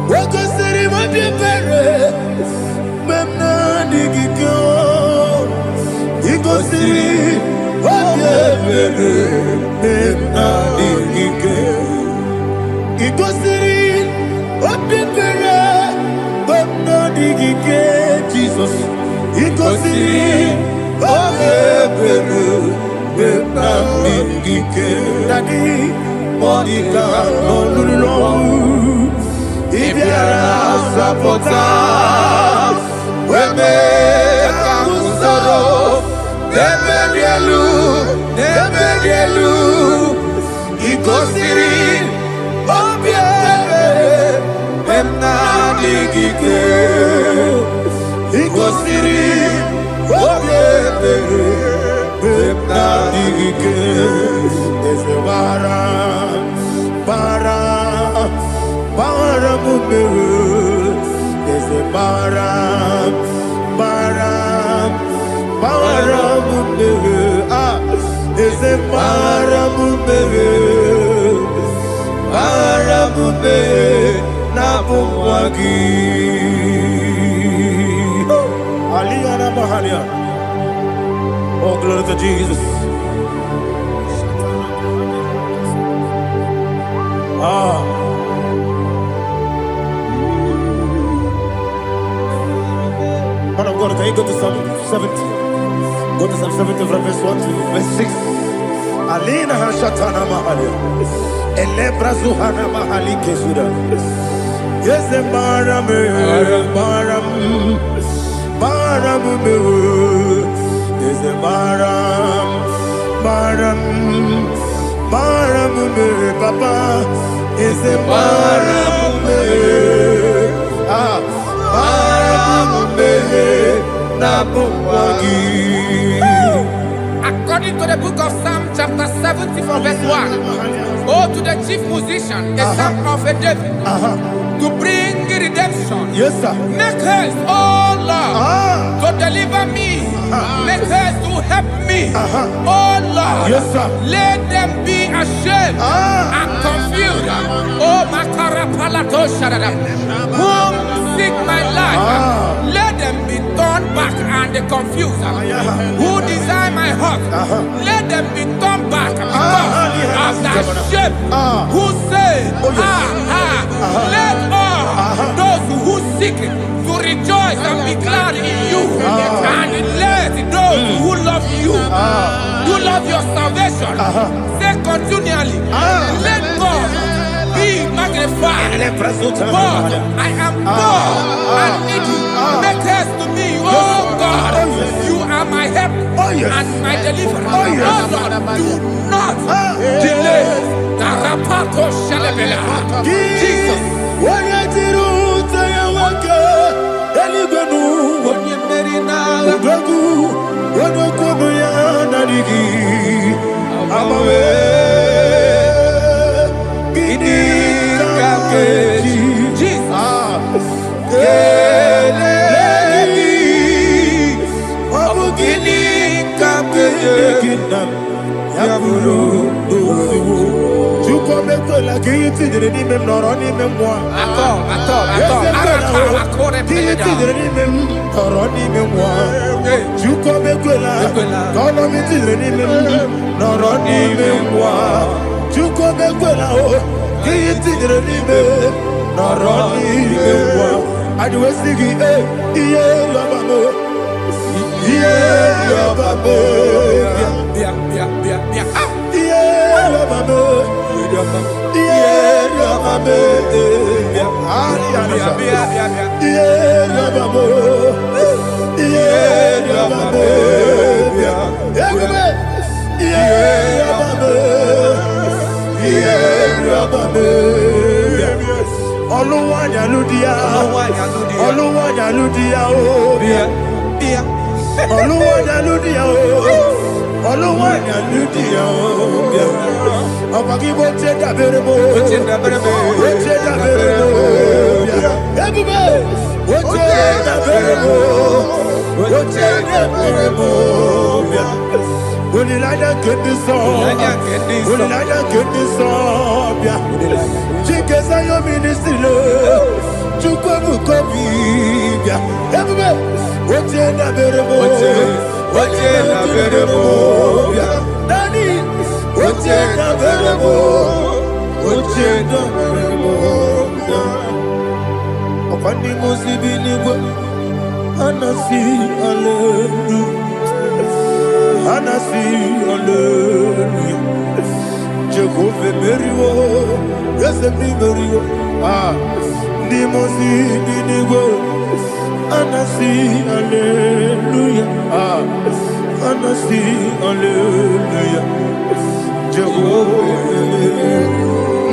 Wakosiri mabibere, memna digiko. Ikosiri mabibere, memna digike. Ikosiri mabibere, memna digike. Jesus. Ikosiri mabibere, memna digike. Daddy, Monica, no lulu. Ibiara sapota, weme kamusoro, nebelielu, ikosiri, obiere, emna digike, ikosiri, obiere, emna digike, ese bara. There's a baram, there's a baramumbe, napumwagi. Aliyana Mahalia. Oh, glory to Jesus. Man of God, can you go to Psalm 70? Go to Psalm 70 from verse 1 to verse 6. Alina Hashatana Mahalia. Elebra Zuhana Mahali Kesuda. Yes, the Baram. Yes, the Baram. Papa. Yes, the Baram. According to the book of Psalm chapter 70 from verse 1, the chief musician, a son of a David, to bring redemption. Yes, sir. Make haste, oh Lord, to deliver me. Make haste to help me. Oh Lord, Yes, sir. let them be ashamed and confused. Oh Makara Palato Shadada, whom seek my life, let them be turned back and confused. Who desire my heart, let them be turned back because of that shame. Who say, let all those who seek to rejoice and be glad in you, and let those who love you, who love your salvation, say continually, let God be magnified. God, I am poor and needy. Make haste to me, oh God. You are my help and my deliverer. Oh Lord, do not delay. Tarapato Shalabela. Jesus.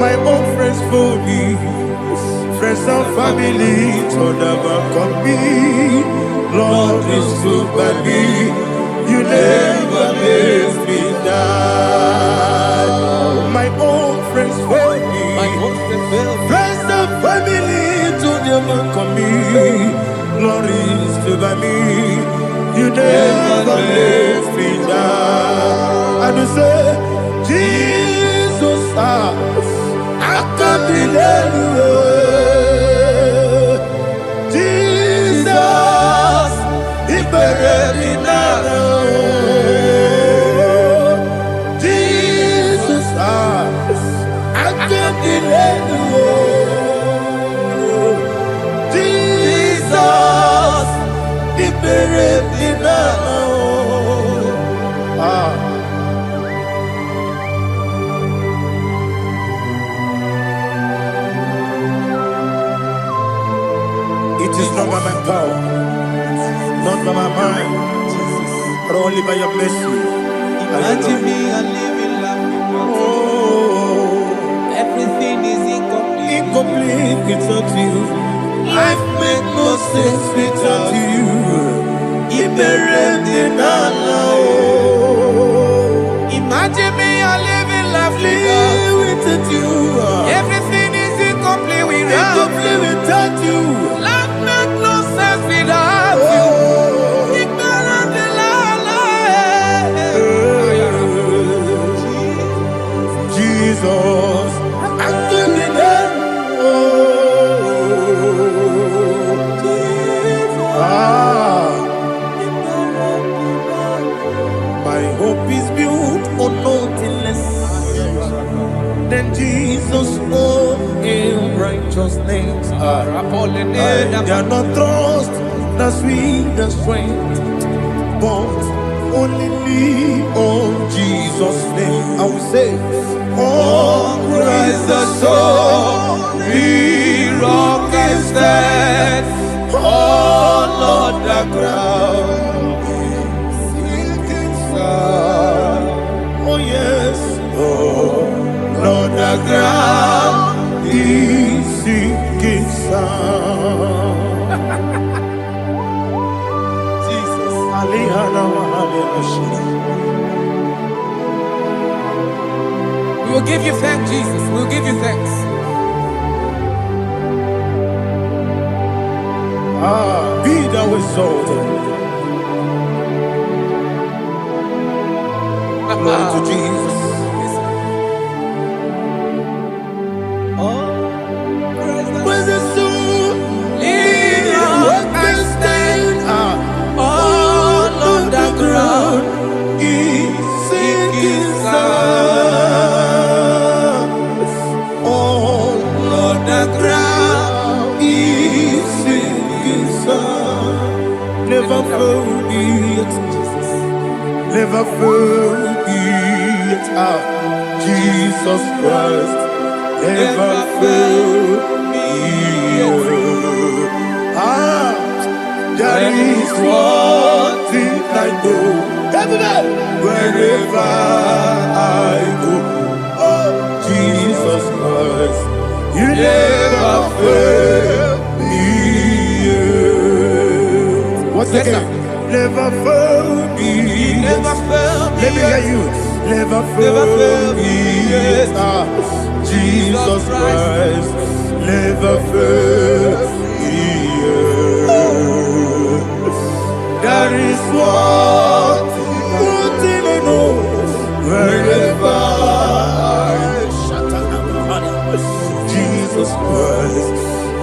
My own friends for me, friends and family told never come me. Lord is good by me, you never let me die. My own friends for me, friends and family told never come me. Lord is good by me, you never let me die. And you say, Jesus, I can't be anywhere. Jesus, He buried me now. Jesus, I can't be anywhere. Jesus, He buried me now. It is not by my power, not by my mind, but only by your mercy. Imagine me a living life without you. Everything is incomplete. Incomplete without you. Life makes no sense without you. Imagine me a living life with without you. Everything is incomplete without Incomplete without you. Life makes no sense without you. Ignorant the Jesus, I'm doing it. My hope is built on nothing less than Jesus' own righteousness. I cannot trust the sweetest strength, but only lean on Jesus' name. I will say, oh, Christ the soul, the rock is dead. Oh, Lord, the ground is sinking sun. Oh, yes, oh, Lord, the ground is sinking sun. Jesus, We will give you thanks, Jesus. We will give you thanks. Be thou exalted. Glory to Jesus. Where's the soul? What can stand? All on the ground is sinking sun. All on the ground is sinking sun. Never forget, never forget, Jesus Christ. Never forget. There is one thing I know. Wherever I go, oh Jesus Christ, you never fail me. What's the name? Never fail me. Never fail me. Let me hear you. Never fail me. Jesus Christ, never fail me. There is one thing I know. Wherever Jesus Christ,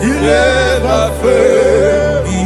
you never fail me.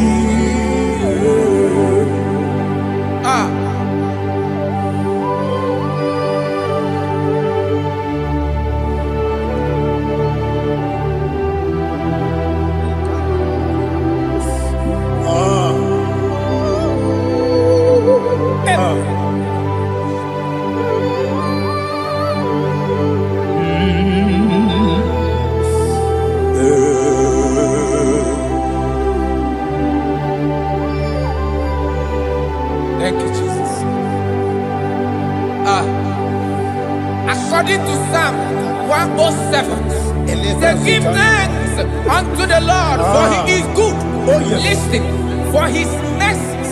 Thank you, Jesus. According to Psalm 107, say, give thanks unto the Lord, for he is good. Listen, for his mercies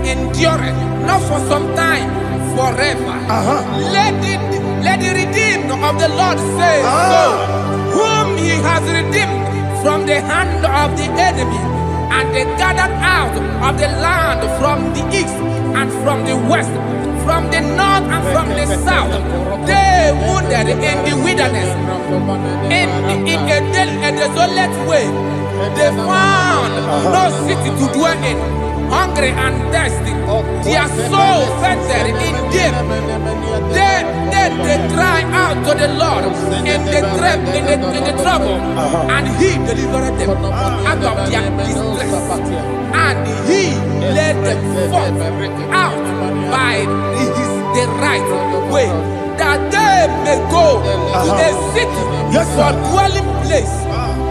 endureth, not for some time, forever. Let the redeemed of the Lord say so, whom he has redeemed from the hand of the enemy, and they gathered out of the land from the east and from the west, from the north and from the south. They wandered in the wilderness, in a desolate way. They found no city to dwell in, hungry and thirsty. Their soul fainted in deep. They cry out to the Lord in the trouble, and he delivered them out of their distress, and he led them forth out by the right way, that they may go to a city for dwelling place.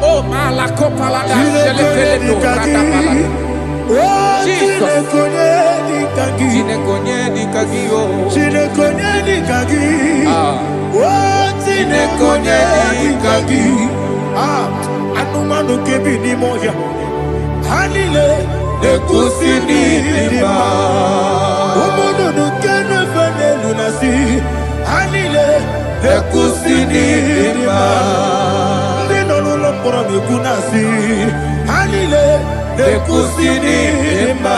Oh, Malakopalada, Jesus. Anumanu kebi ni moya. Hanile ekusini lima. Omono no kenu fene lunasi. Hanile ekusini kusini ma. Ndino nulo mpora mekunasi. Halile kusini ma.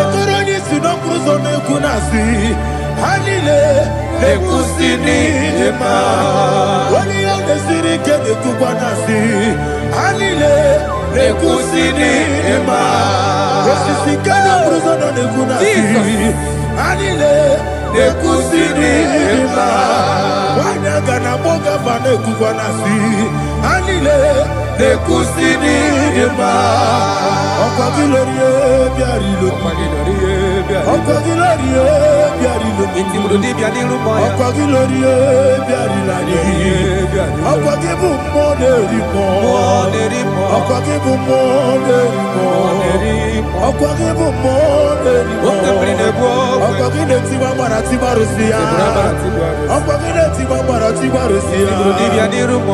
Etoroni sino kruzo mekunasi. Halile kusini ma. Wali yande siri kene kubanasi. Halile kusini ma. Osisi kene kruzo no mekunasi. Halile kusini ma. Wanyaga na boga vane kubanasi. Halile kusini ma. Okwa gilorie biarilo. Okwa gilorie biarilo. Okwa gilorie biarilo. Intimudi biarilo moya. Okwa gilorie biarilo. Okwa gibu moderimo. Moderimo. Okwa gibu moderimo. Moderimo. Okwa gibu moderimo. Okwa gine tiwa mara tiwa rusia. Okwa gine tiwa mara tiwa rusia.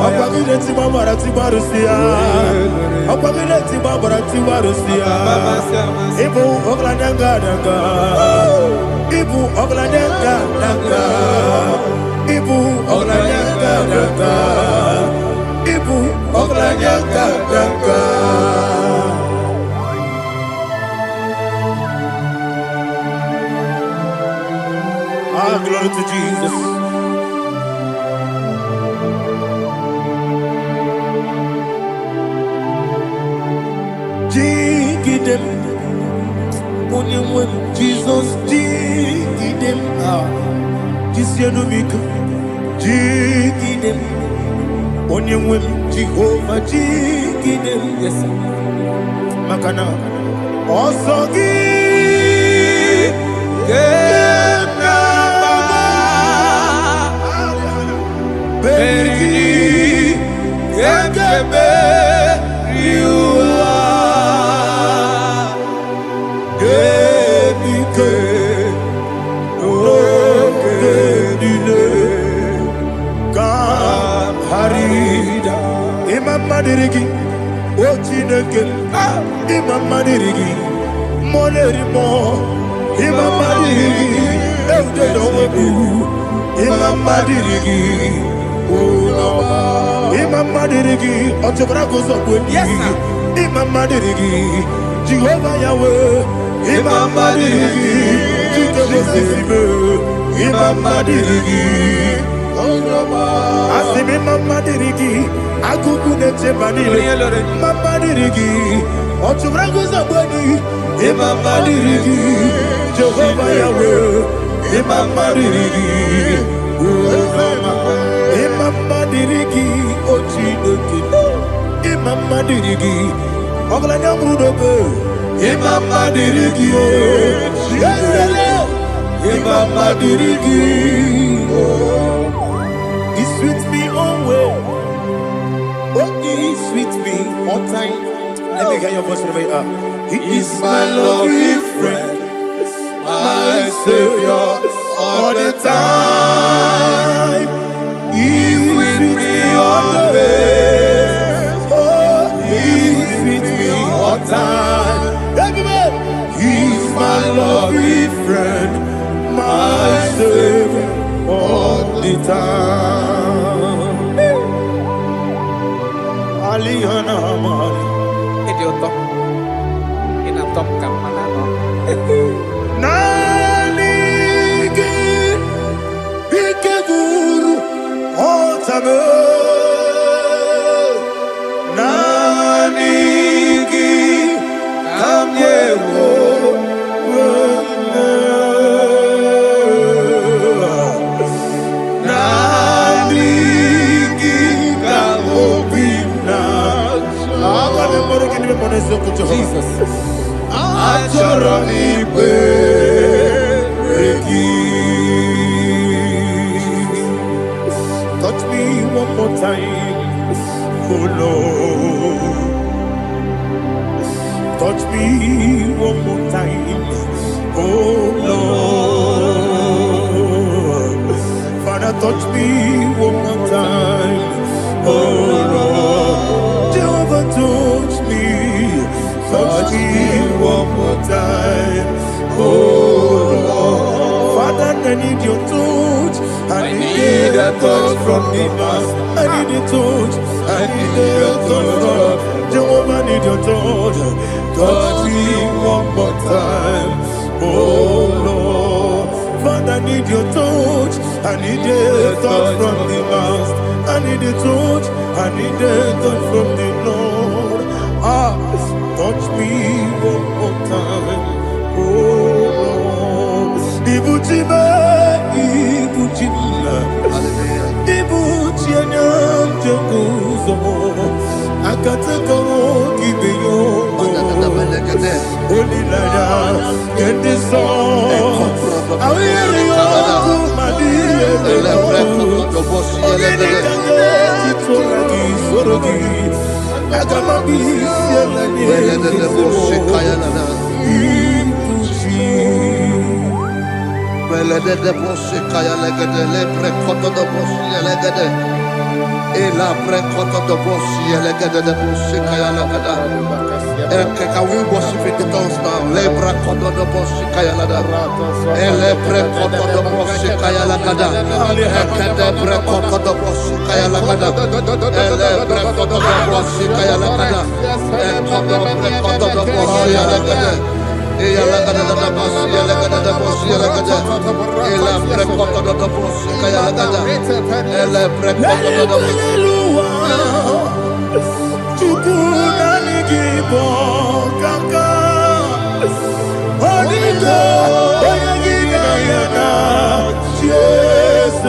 Okwa gine tiwa mara tiwa rusia. Okwa gine tiwa mara tiwa rusia. Ibu oglananga danga. Ibu oglananga danga. Ibu oglananga danga. Ibu oglananga danga. Ah, glory to Jesus. Jigidem, Onyemwem, Jesus, Jigidem, Jisianumika, Jigidem, Onyemwem, Jehovah, Jigidem, yes, Makana, Osogi, Beri, Gekebe, Madirigi, Ochineke, Imam Madirigi, Monerimo, Imam Madirigi, Eudedobu, Imam Madirigi, Imam Madirigi, Otobragos of Winnie, Imam Madirigi, Jehovah Yahweh, Imam Madirigi, Imam Madirigi, Asimi Mama Dirigi, Akuku Neche Manile, Mama Dirigi, Otubrago Zabani, Mama Dirigi, Jehovah Yahweh, Mama Dirigi, Mama Dirigi, Ochinoki, Mama Dirigi, Oglanya Mudobe, Mama Dirigi, Mama Dirigi. He sweet me always. Oh, he sweet me all time. Let me hear your voice wherever you are. He is my lovely friend, my Savior all the time. He with me always. Oh, he with me all time. He is my lovely friend, my Savior all the time. Aliana Mari. Idioto. Inatom ka manano. Nanigi Ikeguru Otame. Nanigi Kamyewo. Jesus. Touch me one more time, oh Lord. Touch me one more time, oh Lord. Father, touch me one more time, oh Lord. Jehovah, touch me one more time, oh Lord. Father, I need your touch. I need a touch from the past. I need a touch. I need a touch. Jehovah, need your touch. Touch me one more time. Oh Lord, Father, I need your touch. I need a touch from the past. I need a touch. I need a touch from the Lord. Touch me one more time. Oh Lord, Ibuchima, Ibuchima, Ibuchina, Jaguzo, Akatako, Kibiyo, Olilada, get this song. I will hear you, my Can we worship in the tongues now? Lebra kodo do boshi kaya lada. Elebre kodo do boshi kaya lada. Ekede bre kodo do boshi kaya lada. Elebre kodo do boshi kaya lada. Ekodo bre kodo do boshi lada. Eya lada da boshi lada da boshi lada. Elebre kodo do boshi kaya lada. Elebre kodo do boshi. Igbo kaka Onigo Oyagina yana Yes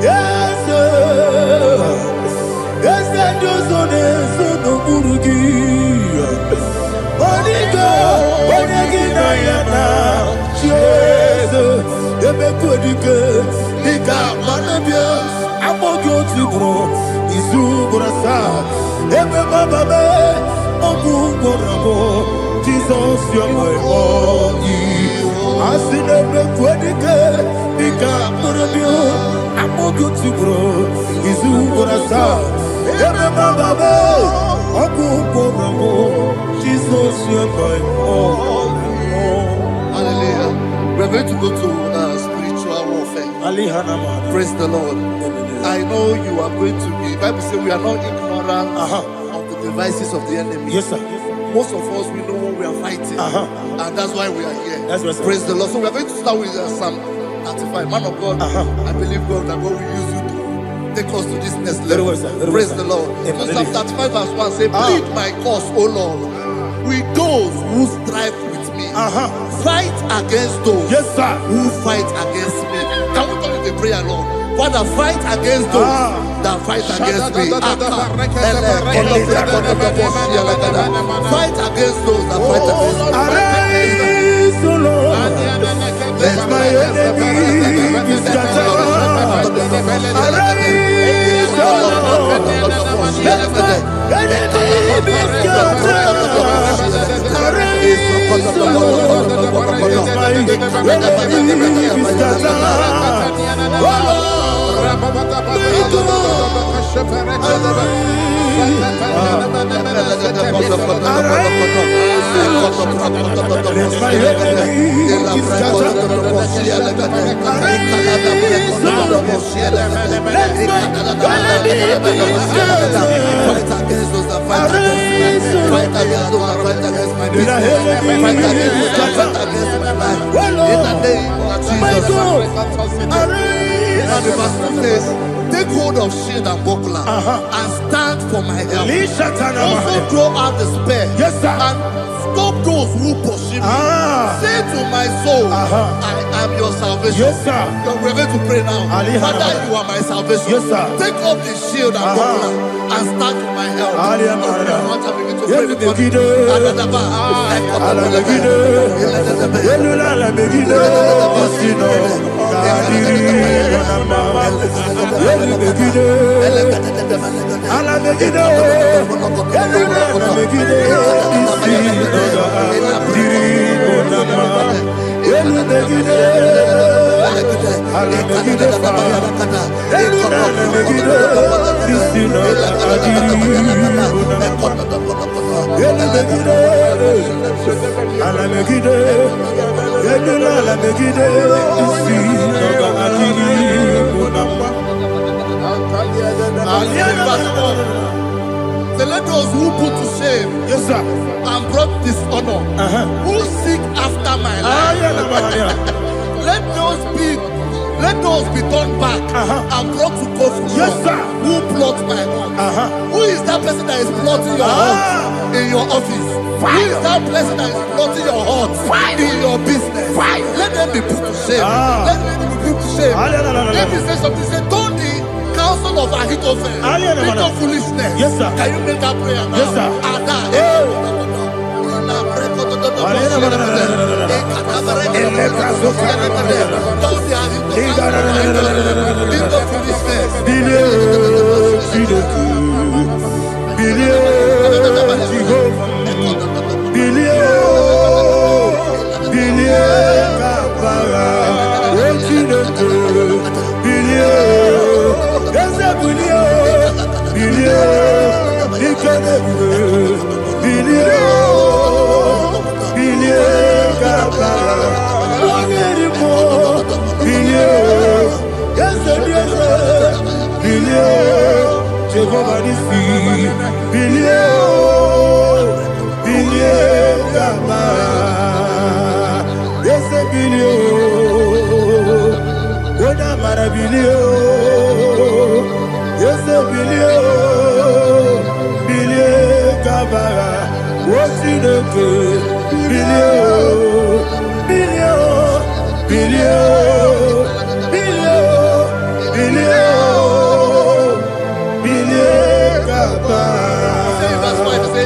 Yes Yes Josone Sono Burugi Onigo Oyagina yana Yes Ebekodike Nika Manabia Amogo Tibro Izubrasa, Ebe Bababe, Ogugorabo, Jesus, you're my body. Asinebe Kwedike, Nika Murabio, Amogutibro, Izubrasa, Ebe Bababe, Ogugorabo, Jesus, you're my body. Hallelujah. We're going to go to spiritual warfare. Praise the Lord. I know you are going to be. The Bible says we are not ignorant of the devices of the enemy. Yes, sir. Most of us, we know what we are fighting. And that's why we are here. That's right, sir. Praise the Lord. So we are going to start with Psalm 35. Man of God, I believe God that God will use you to take us to this next level. Well, sir. Praise the Lord. So Psalm 35 verse 1 says, plead my cause, O Lord, with those who strive with me. Fight against those who fight against me. Can we turn the prayer, Lord? Father, fight against those that fight against me. Fight against those that fight against me. Arise, O Lord, let my enemy be scattered. Arise, O Lord, let my enemy be scattered. Arise, O Lord, let my enemy be scattered. Oh Lord, take hold of shield and buckler and stand for my help. Also throw out the spear and stop those who pursue me. Say to my soul, I am your salvation. We're going to pray now. Father, you are my salvation. Take up the shield and buckler and stand for my help. Alamegide, in verse 4. Say, let those who put to shame, Yes, sir. and brought dishonor, who seek after my life, let those be turned back and brought to confusion. Yes, sir. Who plot my hurt? Who is that person that is plotting your hurt in your office? Who is that person that is plotting your hurt in your business? Let them be put to shame. Let them be put to shame. Let me say something. Say, don't the counsel of Ahithophel into foolishness. Yes, sir. Can you make that prayer now? Yes, sir.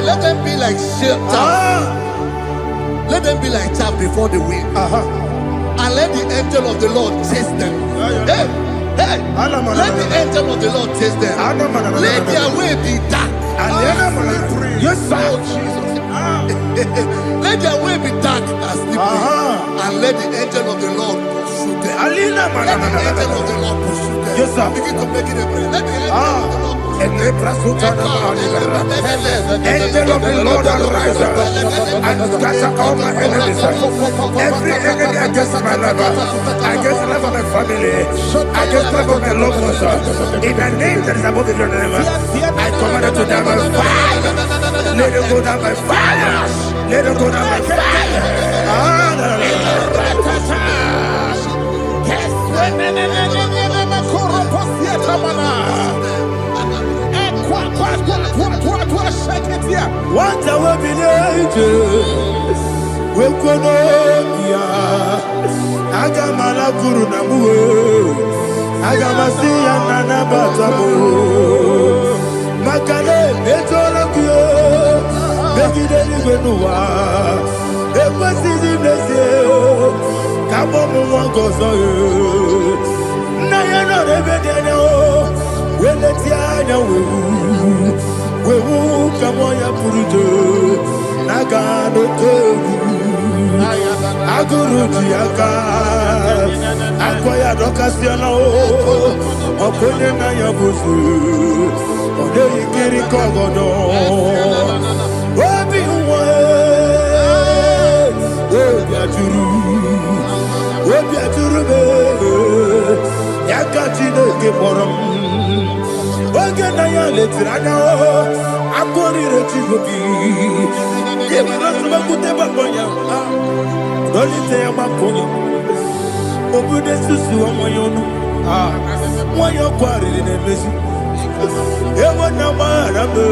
Let them be like chaff. Let them be like chaff before the wind. And let the angel of the Lord chase them. Hey, hey. Let the angel of the Lord chase them. Let their way be dark. Yes, sir. Oh, Jesus. Let their way be dark and slippery. And let the angel of the Lord pursue them. Let the angel of the Lord pursue them. Yes, sir. Begin to make it a prayer. Let the angel of the Lord Angel of the Lord arise and scatter all my enemies. Every enemy against my life, against the life of my family, against the life of my loved ones. In the name that is above the name, I command it to die by fire. Let it go down by fire. Let it go down by fire. What I will be angels, we could Agamala Guru Namu, Agamasia Nana Batamu, Makale, Etolakio, Begideni Benua, Equasidi Blessio, Kabomu Wangozo, Nayana Rebedeno, Weletia, we will come on your Puruto, Nagano Togu, Agurujiaka, Aquaya Docasiano, Oponena Yabusu, Odei Kiri Kogodo, Wabi Wabiaturu, Yakatino Giborum. Oganaya letrana akori rechigobi yebara subakute babonya dolite amakonya obude susu omoyonu moyo kwari nemesi ewo na maramo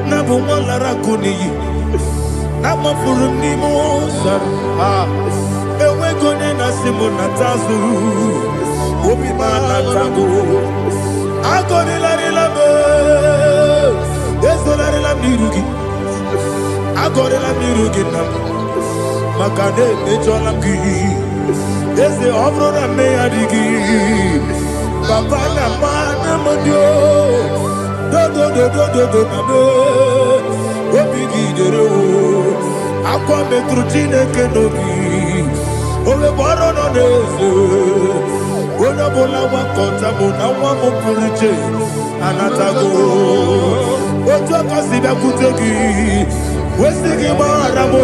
na bu molara kuniyi na mafuru ni mosa ewe gone na simona tazu Obi mana tango, agoni la rilame, yeso la rilame nirugi, agoni la nirugi nam, makane necho lamgi, yese obro na me adigi, papa na mana modio, do na me, obi gidero, akwa metrutine kenobi, obe boro no nezo. Bona bona wakota bona wamopulije anatago ojo kasiba kutegi wesigi maramo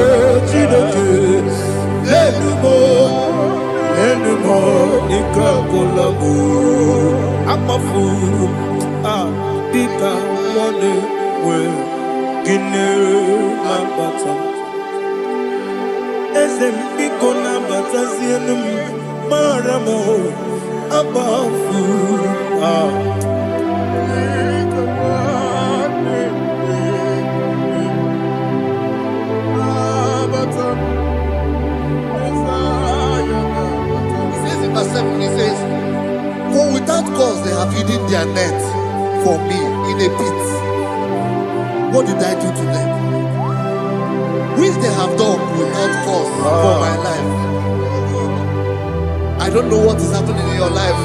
chideke ledumo Monica Golabu, Amafu, Dika, One, Well, Guinea, Mambata, Ezembiko Nambata, Zienum, Maramo, Abafu, Verse 7, he says, for without cause they have hidden their net for me in a pit. What did I do to them? Which they have done without cause for my life. I don't know what is happening in your life.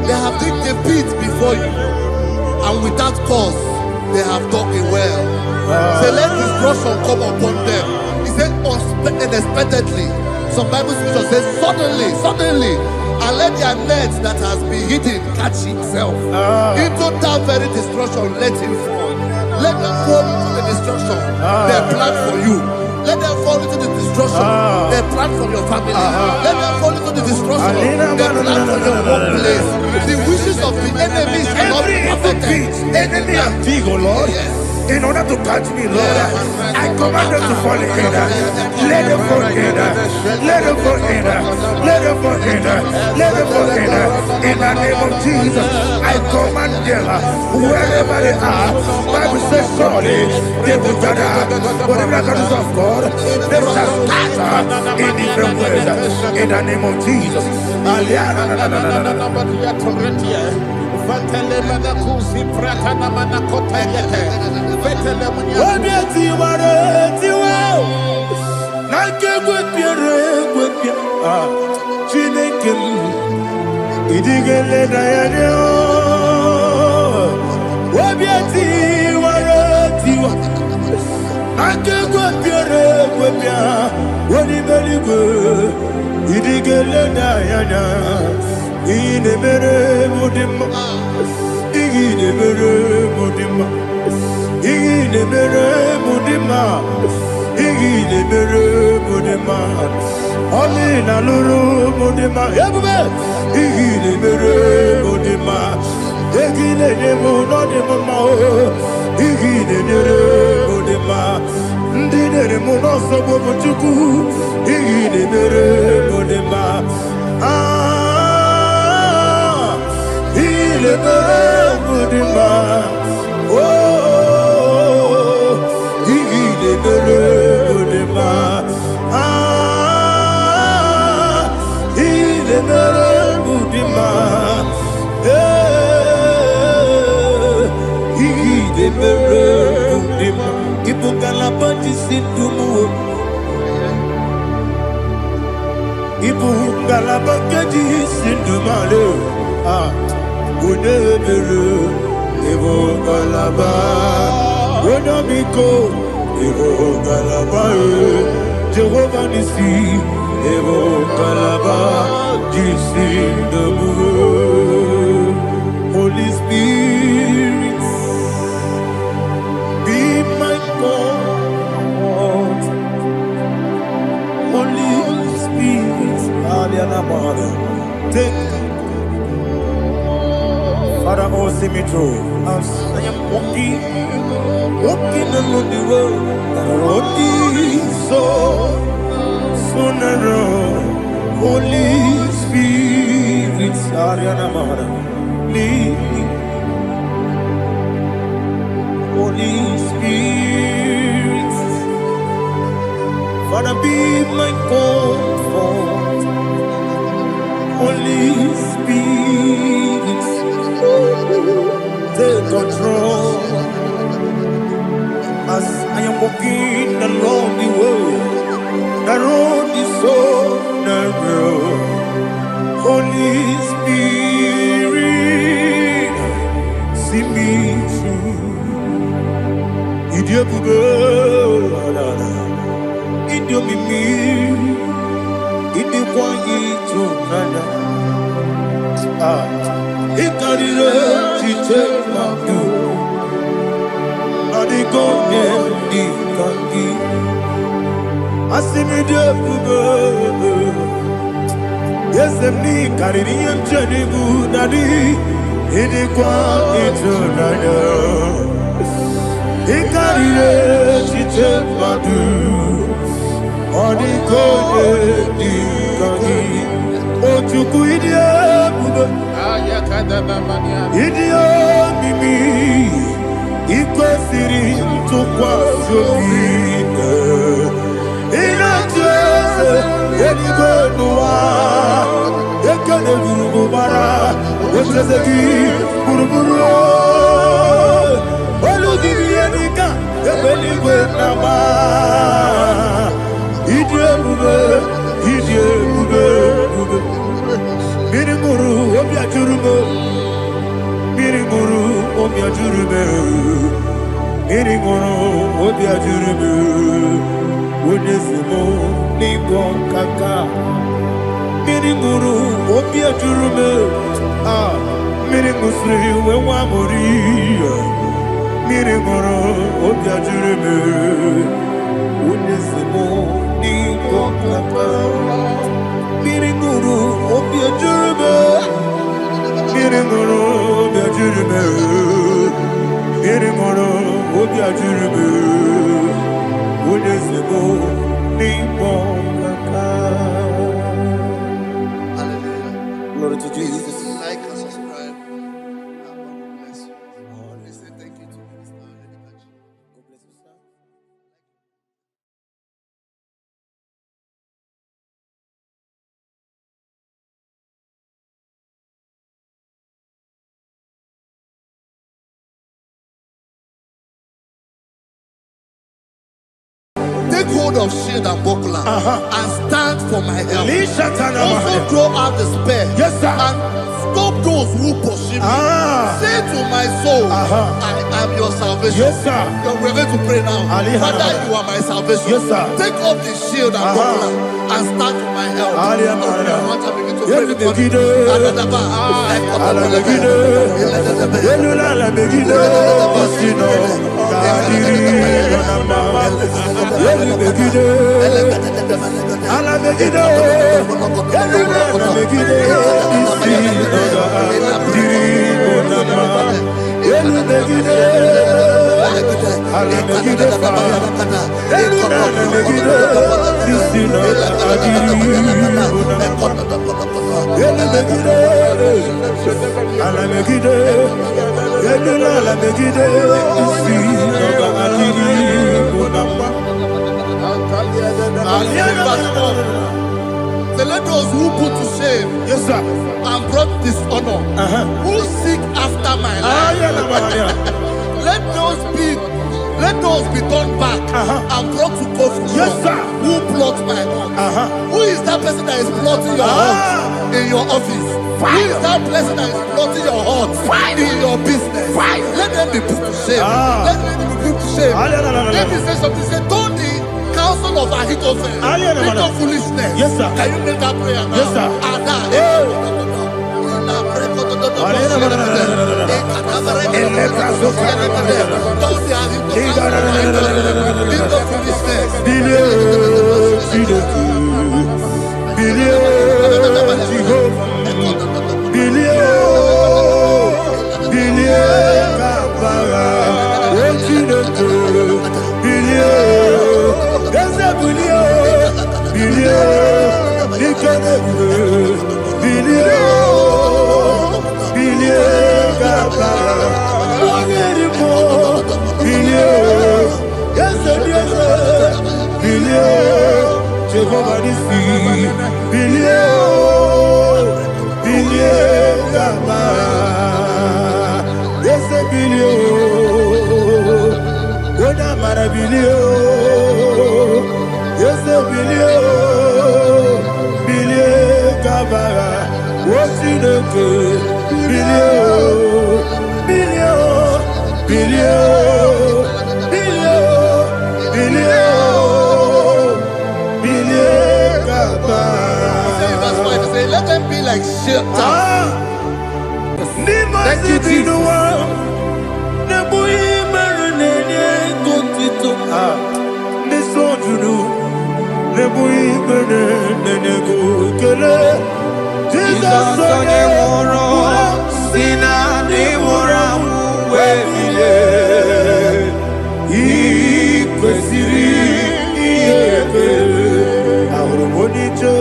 They have digged a pit before you, and without cause they have dug a well. Say, let destruction come upon them. He said, unexpectedly. Some Bible scripture says, suddenly, and let their nets that has been hidden catch himself. Into that very destruction, let him fall. Let them fall into the destruction they plan for you. Let them fall into the destruction they plan for your family. Let them fall into the destruction they plan for your workplace. The wishes of the enemies cannot be perfected. Enemy of thee, O Lord. Yes. In order to catch me, Lord, I command them to fall in. Let them fall in. Let them fall in. Let them fall in. Let them fall in. In the name of Jesus, I command them wherever they are. Bible says surely they will gather. Whatever the comes of God, they shall scatter in different ways. In the name of Jesus. Jehovah Nissi, Evo Kalaba, Jisi Dabu, Holy Spirit, be my God. Holy Spirit, Aliana Mother, take Father, oh, see me through. As I am walking along the road, the road is so narrow. Holy Spirit, Ariana Mara, lead me. Holy Spirit, Father, be my comfort. Holy Spirit, take control. As I am walking along the road is so narrow. Holy Spirit, see me through. Idiabugo, Idiomimi, Idikwanyito nana. Ikarire chichemaku. Adigonye dikangi. Asimidiabugo. Yes, ni kariri mcheni budadi. Ini kwa itunanya. Ikarire chite madu. Oni kone di kani. Ojuku idie bube. Idie mimi. Iko siri mtukwa sofine. Inatese yenigwe nuwa. Yekane gurugu bara. Wetezeki buruburu. Olugibi yenika. Ebeligwe nama. Idie bube. Idie bube. Mirimuru obya jurume. Mirimuru obya jurume. Mirimuru obya jurume. Onesimo ningo kaka. Mirimuru obya jurume. Mirimusri wewa mori. Mirimuru obya jurume. Onesimo ningo kaka. Mirimuru obya jurume. Mirimuru obya jurume. Mirimuru obya jurume. Onesimo ningo kaka. Glory to Jesus. Like and subscribe. And God will bless you. Please say thank you to Minister Edikachi. God bless you, sir. Take hold of shield and buckler and stand for my help. Also throw out despair. Yes, sir. And stop those who pursue me. Say to my soul, I am your salvation. Yes, sir. We're going to pray now. Father, you are my salvation. Yes, sir. Take off the shield and buckler and stand for my help. Begin to pray before Say, let those who put to shame, Yes, sir. and brought dishonor, who seek after my life, let those be turned back and brought to confusion. Yes, sir. Who plot my hurt? Who is that person that is plotting your hurt in your office? Who is that person that is plotting your hurt in your business? Let them be put to shame. Let them be put to shame. Let me say something. Say, don't the counsel of Ahithophel into foolishness. Yes, sir. Can you make that prayer now? Yes, sir. Let them be like shelter. Thank you, Jesus. Jesus onye nwụrụ si na ndị nwụrụ anwụ wee bilie. Ị kwesịrị ihe ekele. Ahụrụ m onye ije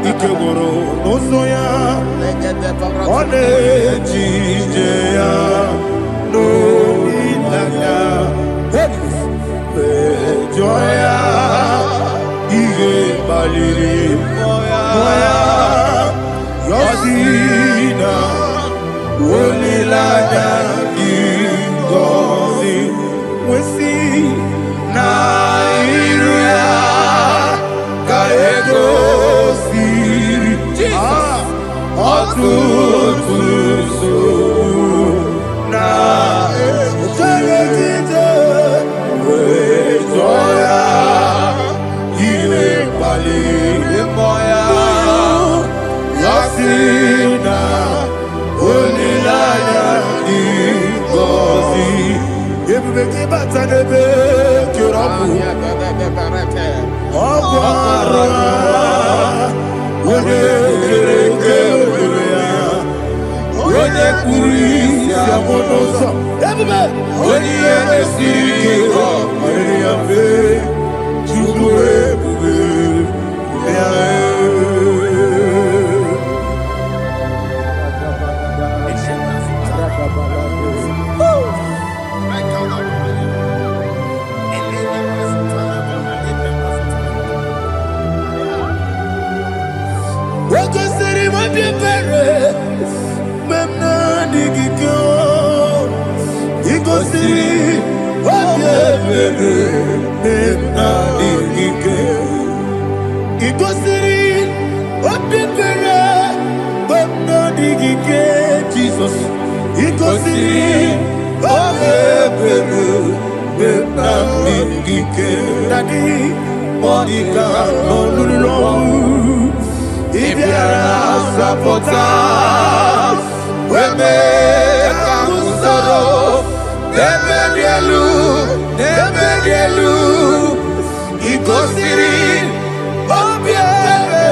ike gwụrụ n'ụzọ ya, ọ na-eji ije ya n'olileanya. Mejọ ya ihe kpaliri mmụọ ya, yọzi na olileanya dị ngọzi nwesị na iru ya ka egosiri ọtụtụ nsogbu na ejegide wee jụọ ya ihe kpaliri mmụọ ya, ya si na olileanya dị ngọzi. Ebube gị bata n'ebe kere ọkụ, ọkụ arụ ya, onye kere eke were ya, onye kpụrụ isi amụ n'ụzọ. Ebube onye ihe na-esiri ike ọrịrị ya mfe, Chukwu ebube ya. Wekosiri mobi pere memna digiko, ikosiri mobi pere memna digike, ikosiri mobi pere memna digike. Jesus, ikosiri mobi pere memna digike. Daddy, Monica, no lulu. Ibiara sapota, weme kamusoro, nebedielu, ikosiri, obiebe,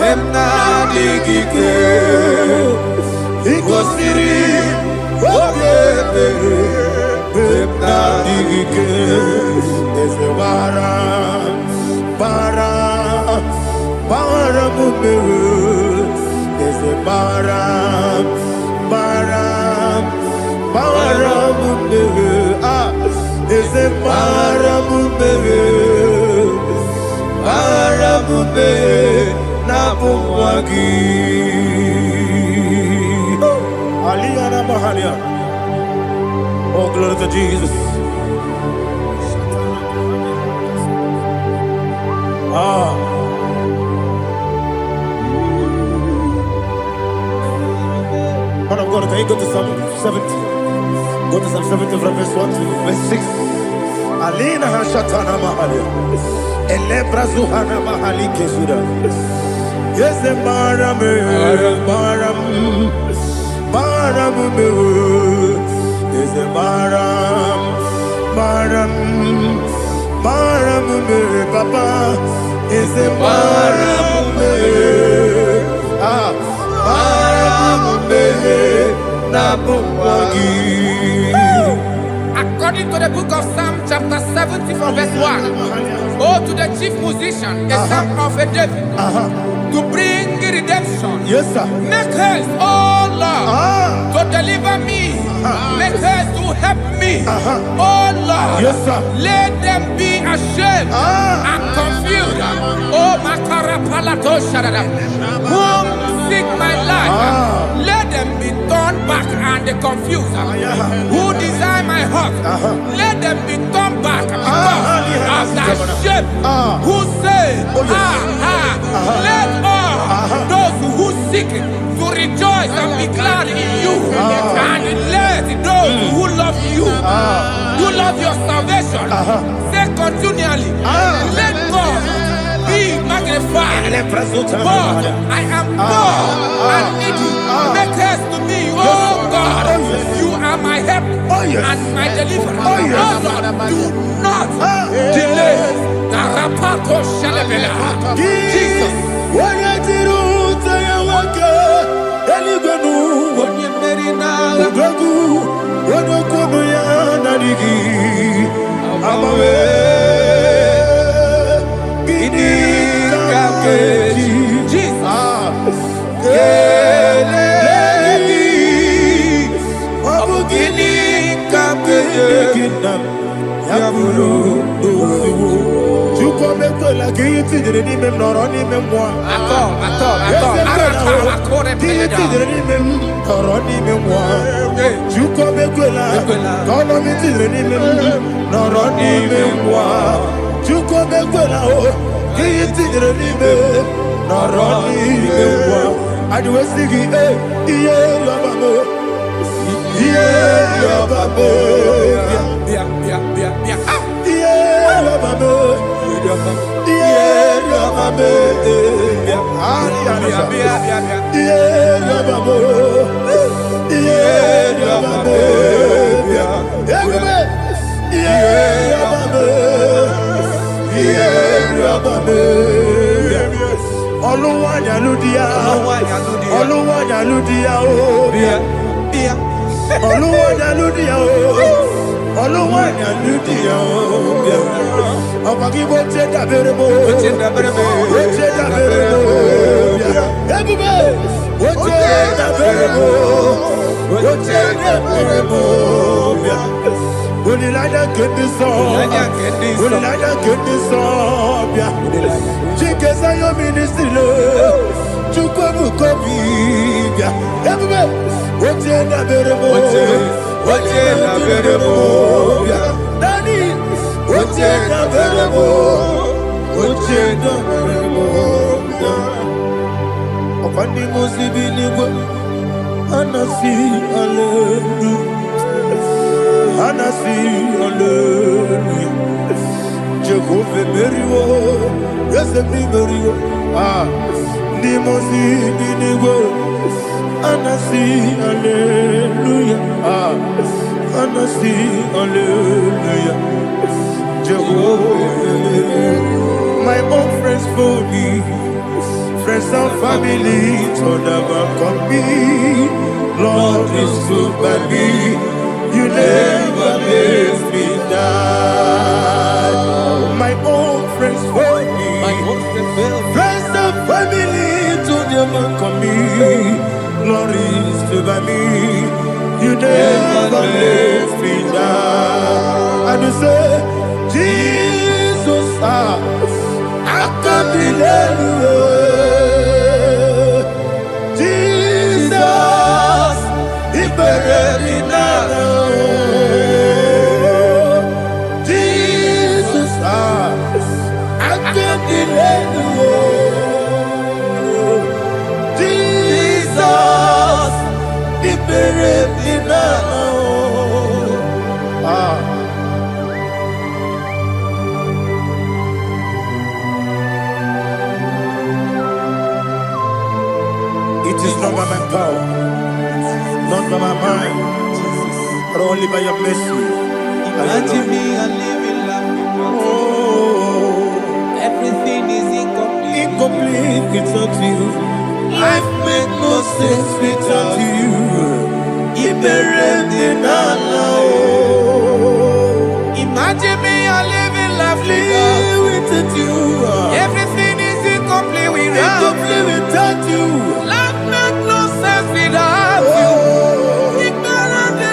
memna digike, ikosiri, obiebe, memna digike, ezebara, bara mumere, there's a bara mumere, there's a bara mumere, na bumwagi. Aliyah na mahalia. Oh, glory to Jesus. Man of God, can you go to Psalm 70? Go to Psalm 70 from verse 1 to verse 6. Alina hashatana mahalia. Elebra zuhana mahali kesuda. Yes, the baram me. Yes, the baram me, papa. Yes, the baram me. According to the book of Psalm chapter 70 from verse 1, oh, to the chief musician, a psalm of a David, to bring redemption. Yes, sir. Make haste, oh Lord, to deliver me. Make haste to help me. Oh Lord, yes, sir. Let them be ashamed and confused. Oh, Makarapalato Sharadam, whom seek my life. Let them be turned back and confused. Who desire my heart, let them be turned back because of that shape. Who say, let all those who seek to rejoice and be glad in you, and let those who love you, who love your salvation, say continually, let God be magnified. But I am poor and needy. Make haste to me, oh God. You are my help and my deliverer. Oh Lord, do not delay. Jesus. Udogu, Odokono ya Nadigi, Amawe, Gidi Kakeji, Jesus, Kelegi, Abugini Kakeji, Yabulu, Chukwamekela kiti direni mem noroni mem moi. Kiti direni mem noroni mem moi. Chukwamekela kono kiti direni mem noroni mem moi. Chukwamekela o kiti direni mem noroni mem moi. Aduwe sigi iye yobamo iye yobamo. My own friends for me, friends and family to never come me. Lord is good by me, you never let me die. My own friends for me, friends and family to never come me. Lord is good by me, you never let me die. And you say, Jesus, I can't believe you. Jesus, He buried me now. Jesus, I can't believe you. Jesus, He buried me now. It is not by my power, not by my mind, but only by your mercy. Imagine me a living life. Oh, Everything is incomplete. incomplete without you. Life makes no sense without you. Imagine me a living life Without you. Everything is incomplete without Incomplete without you. Life makes no sense without you. Ignorant the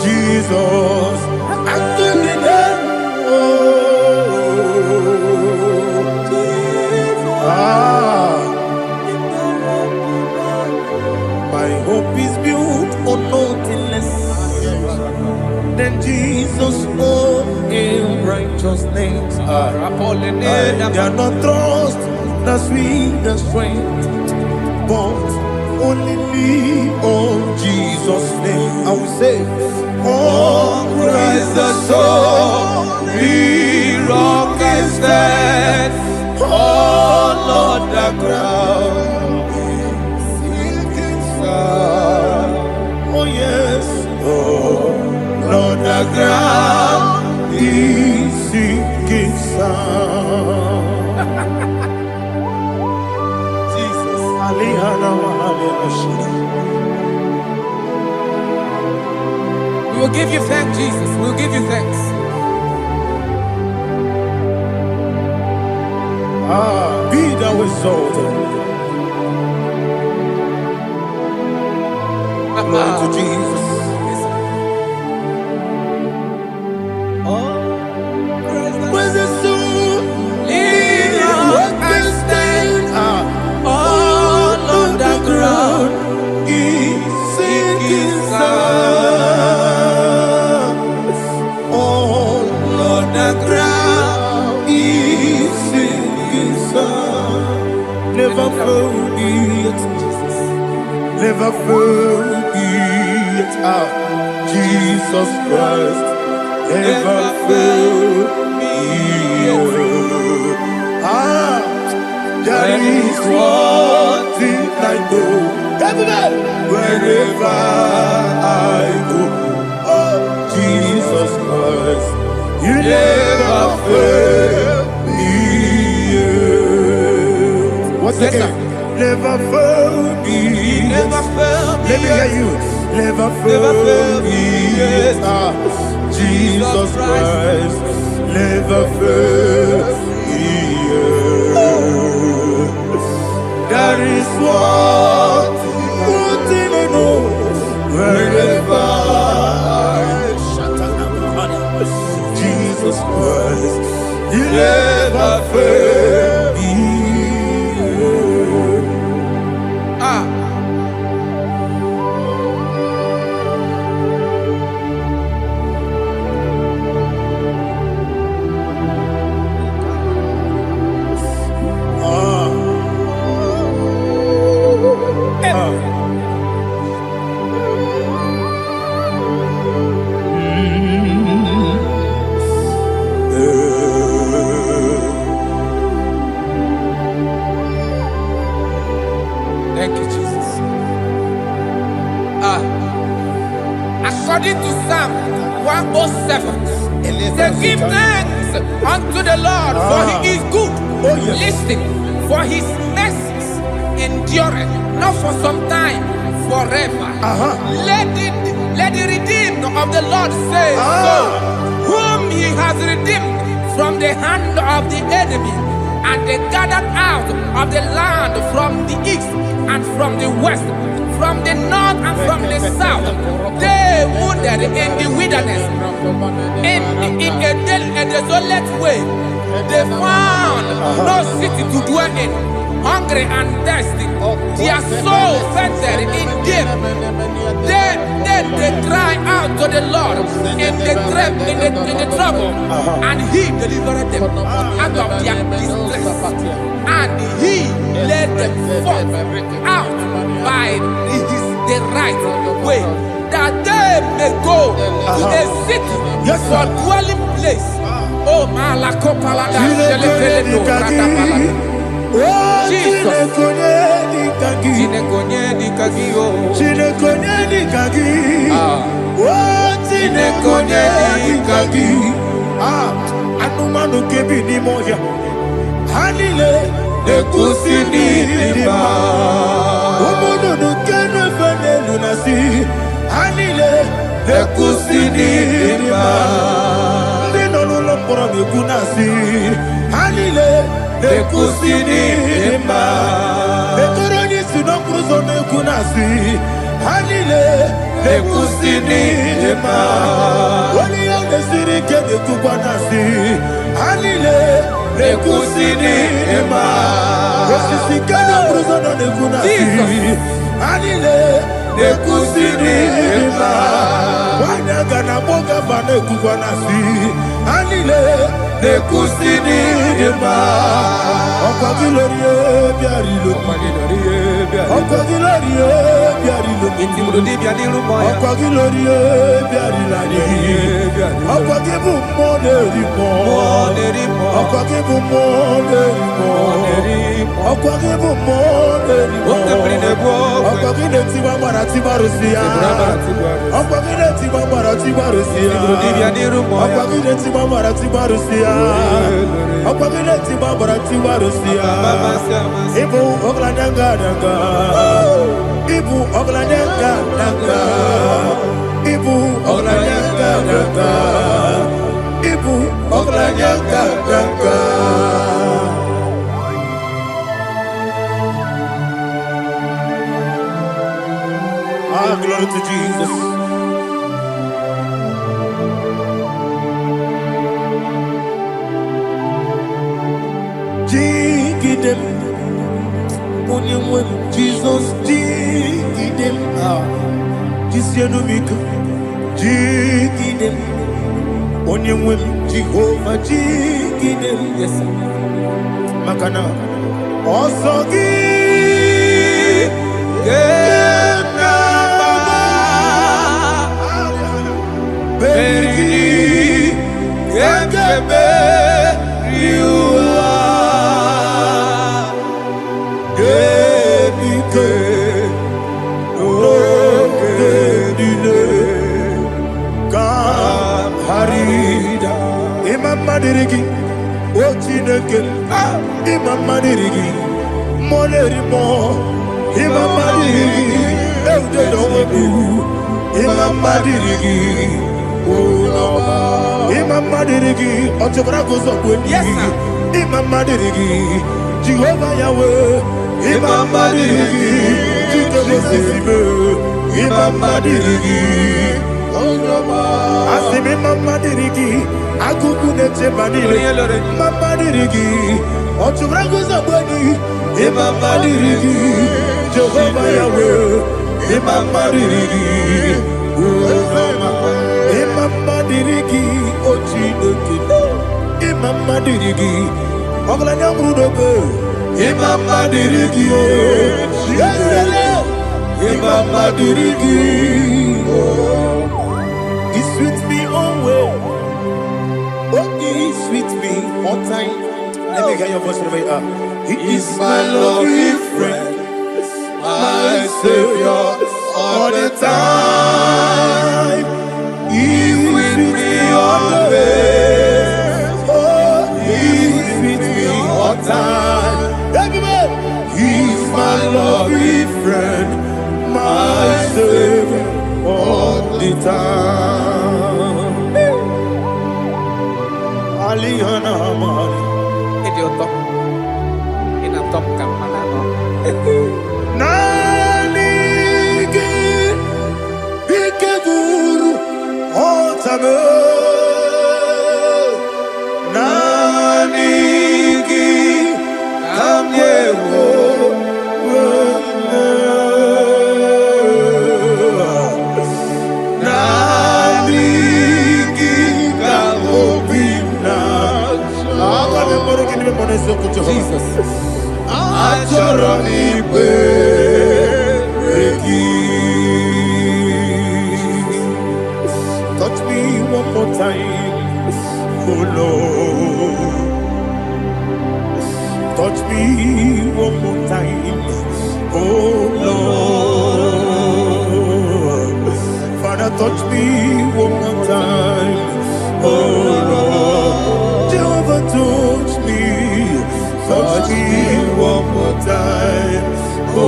Jesus, I couldn't help. My hope is built on nothing less than Jesus' own righteousness. They are not trust, the sweet strength, but only lean on Jesus' name. I will say, oh, Christ the soul, we rock and stand. Oh, Lord, the ground is sinking sun. Oh, yes, oh, Lord, the ground is sinking sun. We will give you thanks, Jesus. We will give you thanks. Be thou exalted. Glory to Jesus. When the soul what can stand all on the ground is sinking sand. All on the ground is sinking sand. Never forget, never forget Jesus Christ. Never fail me. There is one thing I know. Wherever I go, oh Jesus Christ, you never fail me. What's that? Never fail me. Never fail me. Let me hear you. Never fail me. Jesus Christ, never fail me. There is one thing I know. Wherever Jesus Christ, you never fail me. Thank you, Jesus. According to Psalm 107, they give thanks unto the Lord, for he is good. Oh, yes. Listen, for his mercies endureth, not for some time, forever. Let the redeemed of the Lord say so, whom he has redeemed from the hand of the enemy, and they gathered out of the land from the east and from the west, from the north and from the south. They wandered in the wilderness, in a desolate way. They found no city to dwell in, hungry and thirsty. Their soul fainted in them. Then they cry out to the Lord in the trouble, and he delivered them out of their distress. And he led them forth out by the right way, that they may go to a city for dwelling place. Oh, Malakopalada, Jesus. Anumanu kebi ni moja Hanile Nekusini lima Umudu nukene fene lunasi Hanile Nekusini lima Nino nulambura mikunasi Hanile Nekusini lima Netoroni sinokruzo nekunasi Hanile Nekusini lima Wali yande sirike nekukwanasi Hanile Nekusini lima Wesisikana bruzo nekunasi Hanile Nekusini lima Wanyaga na boga vane kukwanasi Hanile Nekusini lima Okwagilorie biarilo Okwagilorie biarilo Okwagilorie biarilani Okwagibu monerimo Okwagibu monerimo Okwagibu monerimo Okwagile tiwa marati barusia Okwagile tiwa marati barusia Okwagile tiwa marati barusia Okwagile tiwa marati barusia Ibu oglanyanga Ibu Oglanyanga Nanga. Ibu Oglanyanga Nanga. Ibu Oglanyanga Nanga. Ah, glory to Jesus. Jigidem, Onyemwem, Jesus, Jigidem, Jisianomika, Jigidem, Onyemwem, Jehovah, Jigidem, yes, Makana, Osogi, Berigi, Gekebe, Riua, Gebike, Gedine, Harida, Imam Madirigi, Ochineke, Imam Madirigi, Molerimo, Imam Madirigi, Eudedowebu, Imam Madirigi. Imam Madirigi, Otobrago Zobweni, Imam Madirigi, Jehovah Yahweh, Imam Madirigi, Jitobosibe, Imam Madirigi, Asim Imam Madirigi, Akuku Neche Banile, Imam Madirigi, Otobrago Zobweni, Imam Madirigi, Jehovah Yahweh, Imam Madirigi, Imam Madirigi, Ochineke, Imam Madirigi, Oglanya Brudobe, Imam Madirigi, Imam Madirigi, He's with me always, oh, He's with me all time. Let me hear your voice right now. He is my loving friend, my Savior, all the time. He's with me always. Oh, He's with me all time. Everybody, He's my loving friend, my Savior all the time. Aliyana Amari. Idiota. Inatom ka manano. Nanigi Bikeguru Otame Nanigi Kamyewo Nanigi Kamobina Jesus Achoro Ibe Touch me one more time, oh Lord. Touch me one more time, oh Lord. Father, touch me one more time, oh Lord. Jehovah, touch me one more time, oh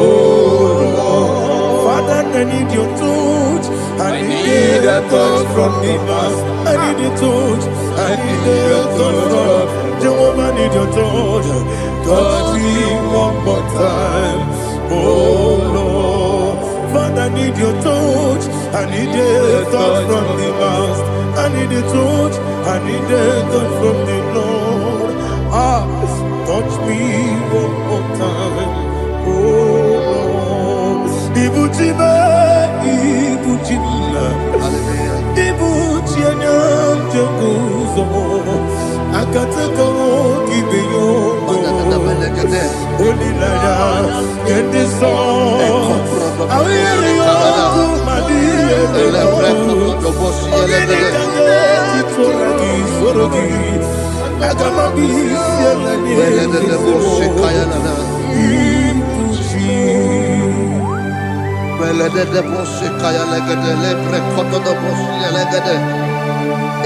Lord. Father, I need your touch. I need a touch from the past. I need a touch. I need a touch from Jehovah. I need your touch. Touch me one more time, oh Lord. Father, I need your touch. I need a touch from the past. I need a touch. I need a touch from the Lord. Touch me one more time, oh Lord. Ibuchima, Ibuchima, Ibuchina, Jaguzo, Akatako, Kibiyo, Holy Lada, get this song. I will you, Madia,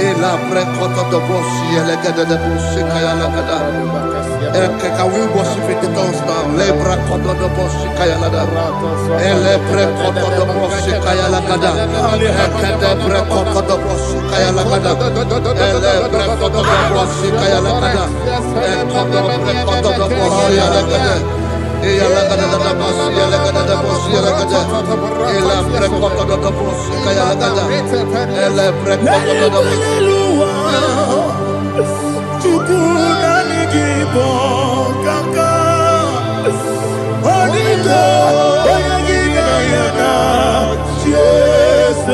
Ela prekoto do boshi elegede de boshi kaya lagada. Can we worship in the tongues now? Lebra koto do boshi kaya lagada. Ele prekoto do boshi kaya lagada. Ekede prekoto do boshi kaya lagada. Ele prekoto do boshi kaya lagada. Ekodo prekoto do boshi lagada. Eya lagada da boshi lagada da boshi lagada. Ela prekoto do boshi kaya lagada. Ele prekoto do boshi. Chukuna Igbo kaka Onigo Oyagina yana Jesus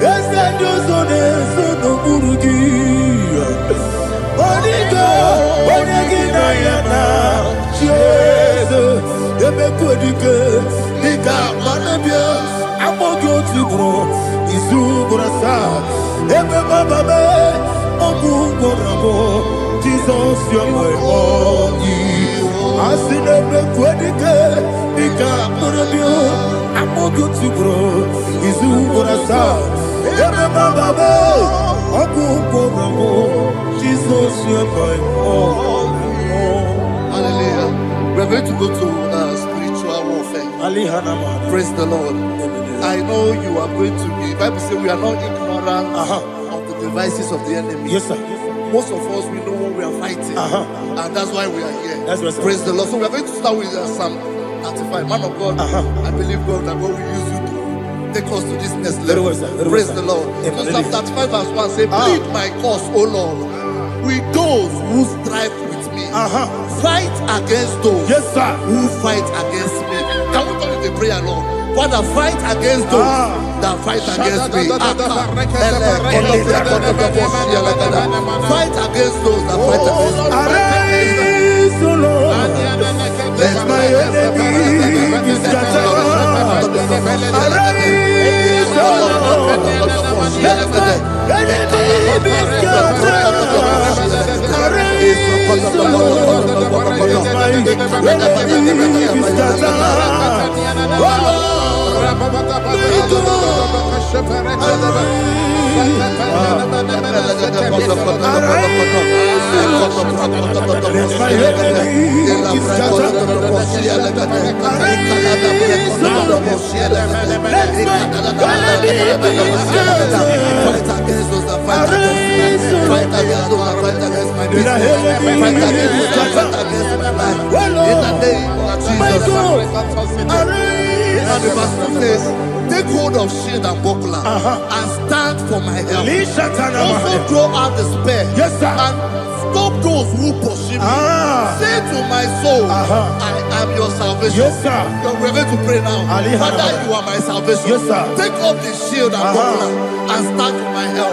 Yes Dozone sono burugi Onigo Oyagina yana Jesus Ebekodike Nika manabia Amogo tibro Izubrasa Ebe bababe Ogu gorabo Jesus you're my only Asinebe kwedike Nika manabia Amogo tibro Izubrasa Ebe bababe Ogu gorabo Jesus you're my only. Hallelujah. We're going to go to spiritual warfare. Praise the Lord. I know you are going to be. Bible says we are not ignorant of the devices of the enemy. Yes, sir. Most of us, we know what we are fighting. And that's why we are here. That's right, sir. Praise the Lord. So we are going to start with Psalm 35. Man of God, I believe God that God will use you to take us to this next level. Very well, sir. Very Praise well, the sir. Lord. Amen. So Psalm 35 verse 1 says, plead my cause, O Lord, with those who strive with me. Fight against those Yes, sir. who fight against me. Can we turn it to prayer, Lord? Father, fight against those that fight against me. Fight against those that fight against me. Arise, O Lord. Let my enemy be scattered. Arise, O Lord. Let my enemy be scattered. Arise, O Lord. Let my enemy be scattered. Oh Lord. And the Bible says, take hold of shield and buckler and stand for my help. Also draw out the spear. Yes, sir. And stop those who pursue me. Say to my soul, I am your salvation. Yes, sir. We're going to pray now. Father, you are my salvation. Yes, sir. Take up the shield and buckler and stand for my help.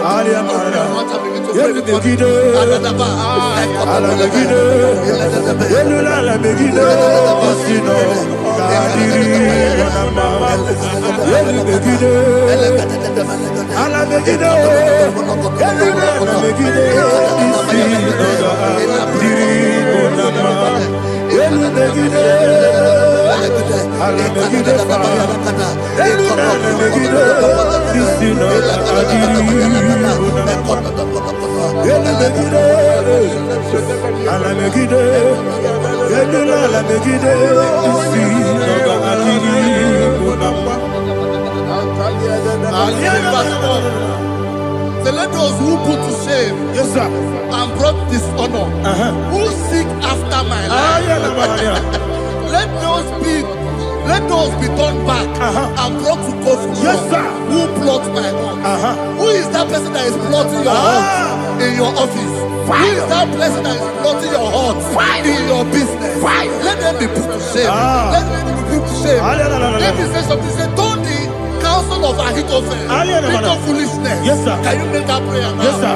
So let those who put to shame, Yes, sir. and brought dishonor, who seek after my life, let those be turned back and brought to court for Yes, wrong. sir. Who plot my hurt? Who is that person that is plotting your hurt in your office? Who is that person that is plotting your hurt in your business? Let them be put to shame. Let them be put to shame. Let me say something. Say, don't the counsel of Ahithophel think of foolishness. Yes, sir. Can you make that prayer now? Yes, sir.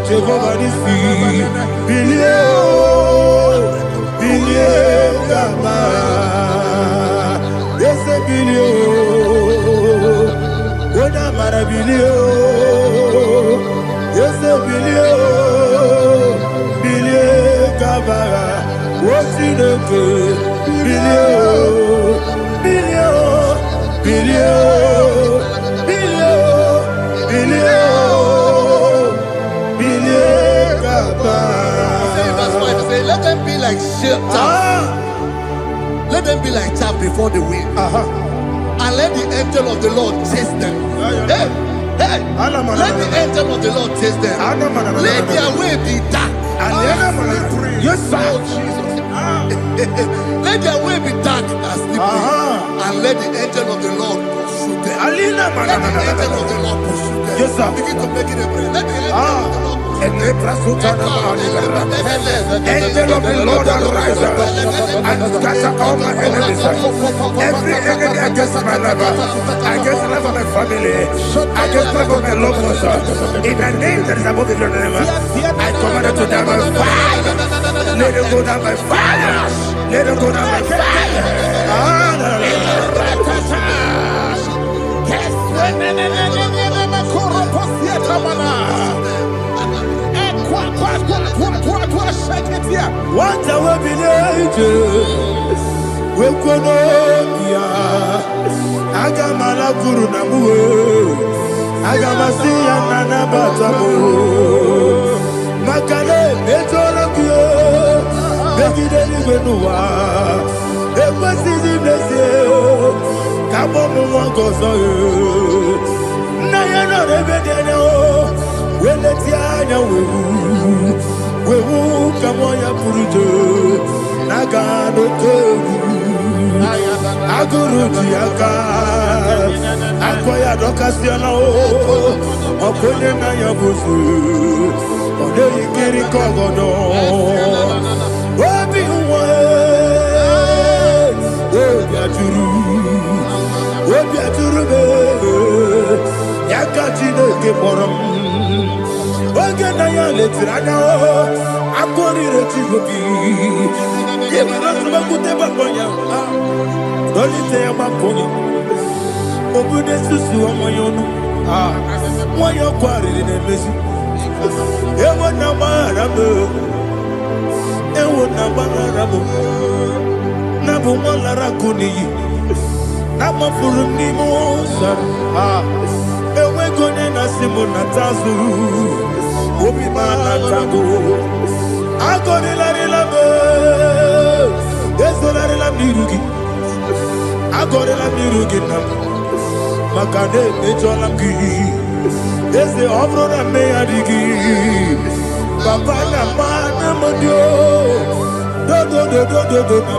Jehovah Nissi, Gama, yes, Oda Maravilio, yes, Gama, what's in the good? Let them be like chaff. Let them be like chaff before the wind. And let the angel of the Lord chase them. Hey, let the angel of the Lord chase them. Let their way be dark. Yes, sir. Let their way be dark as slippery. And let the angel of the Lord pursue them. Let the angel of the Lord pursue them. Yes, sir. Begin to make it a prayer. Let the angel of the Lord Angel of the Lord arise and scatter all my enemies. Every enemy against my life, against the life of my family, against the life of my loved ones. In the name that is above the name, I command it to die by fire. Let it go down by fire. Let it go down by fire. What I will be we could Agamala Guru Namu Agamasia Nana Batamu Makale Betorabio Begideni Benua Ekwasizi Blessio Kabomu Wankoso Nayano Rebedeno Weletianya Wewu Kamoya Purujo Nagano Togu Aguru Tiaka Akoya Dokasiana Okonye Naya Busu Ode Ikiri Kogodo Obi Uwe Obi Aturu Yakachine Keporam Oge Naya Letirana Akori Rechigobi Yebarasubakute Bakonya Dolite Bakonya Obude Susu Amoyono Moyo Kwari Nemesi Ewo Namarabu Ewo Namarabu Nabu Malarakuni Nama Furuni Mosa Ewe Gone Nasimu Natazu Obi Manatago Agone Larilabe Esolari la mirugi Agore la mirugi nam Makane mejola ki Ese obro na meyadigi Papa na mana modio Do na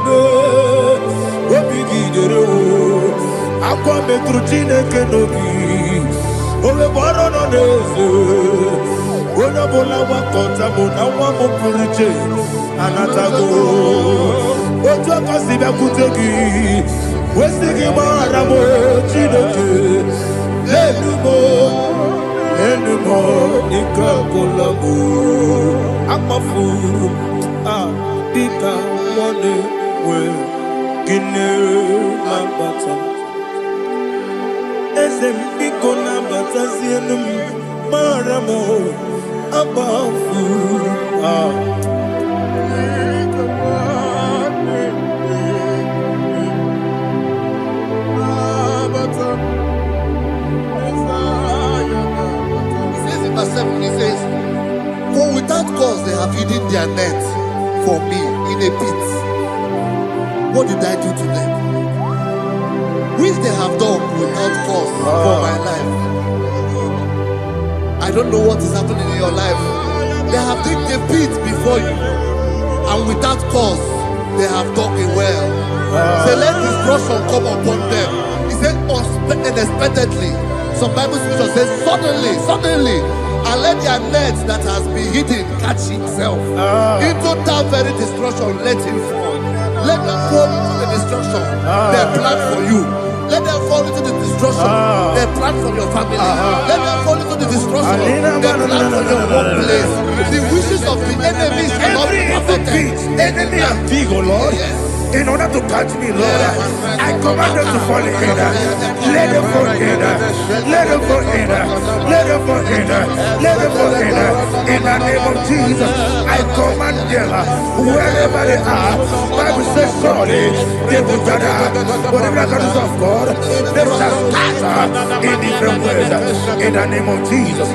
me Obigi dero Akwa metrutine kenobi Owe boro no neze Ona bola wakota mona wamo puruche Anatago Ojo kasiba kutegi Wesigi maramo chinoke Enumo Nikakolamu Amafuru Dika Mone We Gine Mambata Esem Iko Nambata Sienum Maramo Amafuru He says, for without cause they have hidden their net for me in a pit. What did I do to them? Which they have done without cause for my life. I don't know what is happening in your life. They have digged a pit before you, and without cause they have dug a well. Say, let destruction come upon them. He said, unexpectedly. Some Bible scripture says, suddenly. And let their net that has been hidden catch itself. Into that very destruction, let it fall. Let them fall into the destruction they plan for you. Let them fall into the destruction. They plan for your family. Let them fall into the destruction. They plan for your workplace. The wishes of the enemy shall not be perfected. Enemy and big, oh Lord. In order to catch me, Lord, I command them to fall in. Let them fall in. Let them fall in. Let them fall in. Let them fall in. In the name of Jesus, I command them wherever they are. Bible says, surely they will gather. Whatever the God of God, they shall scatter in different ways. In the name of Jesus.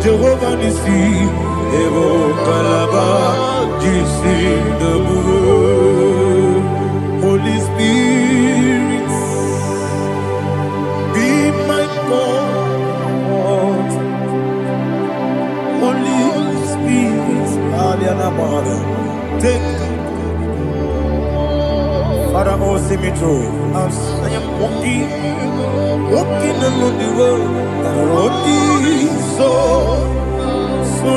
Jehovah Nissi, Evo Kalaba, Holy Spirit, be my God. Holy Spirit, take Father, oh, see me through. I am walking along the road. The road is so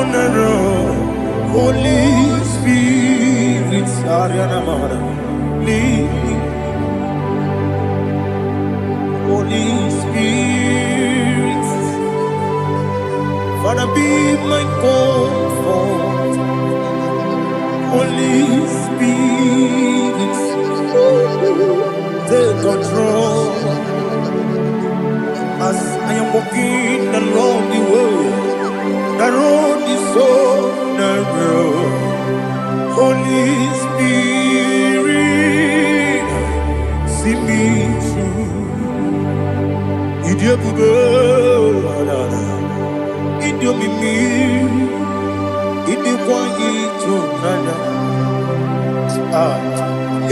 narrow. Holy Spirit, lead me. Holy Spirit, Father, be my comfort. Holy Spirit, take control as I am walking along the way. The road is so narrow. Holy Spirit, see me through. Idio bugo, idio mimi, idio kwa ito nana.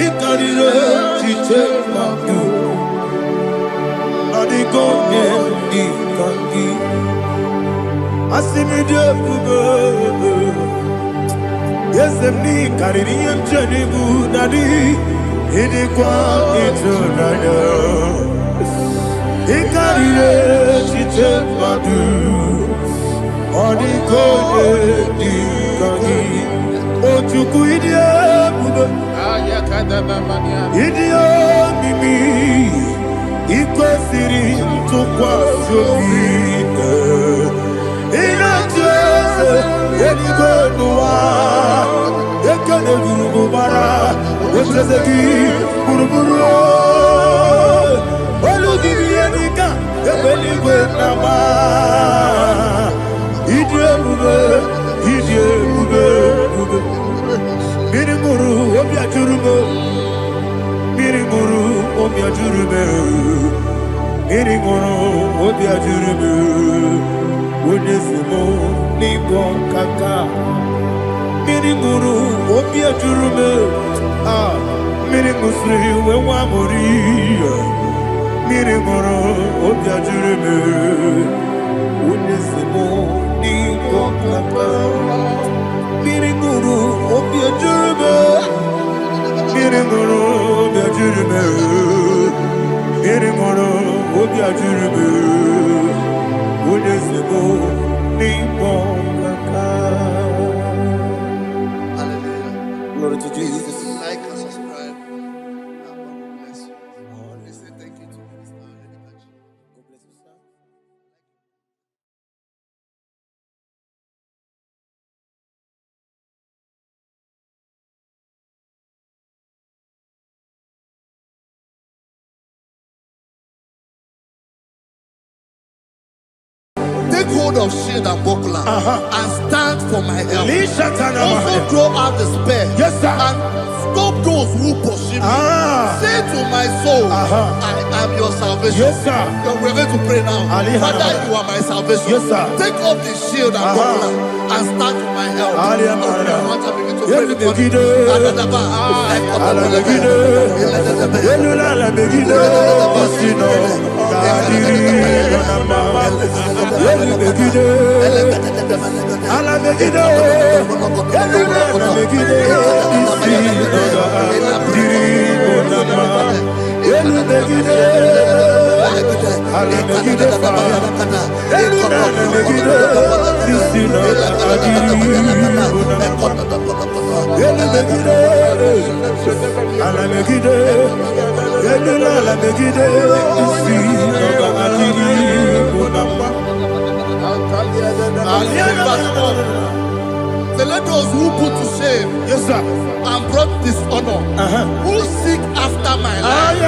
Ikarire chitema du, adigo ni kangi. Asimide bugo, yesemi kariri yemcheni bu nadi, idikwa ito nana. Ikarire chitema du, adigo ni kangi. Ochuku idie bugo. Idio mimi iko siri tukwa sofine inatese eligo nuwa ekene gurugu bara wetezeki buruburu olugibi enika ebeligwe nama idio bube Miringuru obia jurume, miringuru obia jurume, miringuru obia jurume. Onesimo ningo kaka, miringuru obia jurume. Miringusri wewa mori, miringuru obia jurume. Onesimo Glory to Jesus. Like and subscribe. And God will bless you. Please say thank you to Minister. Let me touch you. God bless you, sir. Take hold of shield and buckler and stand for my help. Also throw out despair. Yes, sir. And stop those who pursue me. Say to my soul, I am your salvation. Yes, sir. We're going to pray now. Father, you are my salvation. Yes, sir. Take off the shield and buckler and stand for my help. So let those who put to shame, Yes, sir. and brought dishonor, who seek after my life,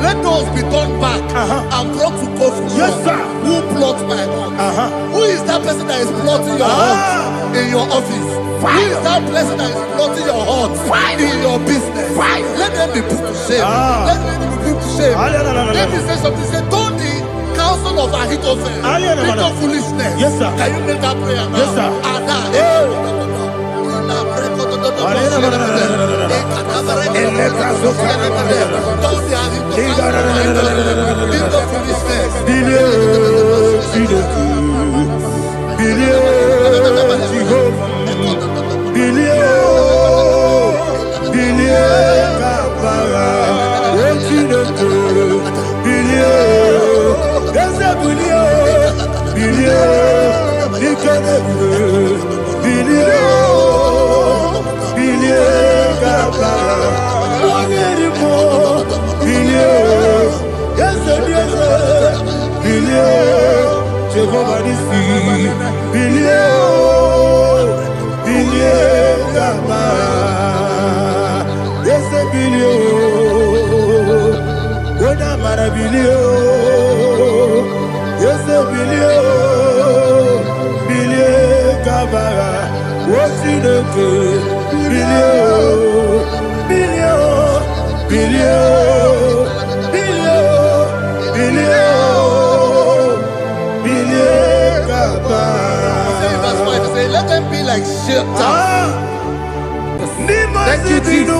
let those be turned back and brought to confusion. Yes, sir. Who plot my heart? Who is that person that is plotting your heart in your office? Who is that person that is plotting your heart in your business? Let them be put to shame. Let them be put to shame. Let me say something. Say, don't the counsel of Ahithophel think of foolishness. Yes, sir. Can you make that prayer now? Yes, sir. Let them be like shelter. Thank you, Jesus.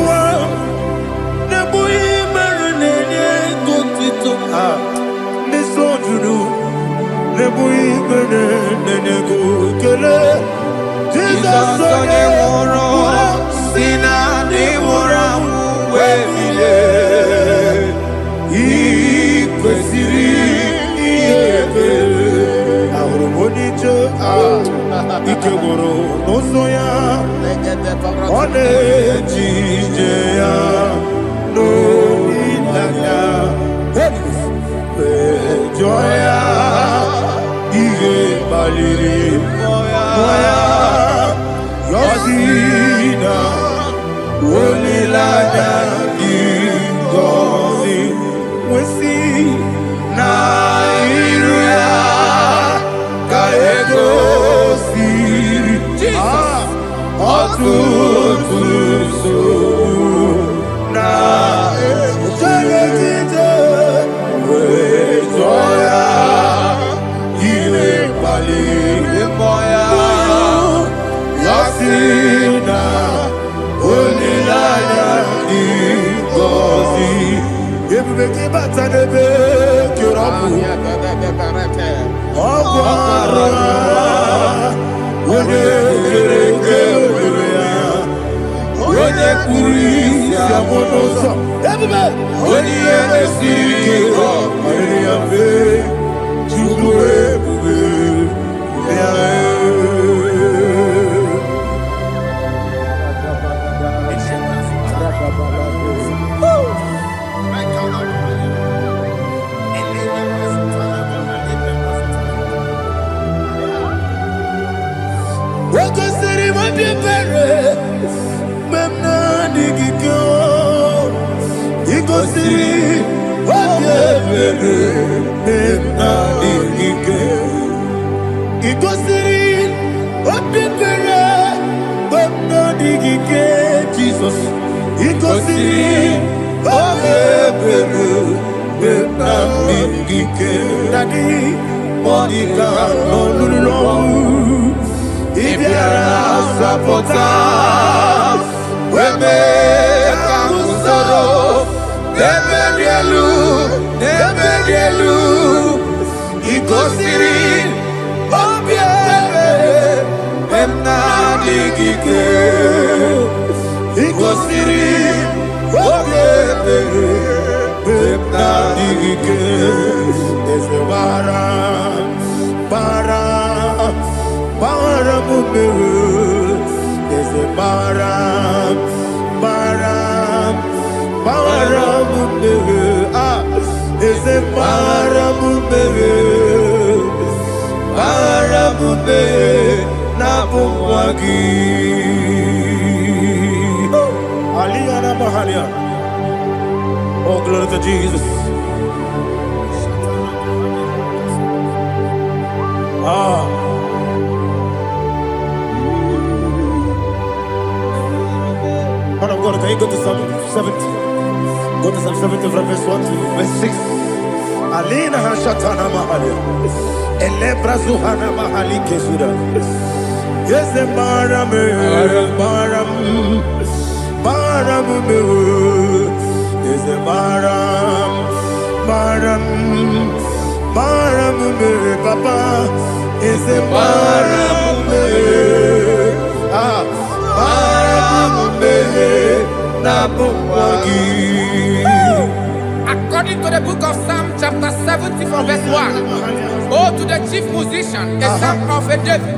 Jesus, oh, glory to Jesus. Man of God, can you go to Psalm 70? Go to Psalm 70 from verse 1 to verse 6. Alina Hashatana Mahalia. Elebra Zuhana Mahali Kesuda. Yes, the Baram, is the Baram, Papa, is the Baram, According to the book of Psalm chapter 70 from verse 1, oh, to the chief musician, a son of a David,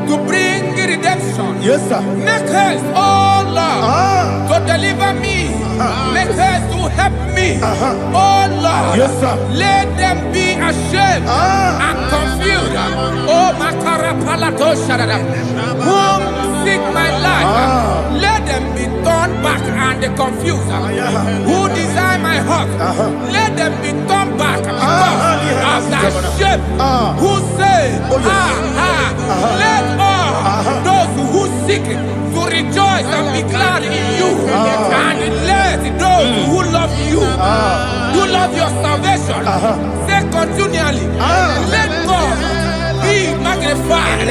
to bring redemption. Yes, sir. Make haste, oh Lord, to deliver me. Make haste to help me. Oh Lord, yes, sir. Let them be ashamed and confused. Oh, Makara Palato Shadada, whom seek my life, let them be turned back and confused. Who desire my heart, let them be turned back because of that shame. Who say, let all those who seek to rejoice and be glad in you, and let those who love you, who love your salvation, say continually, let God be magnified.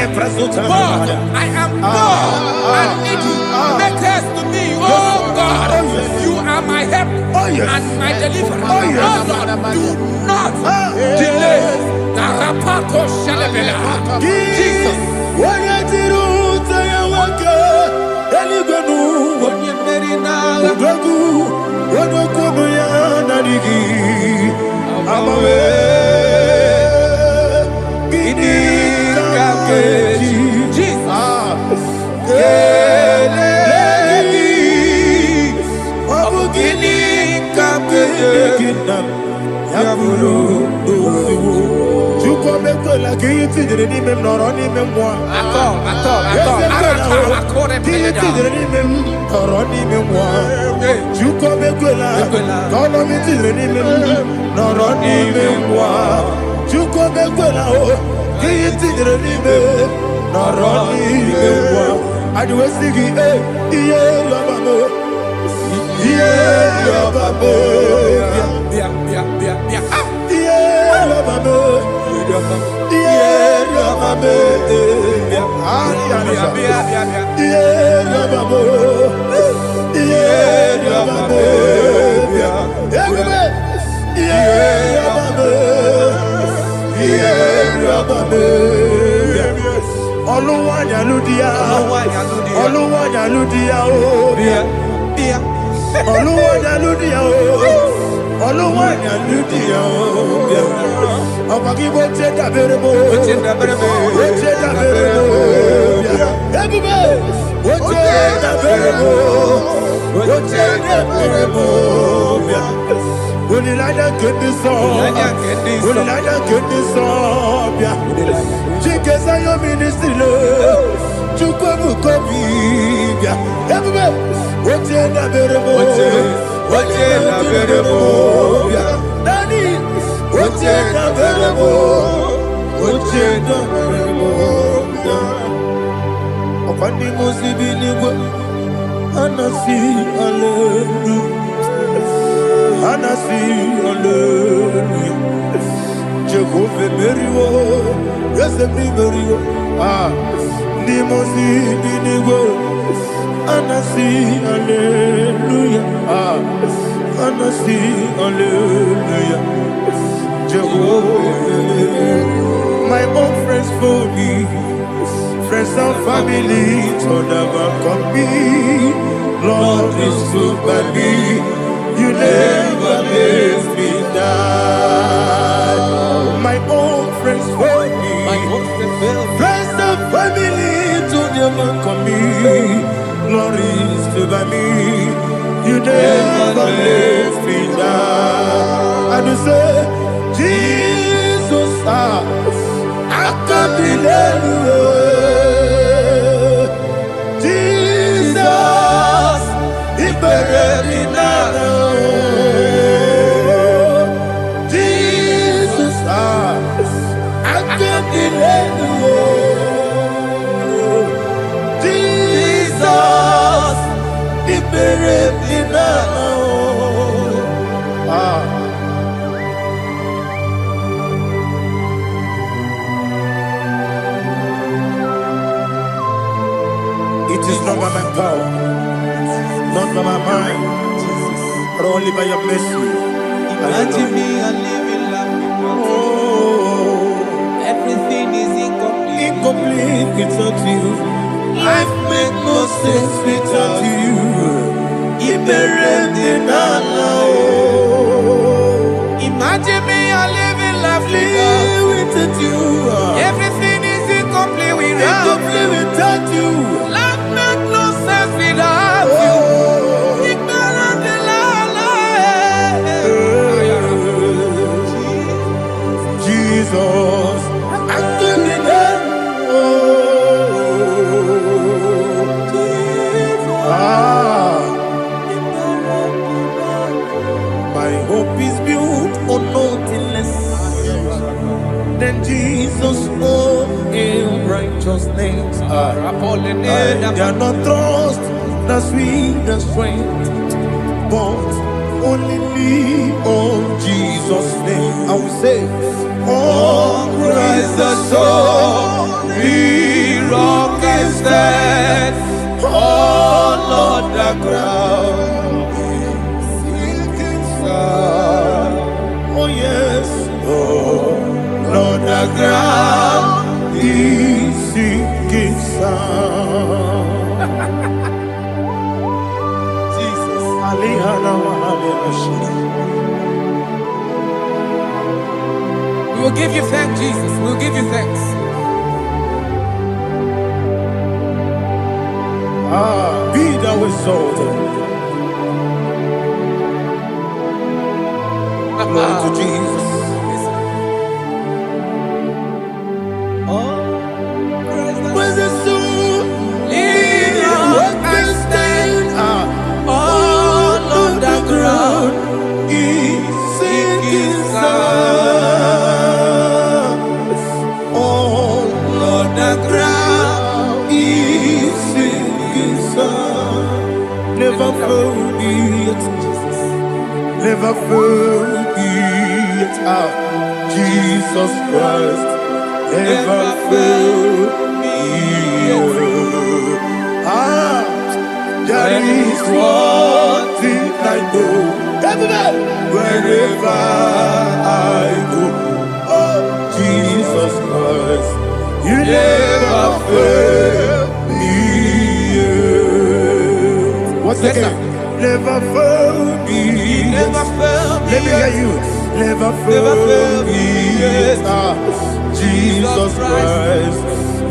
God, I am poor and needy. Make haste to me, oh God. You are my help and my deliverer. Oh Lord, do not delay. Narapato Shalabela. Jesus. Oluwanya ludia o. Oluwanya ludia o. Ọmọkí bó ṣe dàbẹ̀rẹ̀ bò. Bó ṣe dàbẹ̀rẹ̀ bò. Bó ṣe dàbẹ̀rẹ̀ bò. Ẹbùbẹ̀. Bó ṣe dàbẹ̀rẹ̀ bò. Bó ṣe dàbẹ̀rẹ̀ bò. Onílàjà kéde sọ. Onílàjà kéde sọ. Chike Sayo ministry lo. Chukwu kobi. Ẹbùbẹ̀. Bó ṣe dàbẹ̀rẹ̀ bò. Bó ṣe dàbẹ̀rẹ̀ bò. Dani. Oche na verebo, oche na verebo. Opani musibi niwe, anasi hallelujah, anasi hallelujah. Jehovah meriwo, yese mi meriwo. Ni musibi niwe, anasi hallelujah, anasi hallelujah. My own friends for me, friends and family, told never come me. Lord is good by me, you never let me die. My own friends for me, friends and family, told never come me. Lord is good by me, you never let me die. And you say, Jesus, I can't believe you. Jesus, He buried me now. Jesus, I can't believe you. Jesus, He buried me now. It is not by my power, not by my mind, but only by your mercy. Imagine me a living life without you. Oh, Everything is incomplete. incomplete without you. Life makes no sense without you. Imagine me a living life without you. Everything is incomplete Incomplete without you. Life makes no sense without you. Jesus, I give you that. My hope is built on nothing less than Jesus' own in righteousness. I cannot trust the sweetest strength, but only lean on Jesus' name. I will say, oh, Christ the solid rock and stand. Oh, Lord, the ground is sinking sand. Oh, yes, oh, Lord, the ground is sinking sand. Jesus, We will give you thanks, Jesus. We will give you thanks. Be thou exalted. Glory to Jesus. When the soul what can stand all on the ground is sinking sand. All on the ground is sinking sand. Never forget, never forget Jesus Christ. Never fail me. There is one thing I know. Wherever I go, oh Jesus Christ, you never fail me. Once again, never fail. me hear you. Never fail me. Jesus Christ,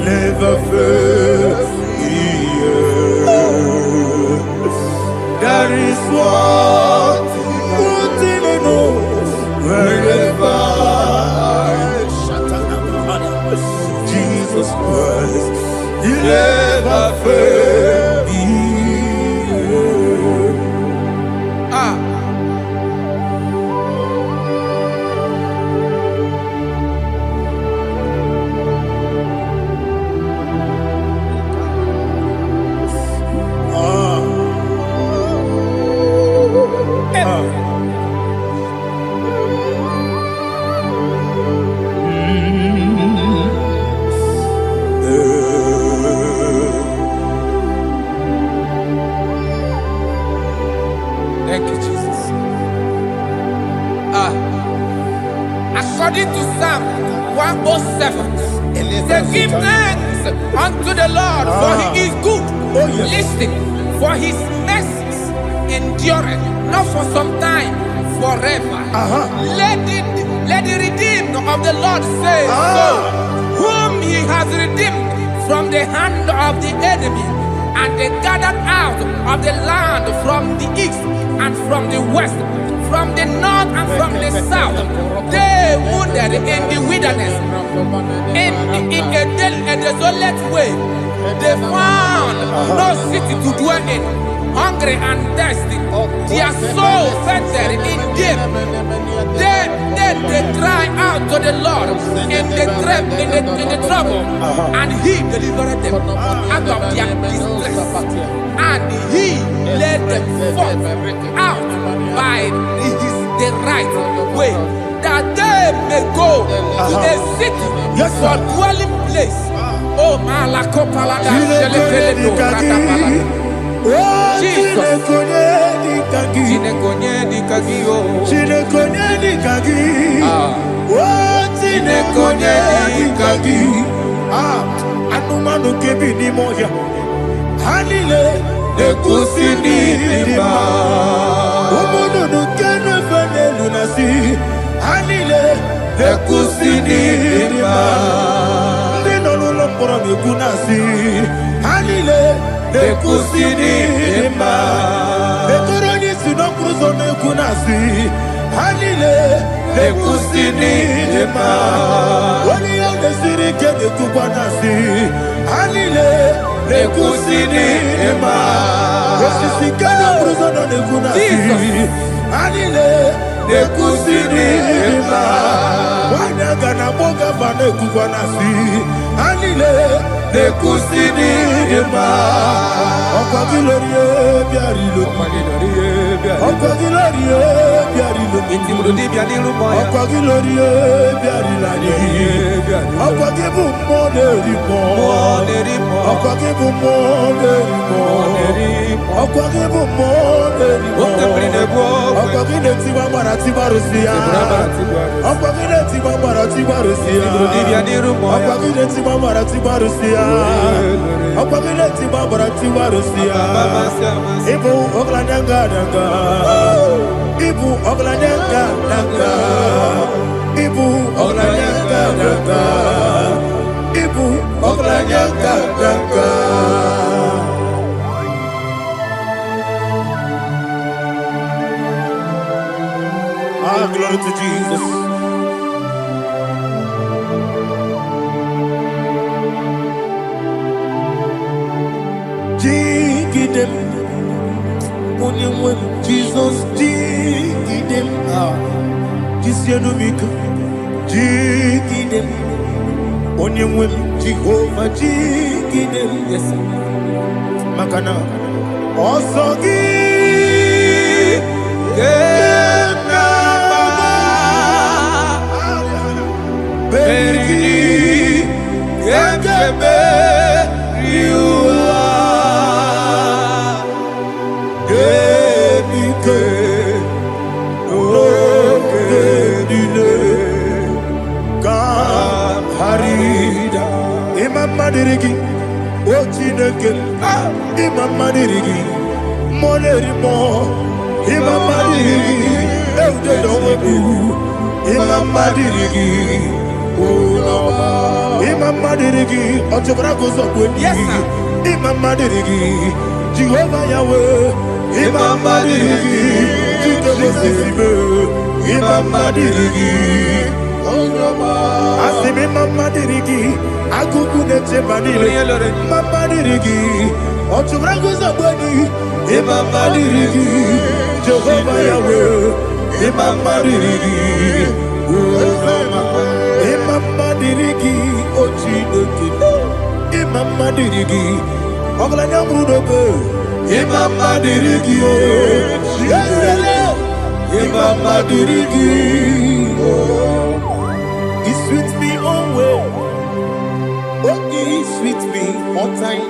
never fail me. That is what thing I know. Wherever Jesus Christ, He never fail me. Thank you, Jesus. According to Psalm 107, they give thanks unto the Lord, for He is good. Oh, yes. Listen, for His mercies endureth, not for some time, forever. Let the redeemed of the Lord say so, whom He has redeemed from the hand of the enemy, and they gathered out of the land from the east and from the west, from the north and from the south. They wandered in the wilderness, in a desolate way. They found no city to dwell in, hungry and thirsty. Their soul fettered in deep. They cry out to the Lord in the trouble, and He delivered them out of their distress, and He led them forth out by the right way, that they may go to a city for dwelling place. Oh, Malakopalada, Jesus. Anumanu kebi ni moja Hanile Nekusini lima Umudu nukenu fene lunasi Hanile Nekusini lima Nino lulopora mikunasi Hanile Nekusini lima Netoroni sinokruzo mekunasi Hanile Nekusini lima Wani ya nesiri kene kubanasi Hanile Nekusini lima Wesisi kene bruzo no nekunasi Hanile Nekusini lima Wanya gana boga vane kubanasi Hanile Nekusini lima Okwa gilorie biarilo Okwa gilorie biarilo Okwa gilorie biarilani Okwa gibu moderimo Okwa gibu moderimo Okwa gibu moderimo Okwa gileti bambara tibarusia Okwa gileti bambara tibarusia Okwa gileti bambara tibarusia Okwa gileti bambara tibarusia Ibu oglanyanga nanga Ibu oglanyanga nanga Ibu oglanyanga nanga Ibu oglanyanga nanga Glory to Jesus. Jigidem, Jesus, jigidem, Jisianumika, jigidem, Onyemwem, Jehovah, jigidem, yes, Makana, Osogi, Bergi, Gekebe, Riua, Gebike, Ogedile, Harida, Imam Madirigi, Ochineke, Imam Madirigi, Molerimo, Imam Madirigi, Imama dirigi, Imama dirigi, Ochobrago Zogweni. Yes, sir. Imama dirigi, Jehovah Yahweh. Imama dirigi, Jehovah. Imama dirigi, Asim Imama dirigi, Agugu neche manile. Imama dirigi, Ochobrago Zogweni. Imama dirigi, Jehovah Yahweh. Imama dirigi, Imama dirigi, Ochi dokino. Imama dirigi, Oglanya mudobe. Imama dirigi, Imama dirigi. He sweet me always. Oh, he sweet me all time.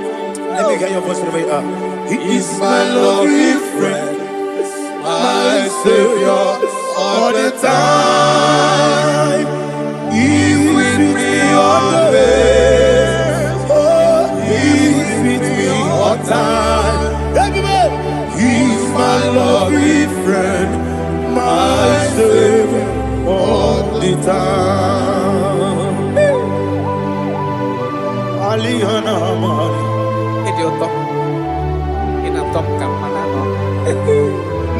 Let me get your voice from here. He is my lovely friend, my Savior, all the time. He's with me always. Oh, he's with me all time. Everybody, he's my lovely friend, my Savior, all the time. Alihana Mari. Idiota. Inatom kamana no.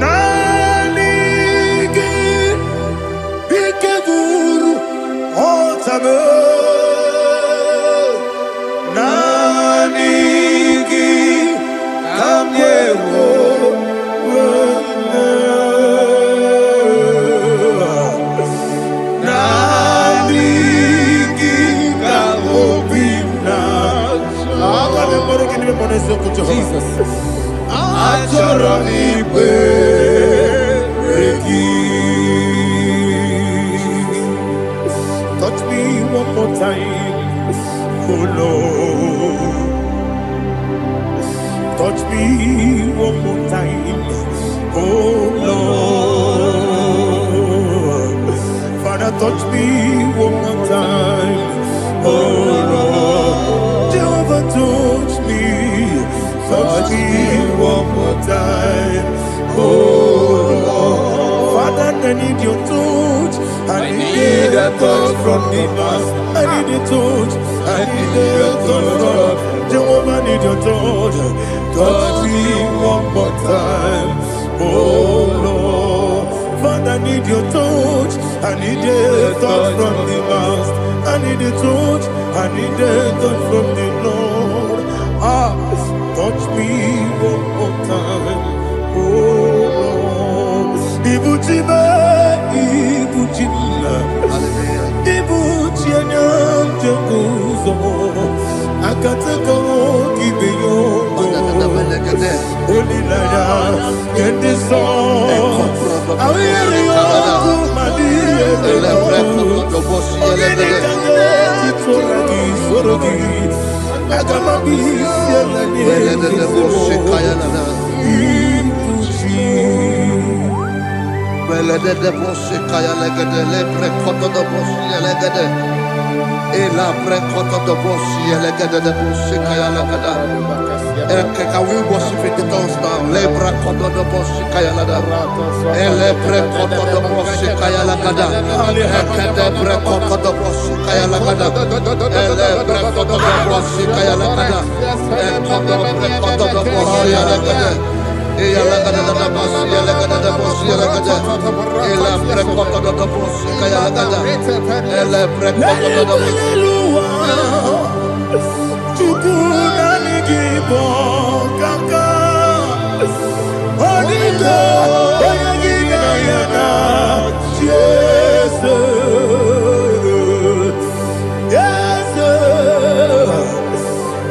Nanigi Ikeguru Otame Nanigi Kamyewo Nanigi Kamobina Jesus. Touch me one more time, oh Lord. Touch me one more time, oh Lord. Father, touch me one more time, oh Lord. Jehovah, touch me one more time, oh Lord. Father, I need your touch. I need a touch from the master. I need a touch. I need a touch from Jehovah. I need your touch. Touch me one more time, oh Lord. Father, I need your touch. I need a touch from the master. I need a touch. I need a touch from the Lord. Touch me one more time, oh Lord. Ibuchima, Ibuchima, Ibuchina, Jeguzo. Akateko kibeyo, Olilaya, get this song. I will you Madia, Et la precoto de bossi, et la gada de bossi, kayalagada. Can we worship it now? Le precoto de bossi, kayalada. Et le precoto de bossi, kayalagada. Et le precoto de bossi, kayalagada. Et le precoto de bossi, kayalagada. Et le precoto de bossi, kayalagada. Et la gada de bossi, kayalagada de bossi, kayalagada. Et la precoto de bossi, kayalagada. Et le precoto de bossi. Chukuna nigibo kaka Onigo oyagina yana Jesus Yes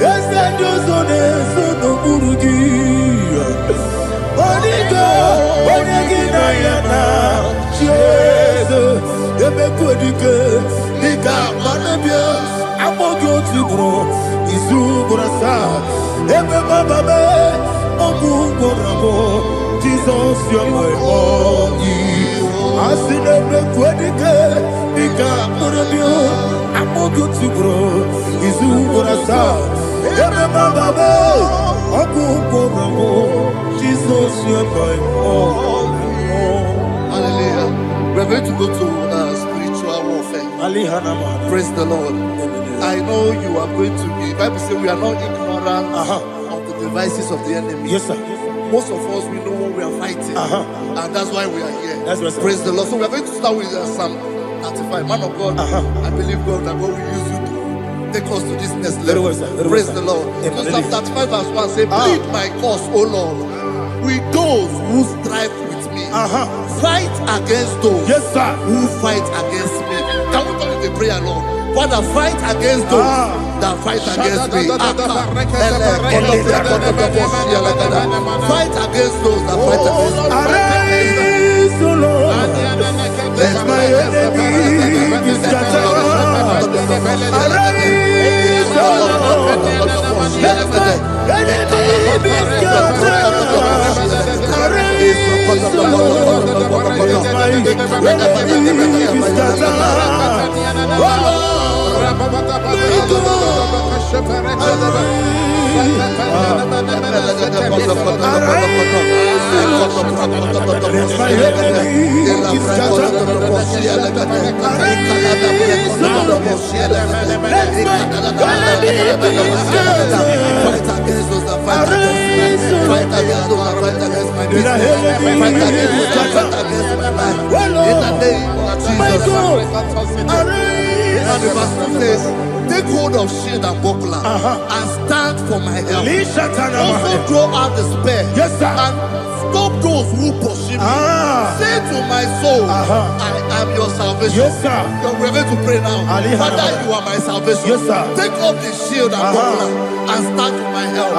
Yes Josone sono burugi Onigo oyagina yana Jesus Ebe kodike Nika manabia Amogo tibro Izubrasa Ebe bababe Ogu gorabo Jesus you're my only Asinebe kwedike Nika manabia Amogo tibro Izubrasa Ebe bababe Ogu gorabo Jesus you're my only Hallelujah. going to go to spiritual warfare. Praise the Lord. I know you are going to be. Bible says we are not ignorant of the devices of the enemy. Yes, sir. Most of us, we know what we are fighting, and that's why we are here. That's right, sir. Praise the Lord. So we are going to start with Psalm 35. Man of God, I believe God that God will use you to take us to this next level. Very well, sir. Praise the Lord. So Psalm 35 verse 1 says, plead my cause, O Lord, with those who strive with me. Fight against those who fight against me. Can we turn to the prayer, Lord? Father, fight against those that fight against me. Fight against those that fight against me. Arise, O Lord. Let my enemy be scattered. Arise, O Lord. Let my enemy be scattered. Arise, O Lord. Let my enemy be scattered. Oh Lord. And the verse says, take hold of shield and buckler and stand for my help. Also draw out the spear and stop those who pursue me. Say to my soul, I am your salvation. We're going to pray now. Father, you are my salvation. Take off the shield and buckler and stand for my help.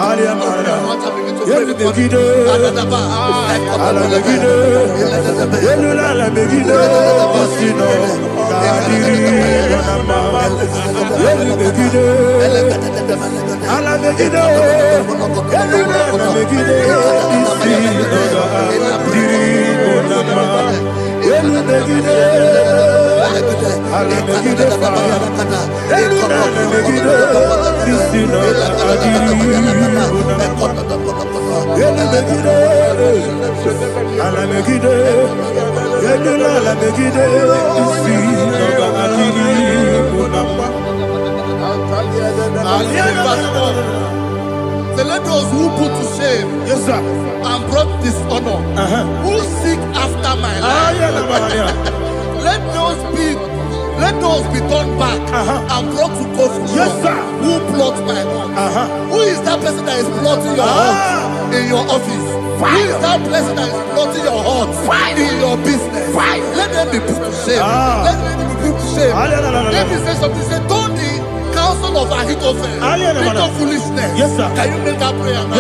So let those who put to shame and brought dishonor, who seek after my life, let those be turned back and brought to confusion. Who plot my heart? Who is that person that is plotting your heart in your office? Who is that person that is plotting your heart in your business? Let them be put to shame. Let them be put to shame. Let me say something. Say, don't the counsel of Ahithophel into foolishness. Can you make that prayer now?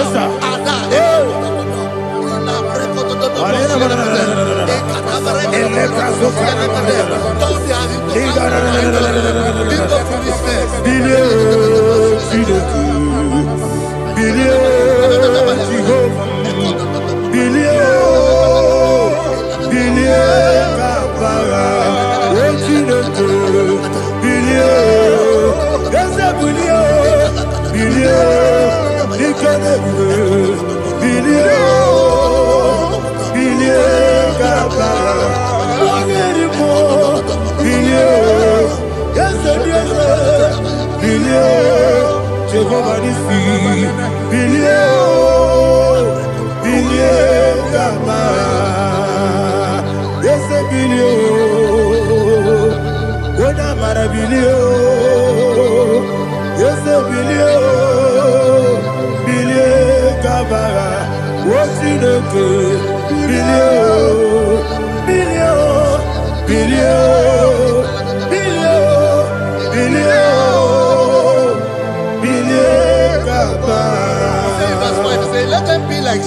Let them be like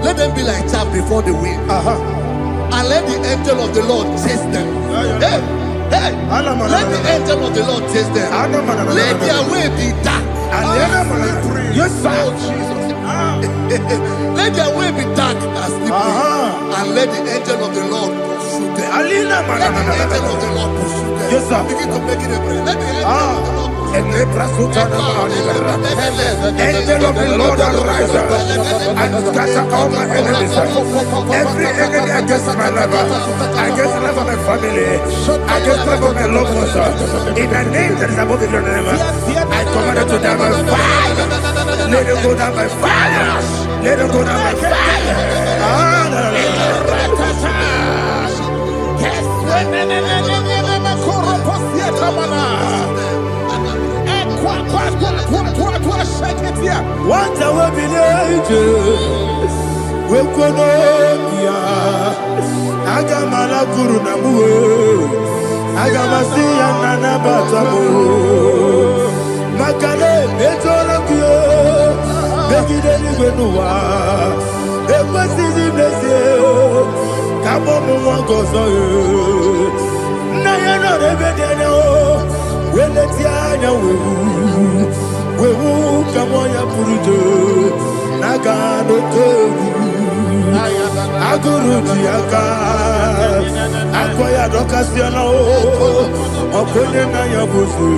let them be like chaff before the wind, and let the angel of the Lord chase them. Let the angel of the Lord chase them. Let their way be dark. Let their way be dark as slippery, and let the angel of the Lord pursue them. Let the angel of the Lord pursue them. Begin to make it a prayer. Let the angel of the Lord pursue them. Angel of the Lord arise and scatter all my enemies. Every enemy against my life, against the life of my family, against the life of my loved ones. In the name that is above the name, I command it to die by fire. Let it go down by fire. Let it go down by fire. What I will be ages, we could not Agamala Guru Namu, Agamasi and Nanabatamu, Makale, Betorabio, Begideni Benua, Equasi Blessio, Kabomu Gozo, Nayana Rebedeno, Weletia, we will come on your Purujo, Nagano Tobu, Aguruji Aga, Akoya Docasiano, Okonena Yabusu,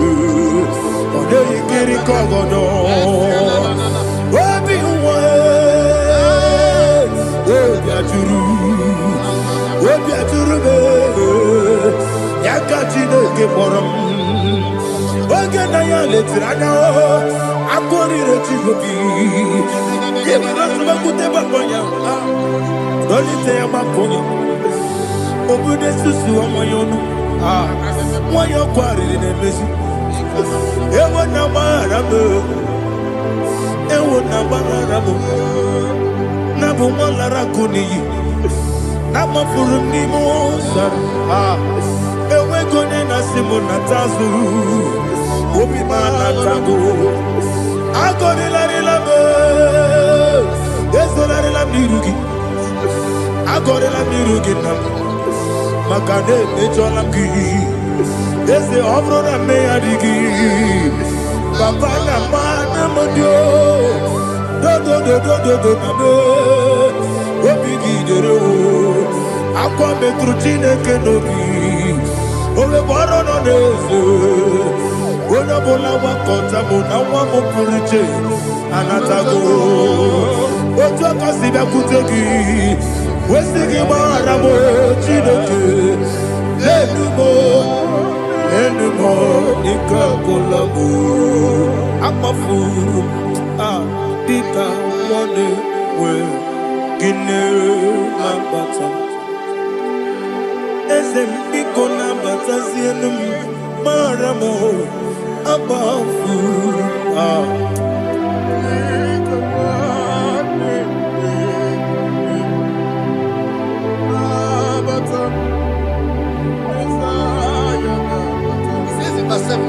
Odei Kiri Kogodo, Wabi Wabiaturu, Yakachino Geporum. Ogana letrana akori rechigobi yebana subakute bakonya dolite bakonya obude susu omoyonu moyo kwari nemezi ewo na marabo na bu molara kuni na mafuru ni mosa ewe gone na simona tazu Obi mana tago, agori la rilabo, ezo la rilamnirugi, agori la mirugi nam, makane ejo lamgi, eze obro na me adigi, papa na mana modio, do na me, obi gidero, akwa metrutine kenobi, obe boro no nezo. Bona bona wakota bona wamo puriche anatago ojo kasiba kuteki wesigi maramo chidoke lenumo ikakolabu amafuru dika one we gine mabata ezem ikona batazienum maramo above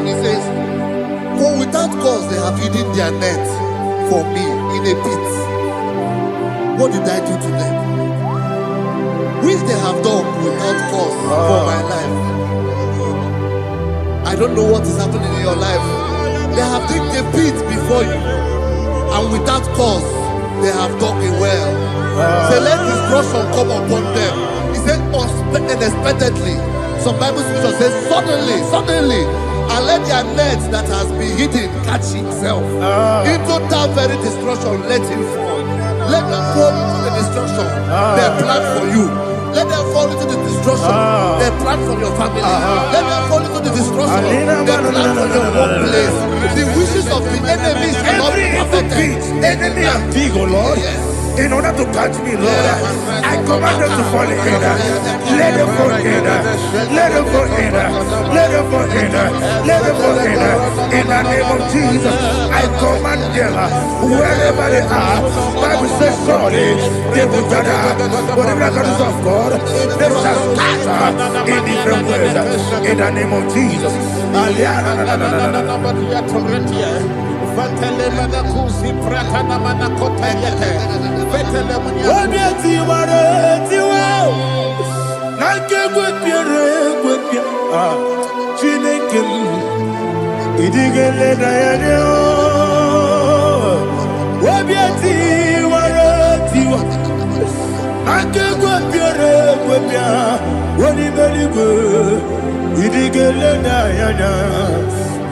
He says, for without cause they have hidden their net for me in a pit. What did I do to them? Which they have done without cause for my life. I don't know what is happening in your life. They have digged a pit before you, and without cause, they have dug a well. Say, let destruction come upon them. He said, unexpectedly. Some Bible scripture says, suddenly, and let their net that has been hidden catch himself. Into that very destruction, let him fall. Let them fall into the destruction they plan for you. Let them fall into the destruction they plan for your family. Let them fall into the destruction they plan for your workplace. The wishes of the enemies cannot be perfected. Enemy and big, oh Lord. In order to catch me, Lord, I command them to fall in. Let them fall in. Let them fall in. Let them fall in. Let them fall in. In the name of Jesus, I command them wherever they are. Bible says surely they will gather. But the miracles of God, they shall scatter in different ways. In the name of Jesus.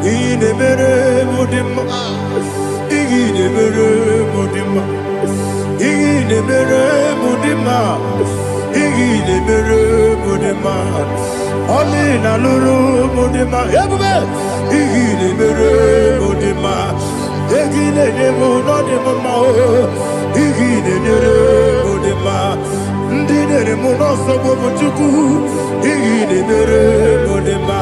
Inemere mudima, inemere mudima, inemere mudima, inemere mudima. Oli na luru mudima, ebube. Inemere mudima, inemere mudima, inemere mudima. Ndinere munoso bobuchuku, inemere mudima.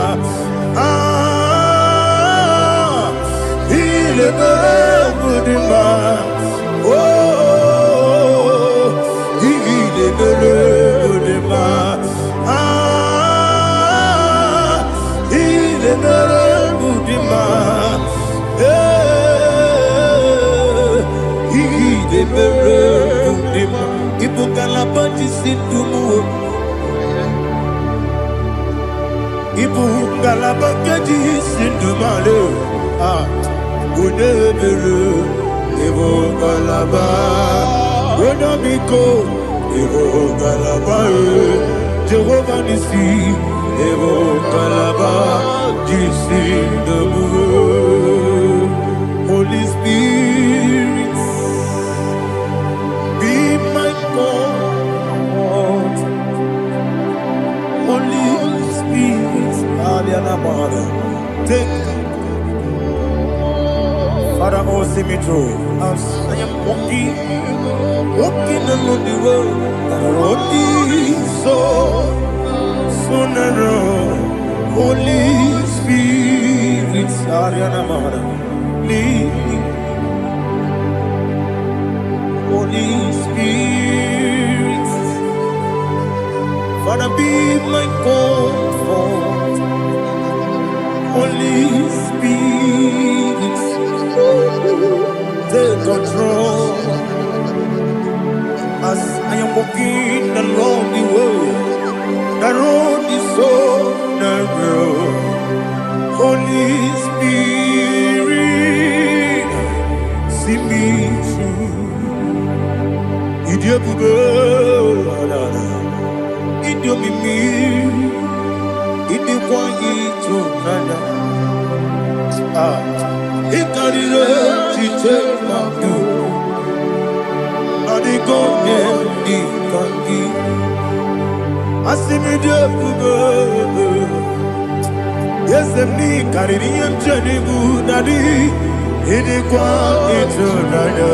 Mudima, oh, Mudima, Mudima, Mudima, Ibu kalabati sindumu, Ibu kalabati sindumalo, Udebere, Evo Galaba, Rodamiko, Evo Galaba, Jehovah Nissi, Evo Galaba, Jisi the Holy Spirit, be my God. Holy Spirit, Aliana Mara, take Father, oh, see me through. I am walking along the road. The road is so narrow. Holy Spirit, Ariana Mara, lead. Holy Spirit, Father, be my comfort. Holy Spirit, take control as I am walking along the way. The road is so narrow. Holy Spirit, see me through. Idiabube, Idiomimi, Idikwaitu nana. Ikarire chiche madu, adigonye ikangi. Asimide bube, yesemi kariri mcheni budadi, idikwa itunanya.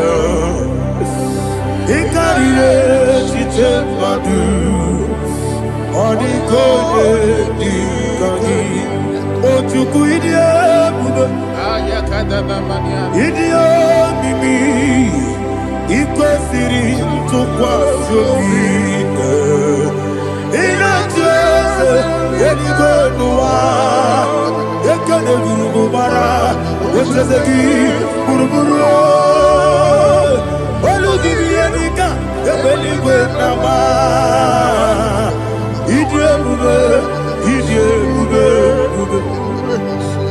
Ikarire chiche madu, adigonye ikangi. Otuku idie bube. Idio mimi iko siri tukwa sofite ina jese yenigo nuwa yekane gurubu bara yesezegi buruburu olu gibi yenika yebeligwe nama idie bube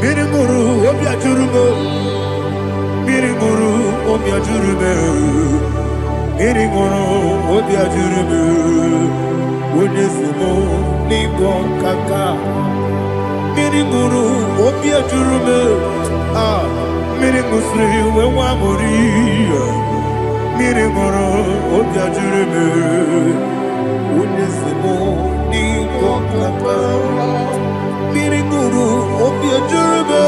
Mirimuru obi ajurume, Mirimuru obi ajurume, Mirimuru obi ajurume, Onesimo nigo kaka, Mirimuru obi ajurume, Mirimusri wewa mori, Mirimuru obi ajurume, Onesimo nigo kaka. Mirimuru obi ajurume,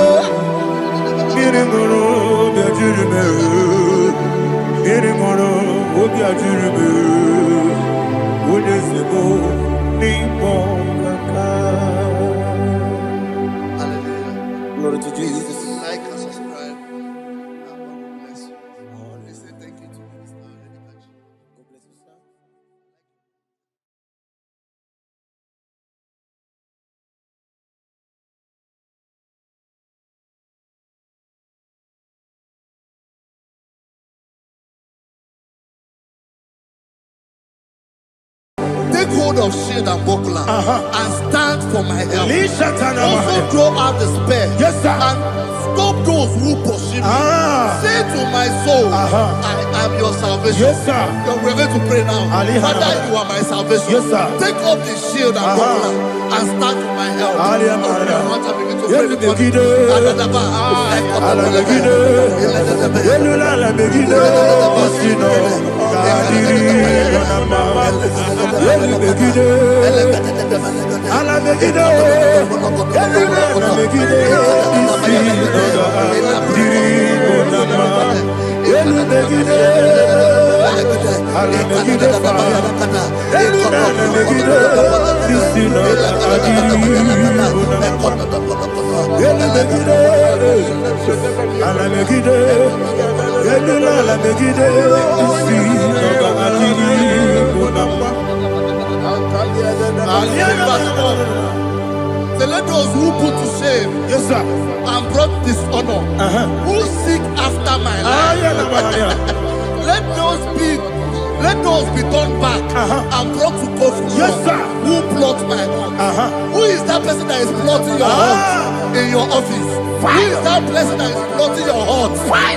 Mirimuru obi ajurume, Mirimuru obi ajurume, Onesimo nigo kaka. Hallelujah. Glory to Jesus. Like and subscribe. God bless you. Let's say thank you to Mr. Edikachi. God bless you, sir. Take hold hold of shield and buckler and stand for my help. Also throw out despair and stop those who pursue me. Say to my soul, I am your salvation. We're going to pray now. Father, you are my salvation. Take up the shield and buckler and stand for my help. So let those who put to shame and brought dishonor, who seek after my life, let those be turned back and brought to court who plot my heart. Who is that person that is plotting your heart in your office? Who is that person that is plotting your heart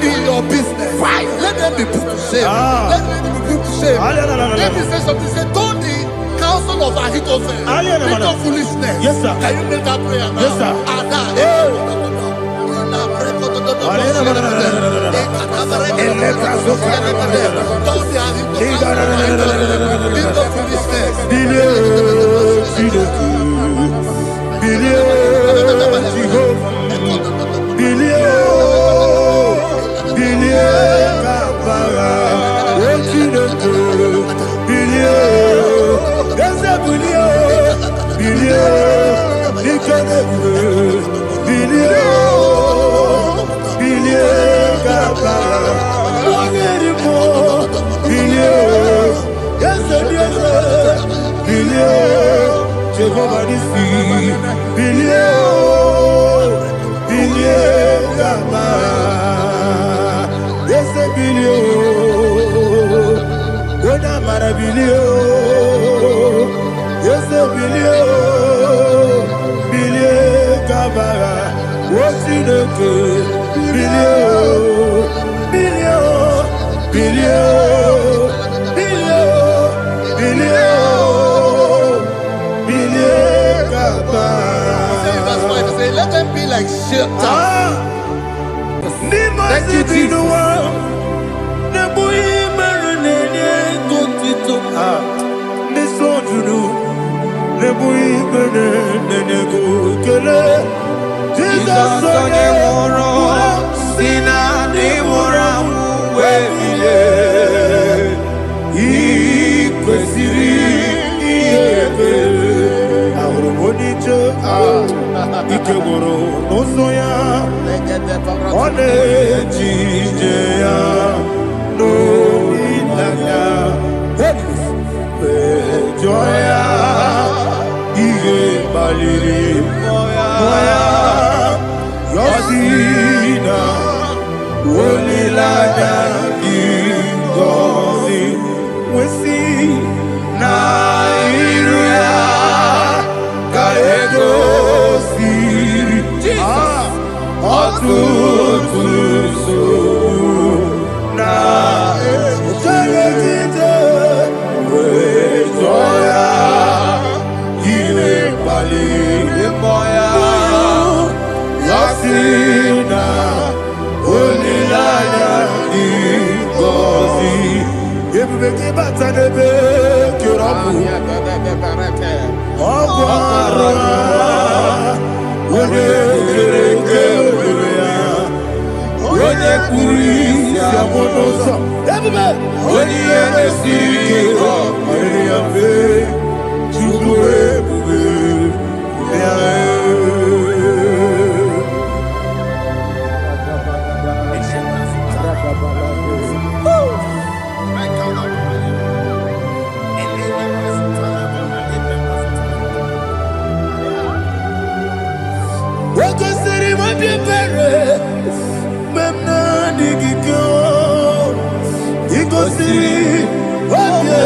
in your business? Let them be put to shame. Let them be put to shame. Let me say something. Say, don't the counsel of Ahithophel make no foolishness. Can you make that prayer now? Let them be like shelter. Thank you, Jesus. Ikegoro n'ụzọ ọ na-ejije ya n'olileanya jụọ ya ihe kpaliri mmụọ ya yọzi na olileanya dị ngọzi nwesị na iru ya ka ego ọtụtụ nsogbu na echere wee jụọ ya ihe kpaliri mmụọ ya sị na olileanya dị ngọzi ebube gị bata n'ebe kere ọgwụ ara onye kere eke obere ya onye kpuru isi amụ n'ụzọ onye ihe na-esiri ike ọ kpaliri ya mfe Chukwu ebube ya Memna digiko, igosiri, wabye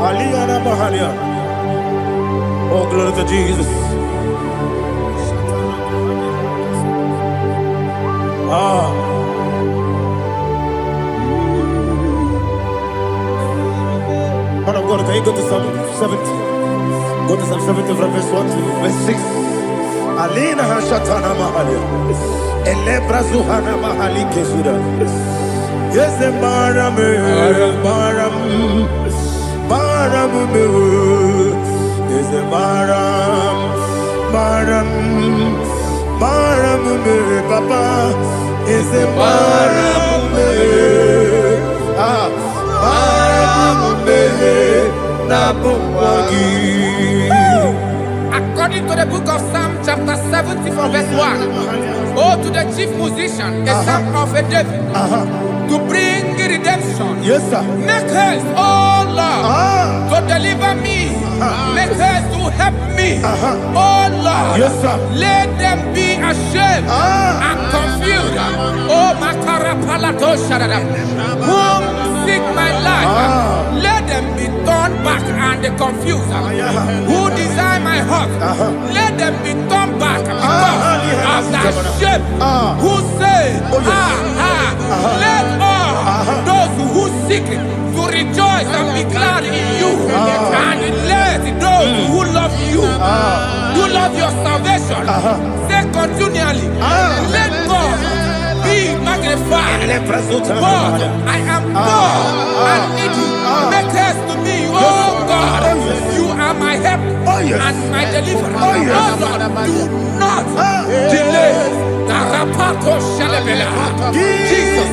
Jesus, oh, glory to Jesus. Man of God, can you go to Psalm 70? Go to Psalm 70 from verse 1 to verse 6. Alina Hashatana Mahalia. Elebra Zuhana Mahali Kesuda. Yes, the Baram, yes, the Baram, Papa, is the Baram, According to the book of Psalm chapter 70 from verse 1, oh, to the chief musician, a psalm of a David, to bring redemption. yes, sir. Make haste, oh Lord, to deliver me. Make haste to help me. Oh Lord, Yes, sir. let them be ashamed and confused. Oh Makara Palato Shadada, whom seek my life, let them be turned back and confused. Who desire my heart, let them be turned back because of that shame. Who say, let all those who seek to rejoice and be glad in you, and let those who love you, who love your salvation, say continually, let God be magnified. God, I am poor and needy. Make haste to me, oh God. You are my help and my deliverer. Oh Lord, do not delay. Tarapato Shalabela. Jesus.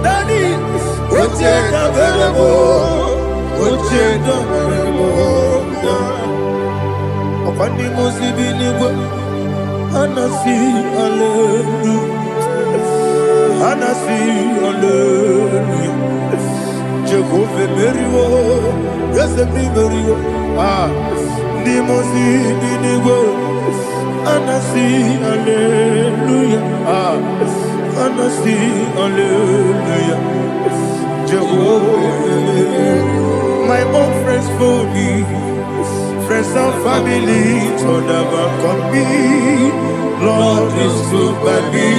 Daddy, Anasi, hallelujah. Anasi, hallelujah. Jehovah Meriwo, yes, Meriwo. Nimosi, Biniwo. Anasi, hallelujah. Anasi, hallelujah. Jehovah, my own friends for me. Friends and family turn never on me. Lord is good by me.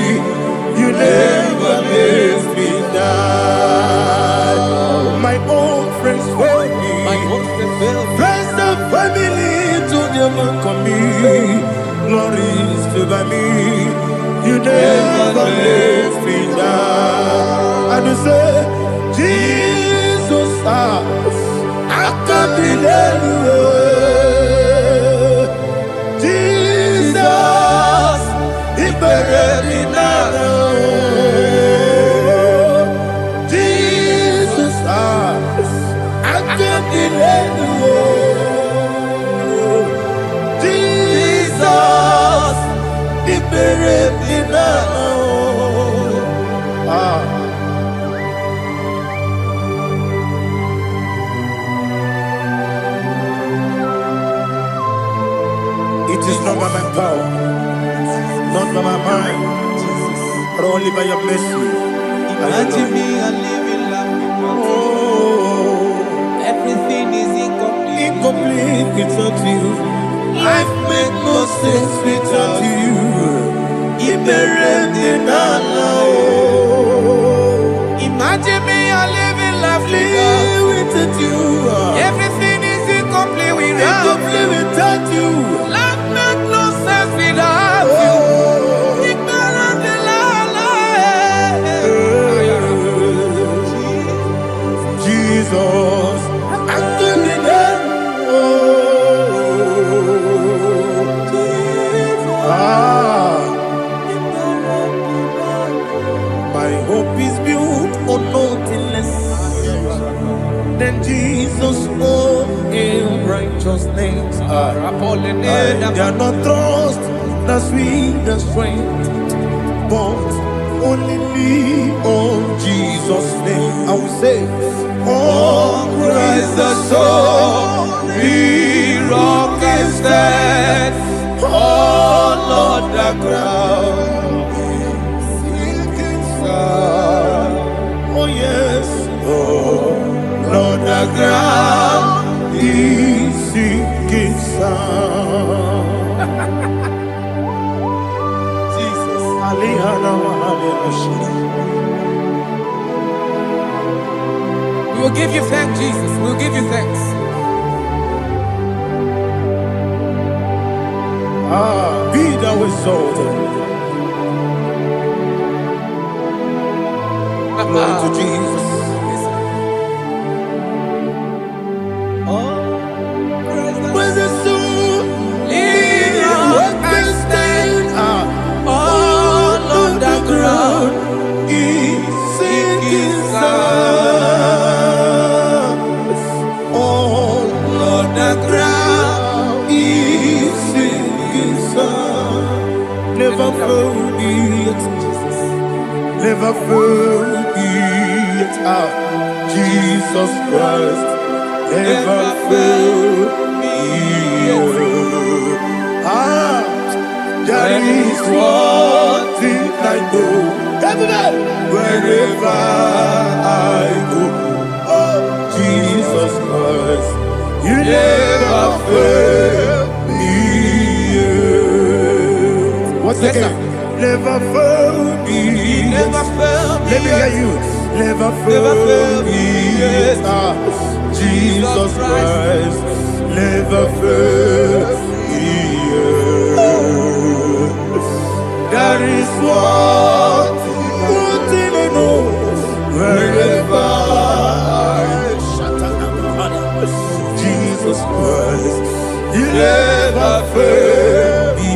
You never leave me down. My own friends for me. Friends and family turn never on me. Lord is good by me. You never leave me down. And you say, Jesus, I can't believe you. Jesus, I can't believe you. Jesus, it is not by my power, not by my mind, but only by your mercy. Imagine me a living life without you. Everything is incomplete. Incomplete without you. Life makes no sense without you. Imagine me a living life without you. Everything is incomplete without you. Life makes no sense without you. Jesus, I'm doing it. My hope is built on nothing less than Jesus' own righteousness. They are not trust, that's sweet, the strength, but only me on Jesus' name. I will say, oh, Christ the soul, the rock is dead. Oh, Lord, the ground is sinking sun. Oh, yes, oh, Lord, the ground is sinking sun. Jesus, We will give you thanks, Jesus. We will give you thanks. Be thou exalted. Glory to Jesus. Where's the soul? What can stand? All on the ground is sinking sun. All on the ground is sinking sun. Never forget, never forget, Jesus Christ. Never fail me. There is one thing I know. Wherever I go, oh Jesus Christ, you never fail me. What's the name? Never fail me. Never fail me. Let me hear you. Never fail me. Jesus Christ, never fail me. There is one thing I know. Wherever I Jesus Christ, you never fail me.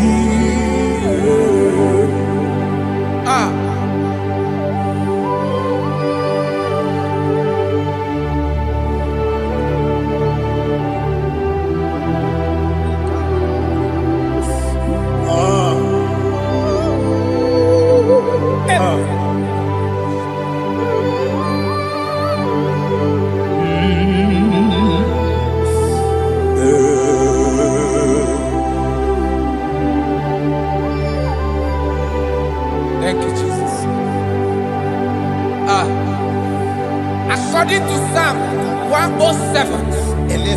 107.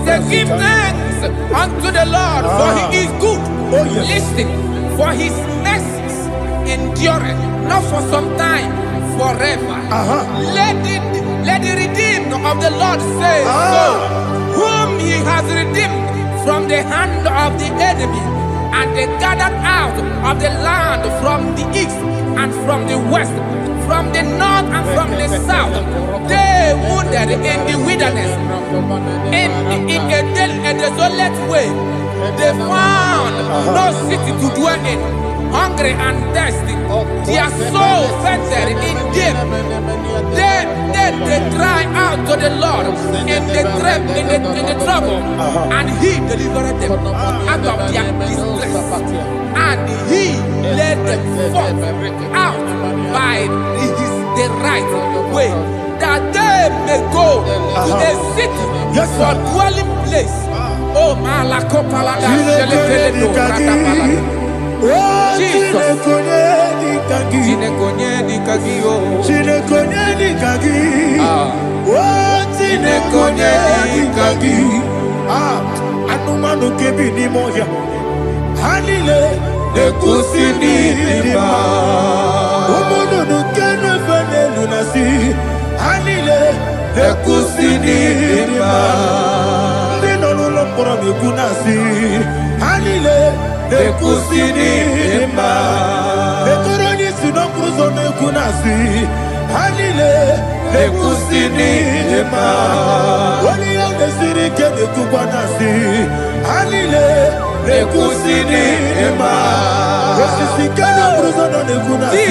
Say, give thanks unto the Lord, for he is good. Oh, yes. Listen, for his mercies endureth, not for some time, forever. Let the redeemed of the Lord say so, whom he has redeemed from the hand of the enemy, and they gathered out of the land from the east and from the west, from the north and from the south. They wandered in the wilderness, in a desolate way. They found no city to dwell in, hungry and thirsty. Their soul fainted in deep. They cry out to the Lord in the trouble, and he delivered them out of their distress, and he led them forth out by the right way, that they may go to a city for dwelling place. Oh, Malakopalada, Jesus. Anumanu kebi ni moya Hanile Nekusini dima Umudu nukenu fene lunasi Hanile Nekusini dima Ndino lulopura mikunasi Hanile Nekusini dima Nekuroni sinokruzo mekunasi Hanile Nekusini dima Wali yande sirike nekubwanasi Hanile Nekusini dima Wesisikana bruzono nekunasi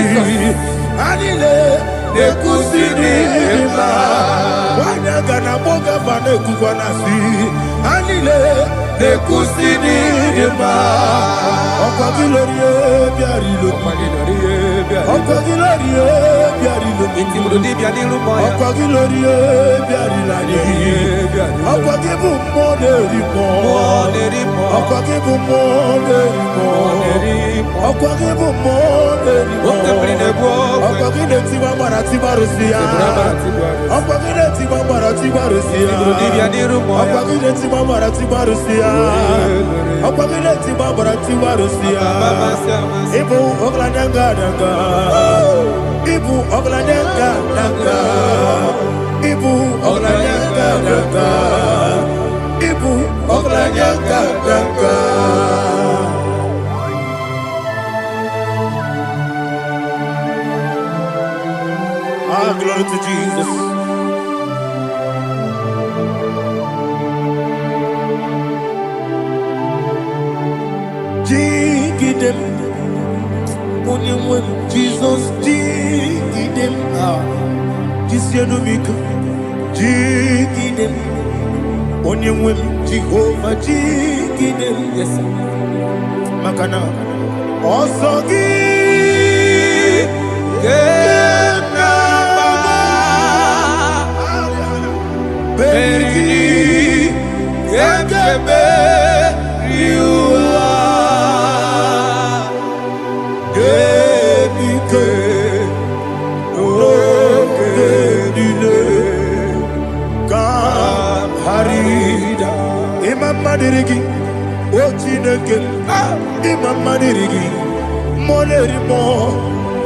Hanile Nekusini dima Wanyaga na boga vane kubwanasi Hanile Nekusini dima Okwa gilorie biarilo Okwa gilorie biarilo Okwa gilorie biarilani Okwa gibu moderimo Okwa gibu moderimo Okwa gibu moderimo Okwa gileti mambara tibarusia Okwa gileti mambara tibarusia Okwa gileti mambara tibarusia Okwa gileti mambara tibarusia Ibu oglanyanga danga Ibu oglanyanga danga Ibu oglanyanga danga Ibu oglanyanga danga Glory to Jesus. Jigidem, Jesus, jigidem, Jisianumika, jigidem, Onyemwem, Jehovah, jigidem, yes, Makana, Osogi, Beri, Gekebe, Riua, Gebike, Okedile, Kam Harida, Imam Madirigi, Ochineke, Imam Madirigi, Molerimo,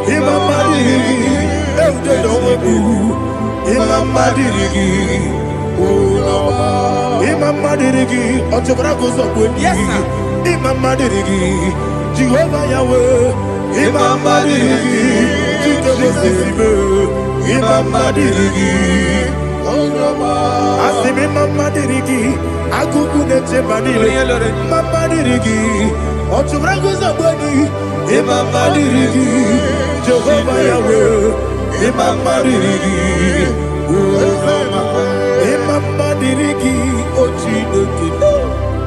Imam Madirigi, Eudedobu, Imam Madirigi. Imam Madirigi, Otobrago Zobuni, Imam Madirigi, Jehovah Yahweh, Imam Madirigi, Jehovah Imam Madirigi, Asim Imam Madirigi, Agubune Chemanile, Imam Madirigi, Otobrago Zobuni, Imam Madirigi, Jehovah Yahweh, Imam Madirigi, Imam Madirigi, Ochineke,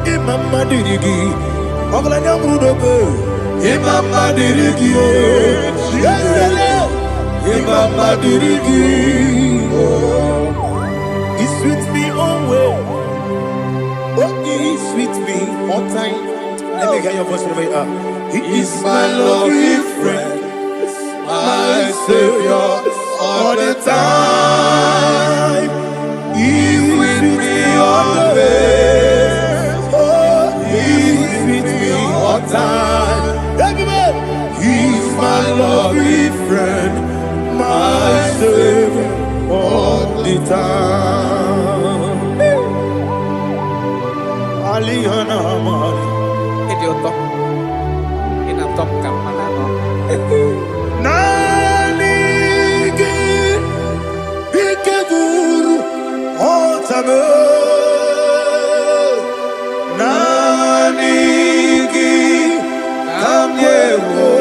Imam Madirigi, Oglanya Mudobe, Imam Madirigi, Imam Madirigi, He's with me always, He's with me all time. Let me hear your voice wherever you are. He is my loving friend, my Savior, all the time. He's with me He's with me all time. He's my lovely friend, my savior all the time. Alihana Mari. Idiota. Ina top kamana no. Nanigi Ikeguru Otame Nanigi Kamyewo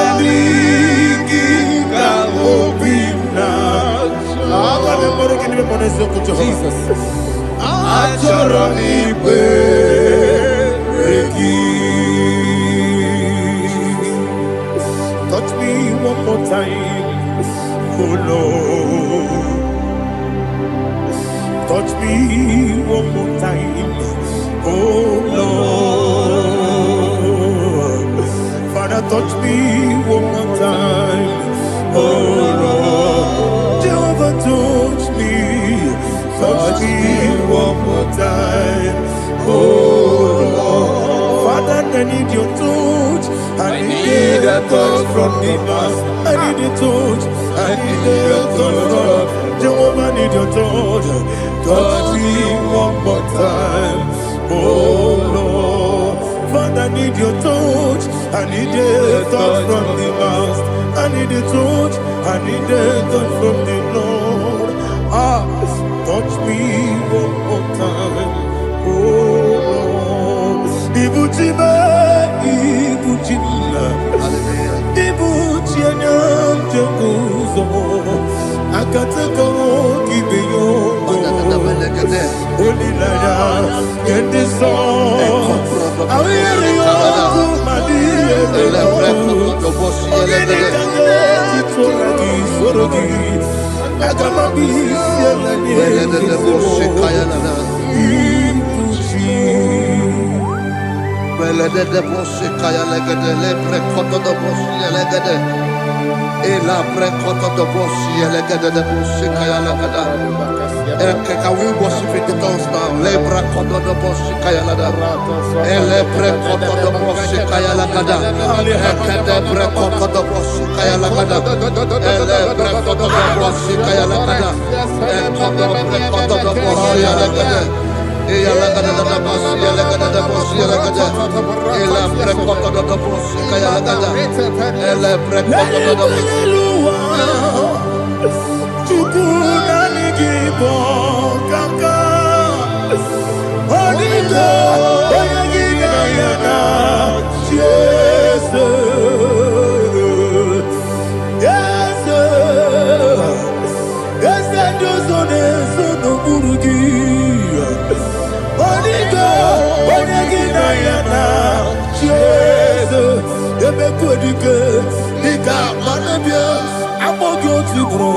Nanigi Kamobina Jesus. Achoronipe touch me one more time, oh Lord. Touch me one more time, oh Lord. Father, touch me one more time, oh Lord. Jehovah, touch me one more time, oh Lord. Father, I need your touch. I need a touch from the master. I need a touch. I need a touch from Jehovah. I need your touch. Touch me one more time, oh Lord. Father, I need your touch. I need a touch from the master. I need a touch. I need a touch from the Lord. Touch me one more time, oh Lord. Ibuchima, Ibuchima, Ibuchina, Jaguzo, Akataka, Gibeyo, Holy Lada, get this song. I will hear you, Can we worship in the tongues now? Lebra koto do boshi kaya lada. Elebre koto do boshi kaya lada. Ekede bre koto do boshi kaya lada. Elebre koto do boshi kaya lada. Ekodo bre koto do boshi lada. Eya lada da boshi lada da boshi lada. Elebre koto do boshi kaya lada. Elebre koto do boshi. Igbo kaka Onigo Oyagina yana Jesus Yes Yes Dozone Sono Burugi Onigo Oyagina yana Jesus Ebekodike Nika Manabia Amogyo Tibro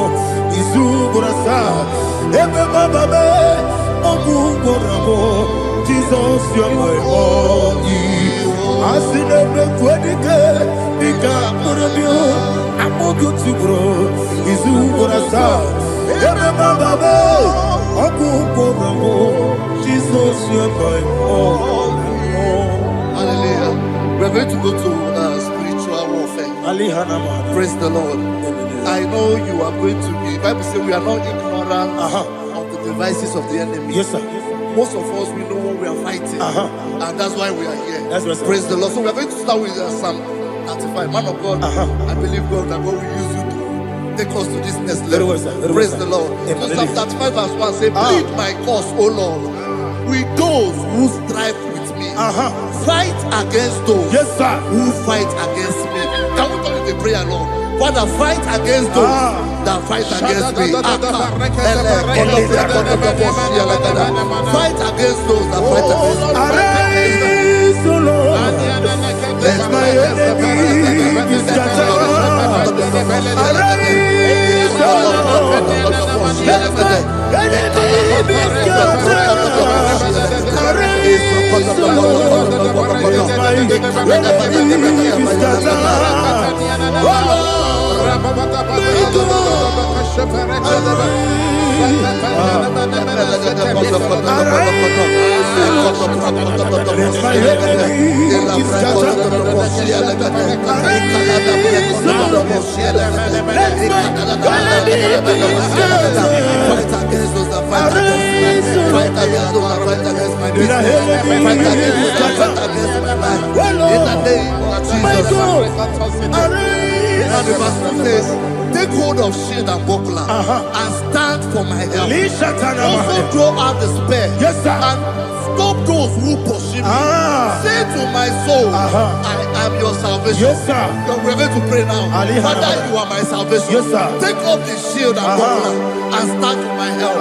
Izubrasa Ebe Bababe Ogugorabo Jesus you're my only Asinebe Kwedike Nika Murabio Amogyo Tibro Izubrasa Ebe Bababe Ogugorabo Jesus you're my only. Hallelujah. We're going to go to spiritual warfare. Praise the Lord. I know you are going to be. The Bible says we are not ignorant of the devices of the enemy. Yes, sir. Most of us, we know what we are fighting. And that's why we are here. That's right, sir. Praise the Lord. So we are going to start with Psalm 35. Man of God, I believe God that God will use you to take us to this next level. Well, sir. Praise the Lord. So Psalm 35 verse 1 says, plead my cause, O Lord, with those who strive with me. Fight against those who fight against me. Can we turn the prayer, Lord? Father, fight against those that fight against me. Fight against those that fight against me. Arise, O Lord. Let my enemy be scattered. Arise, O Lord. Let my enemy be scattered. Arise, O Lord. Let my enemy be scattered. Oh Lord. Take hold of shield and buckler and stand for my help. Also throw out the spear and stop those who pursue me. Say to my soul, I am your salvation. We're going to pray now. Father, you are my salvation. Take up the shield and buckler and stand for my help.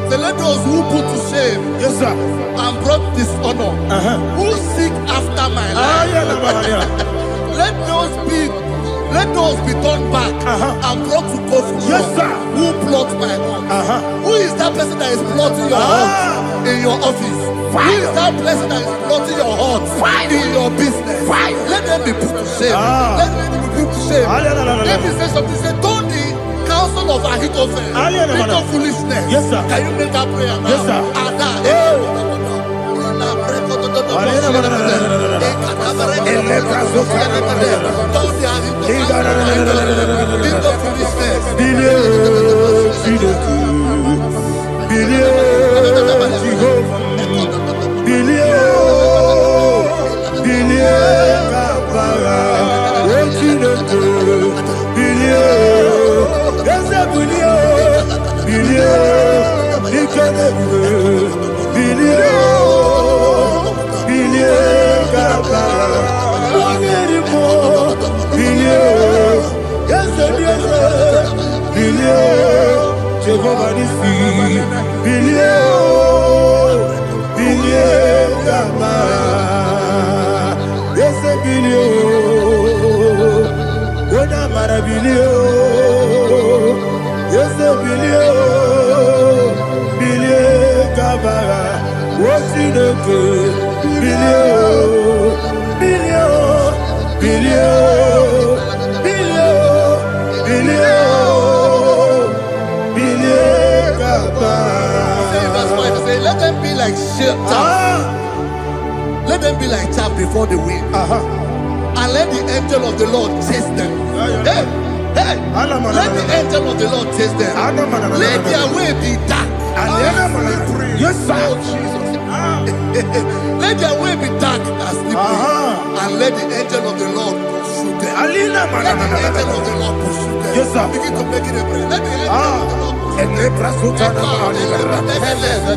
So let those who put to shame and brought dishonor, who seek after my life, let those be turned back and brought to confusion. Who plot my home? Who is that person that is plotting your heart in your office? Who is that person that is plotting your heart in your business? Let them be put to shame. Let them be put to shame. Let me say something. Say, don't the counsel of Ahithophel into foolishness. Can you make that prayer now? Yes, sir. Let them be like chaff. Let them be like chaff before the wind. And let the angel of the Lord chase them. Hey, let the angel of the Lord chase them. Let their way be dark. Yes, sir. Let their way be dark and slippery. And let the angel of the Lord pursue them. Let the angel of the Lord pursue them. Yes, sir. Begin to make it a prayer. Let the angel of the Lord.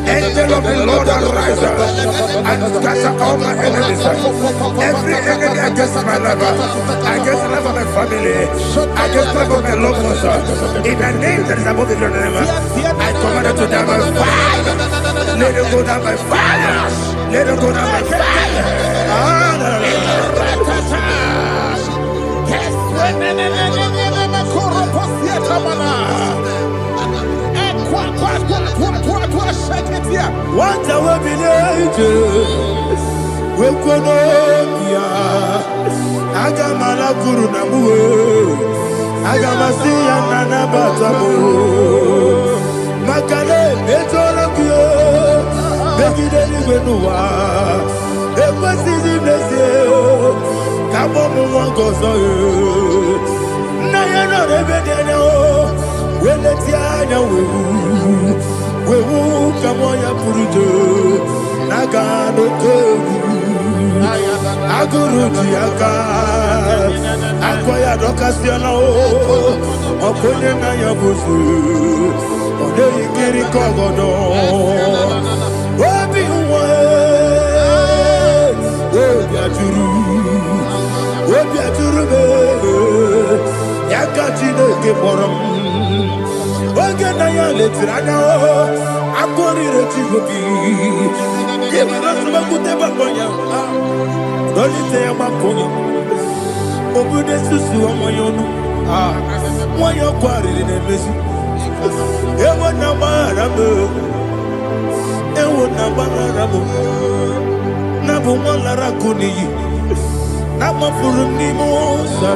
Angel of the Lord arise and scatter all my enemies. Every enemy against my life, against the life of my family, against the life of my loved ones. In the name that is above the name, I command it to die by fire. Let it go down by fire. Let it go down by fire. What I will be angels, we could Agamala Guru Namu, Agamasia Nana Batamu, Makale, Etolakio, Begideni Benua, Equasidi Blessio, Kabomu Wangozo, Nayana Rebedeno, Weletiana we will come on your Purujo, Nagano Kogu, Aguru Tiaka, Akwaya dokasiana o. Okonye na yabuzu. Ode ikiri kogodo. Obi uwe. Obi ajuru. Obi ajuru me. Yaka Chineke kpọrọ m. Oge na ya letiri anya o. Akwarire Chigobi. Ibara sumakute bakonya. Dolite ya bakonya. Obude susu amoyonu. Moyo kwarire nemezi. Ewo na barabo. Ewo na barabo. Na bu molara kuniyi. Na mafuru ni mosa.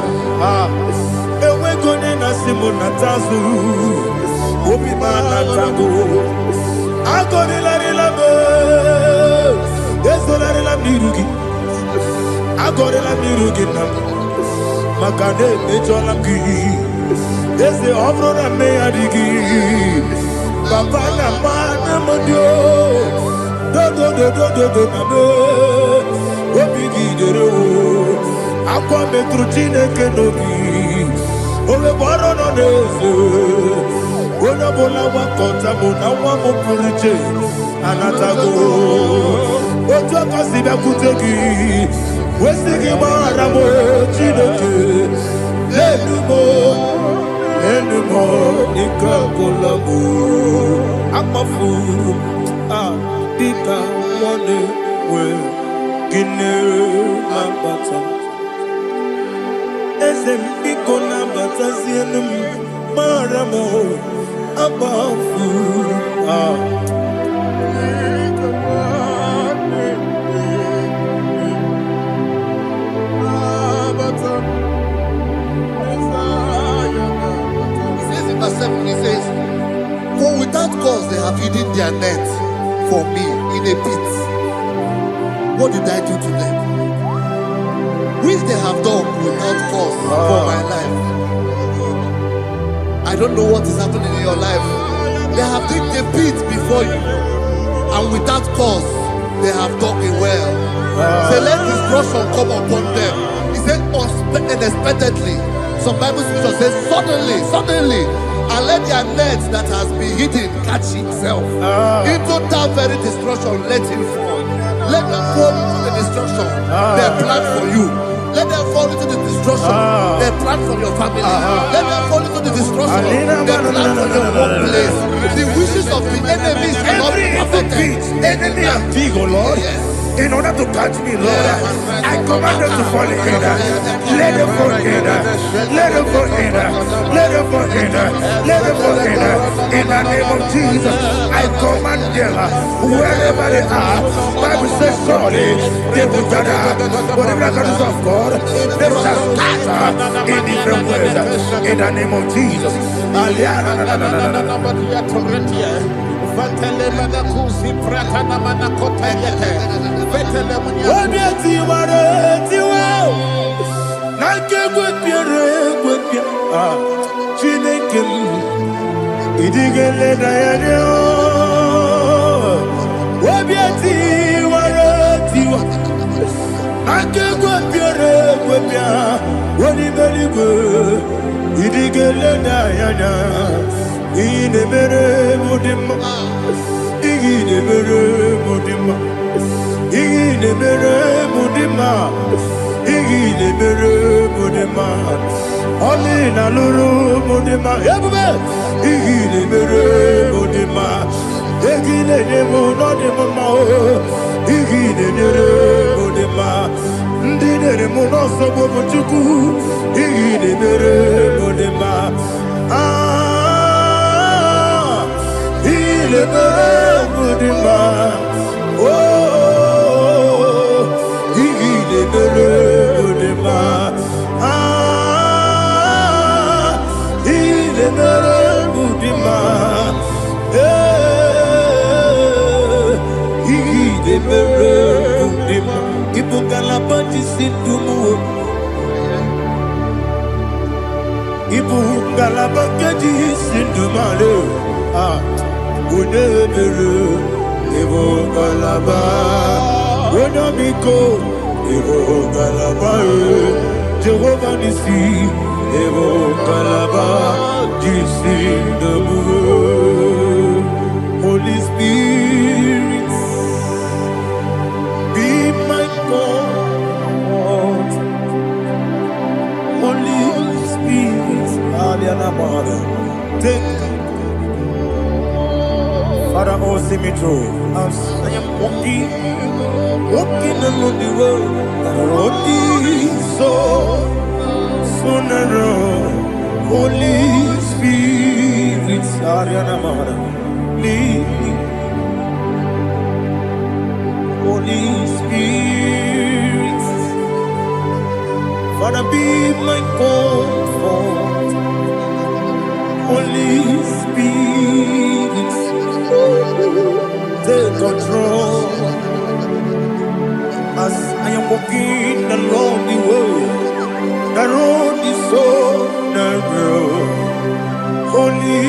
Ewe gone na simu na tazu. Obi mana tago. Agore la relabo. Yeso la relabo nirugi. Agore la nirugi na. Makane mejola ki. Yese obro na me adigi. Papa na mana modio. Do na me. Obi gidere o. Akwa metru Chineke nobi. Owe boro no neze. Ona bola wakota mona wamo puriche. Anatago. Otu akasiba kutegi. Wesigi maramo Chineke. Lenumo ikakolamu. Akmafu. Pika one we. Gine mabata. Ezembiko na batazienum maramo abafu. He says in verse 7, he says, for without cause they have hidden their net for me in a pit. What did I do to them? Which they have done without cause for my life. I don't know what is happening in your life. They have digged a pit before you, and without cause, they have dug it well. Say, let destruction come upon them. He said, unexpectedly. Some Bible scripture says, suddenly, and let their nets that has been hidden catch itself. Into that very destruction, let him fall. Let them fall into the destruction they plan for you. Let them fall into the destruction they plan for your family. Let them fall into the destruction they plan for your workplace. The wishes of the enemies are not perfected. Enemy of dig, oh Lord. Yes. In order to catch me, Lord, I command them to fall in. Let them fall in. Let them fall in. Let them fall in. Let them fall in. In the name of Jesus, I command them wherever they are. Bible says surely they will gather. Whatever the is of God, they shall scatter in different ways. In the name of Jesus. Ine mere mudima, ine mere mudima, ine mere mudima, ine mere mudima. Oli na luru mudima, yabube. Ine mere mudima, ine nemo no nemo mao. Ine mere mudima, ndine nemo no sobo muchuku. Ine mere mudima. Le mudima, oh, il est le mudima, il est le mudima, il est le mudima. Il faut qu'à la bâtisse tout il faut qu'à la bâtisse tout Unebere, Evo Galaba, Unamiko, Evo Galaba, Jehovah Nissi, Evo Kalaba, Jesus the Holy Spirit, be my God. Holy Spirit, Aliana Mother, take Father, oh, see me through. As I am walking along the road, the road is so narrow. Holy Spirit, Ariana Mara, lead me. Holy Spirit, Father, be my comfort. Holy Spirit, take control as I am walking along the way. The road is so narrow. Holy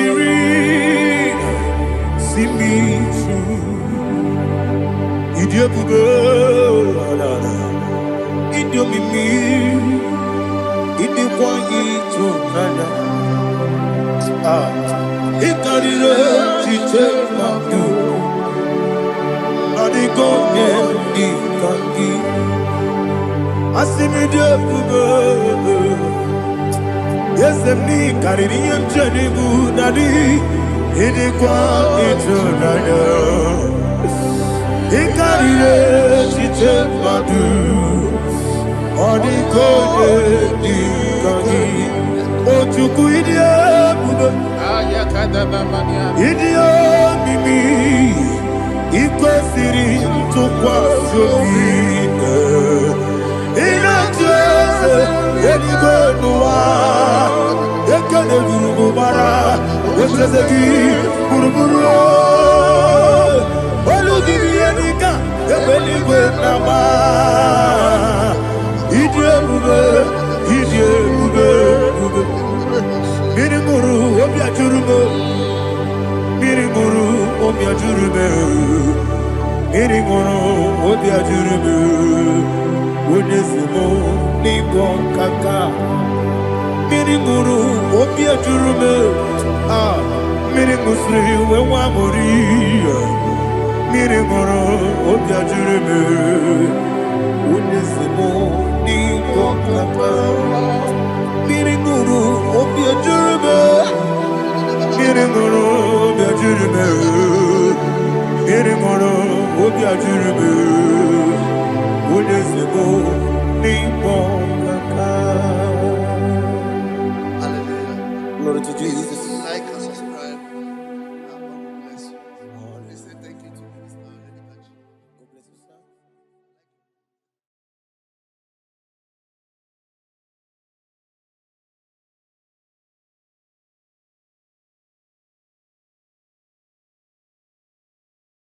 Spirit, see me through. Idiabube, Idiomimi, Idikwaitu nana. Ikarire chichemadu, Adigonye ikangi. Asimidebube, Yesemni kaririyem chenibu nadi. Idikwaitu nana. Ikarire chichemadu, Adigonye ikangi. Otuku idiabube. Idio mimi ikwesiri ntụkwasị obi ịna-echeze eluigwe n'ụwa ekele gburugburu gbara ocheze gị gburugburu olu gị ihe dịka ebe eluigwe na-agba ịdị ebube ịdị ebube ebube mmiri ṅụrụ obi ajụrụ m mmiri ṅụrụ obi ajụrụ m mmiri ṅụrụ obi ajụrụ m onye si m n'ịgọ nkaka mmiri ṅụrụ obi ajụrụ m mmiri ṅụsịrị wee nwa amụrụ mmiri ṅụrụ obi ajụrụ m onye si m n'ịgọ nkaka mmiri ṅụrụ obi ajụrụ m mmiri ṅụrụ obi ajụrụ m mmiri ṅụrụ obi ajụrụ m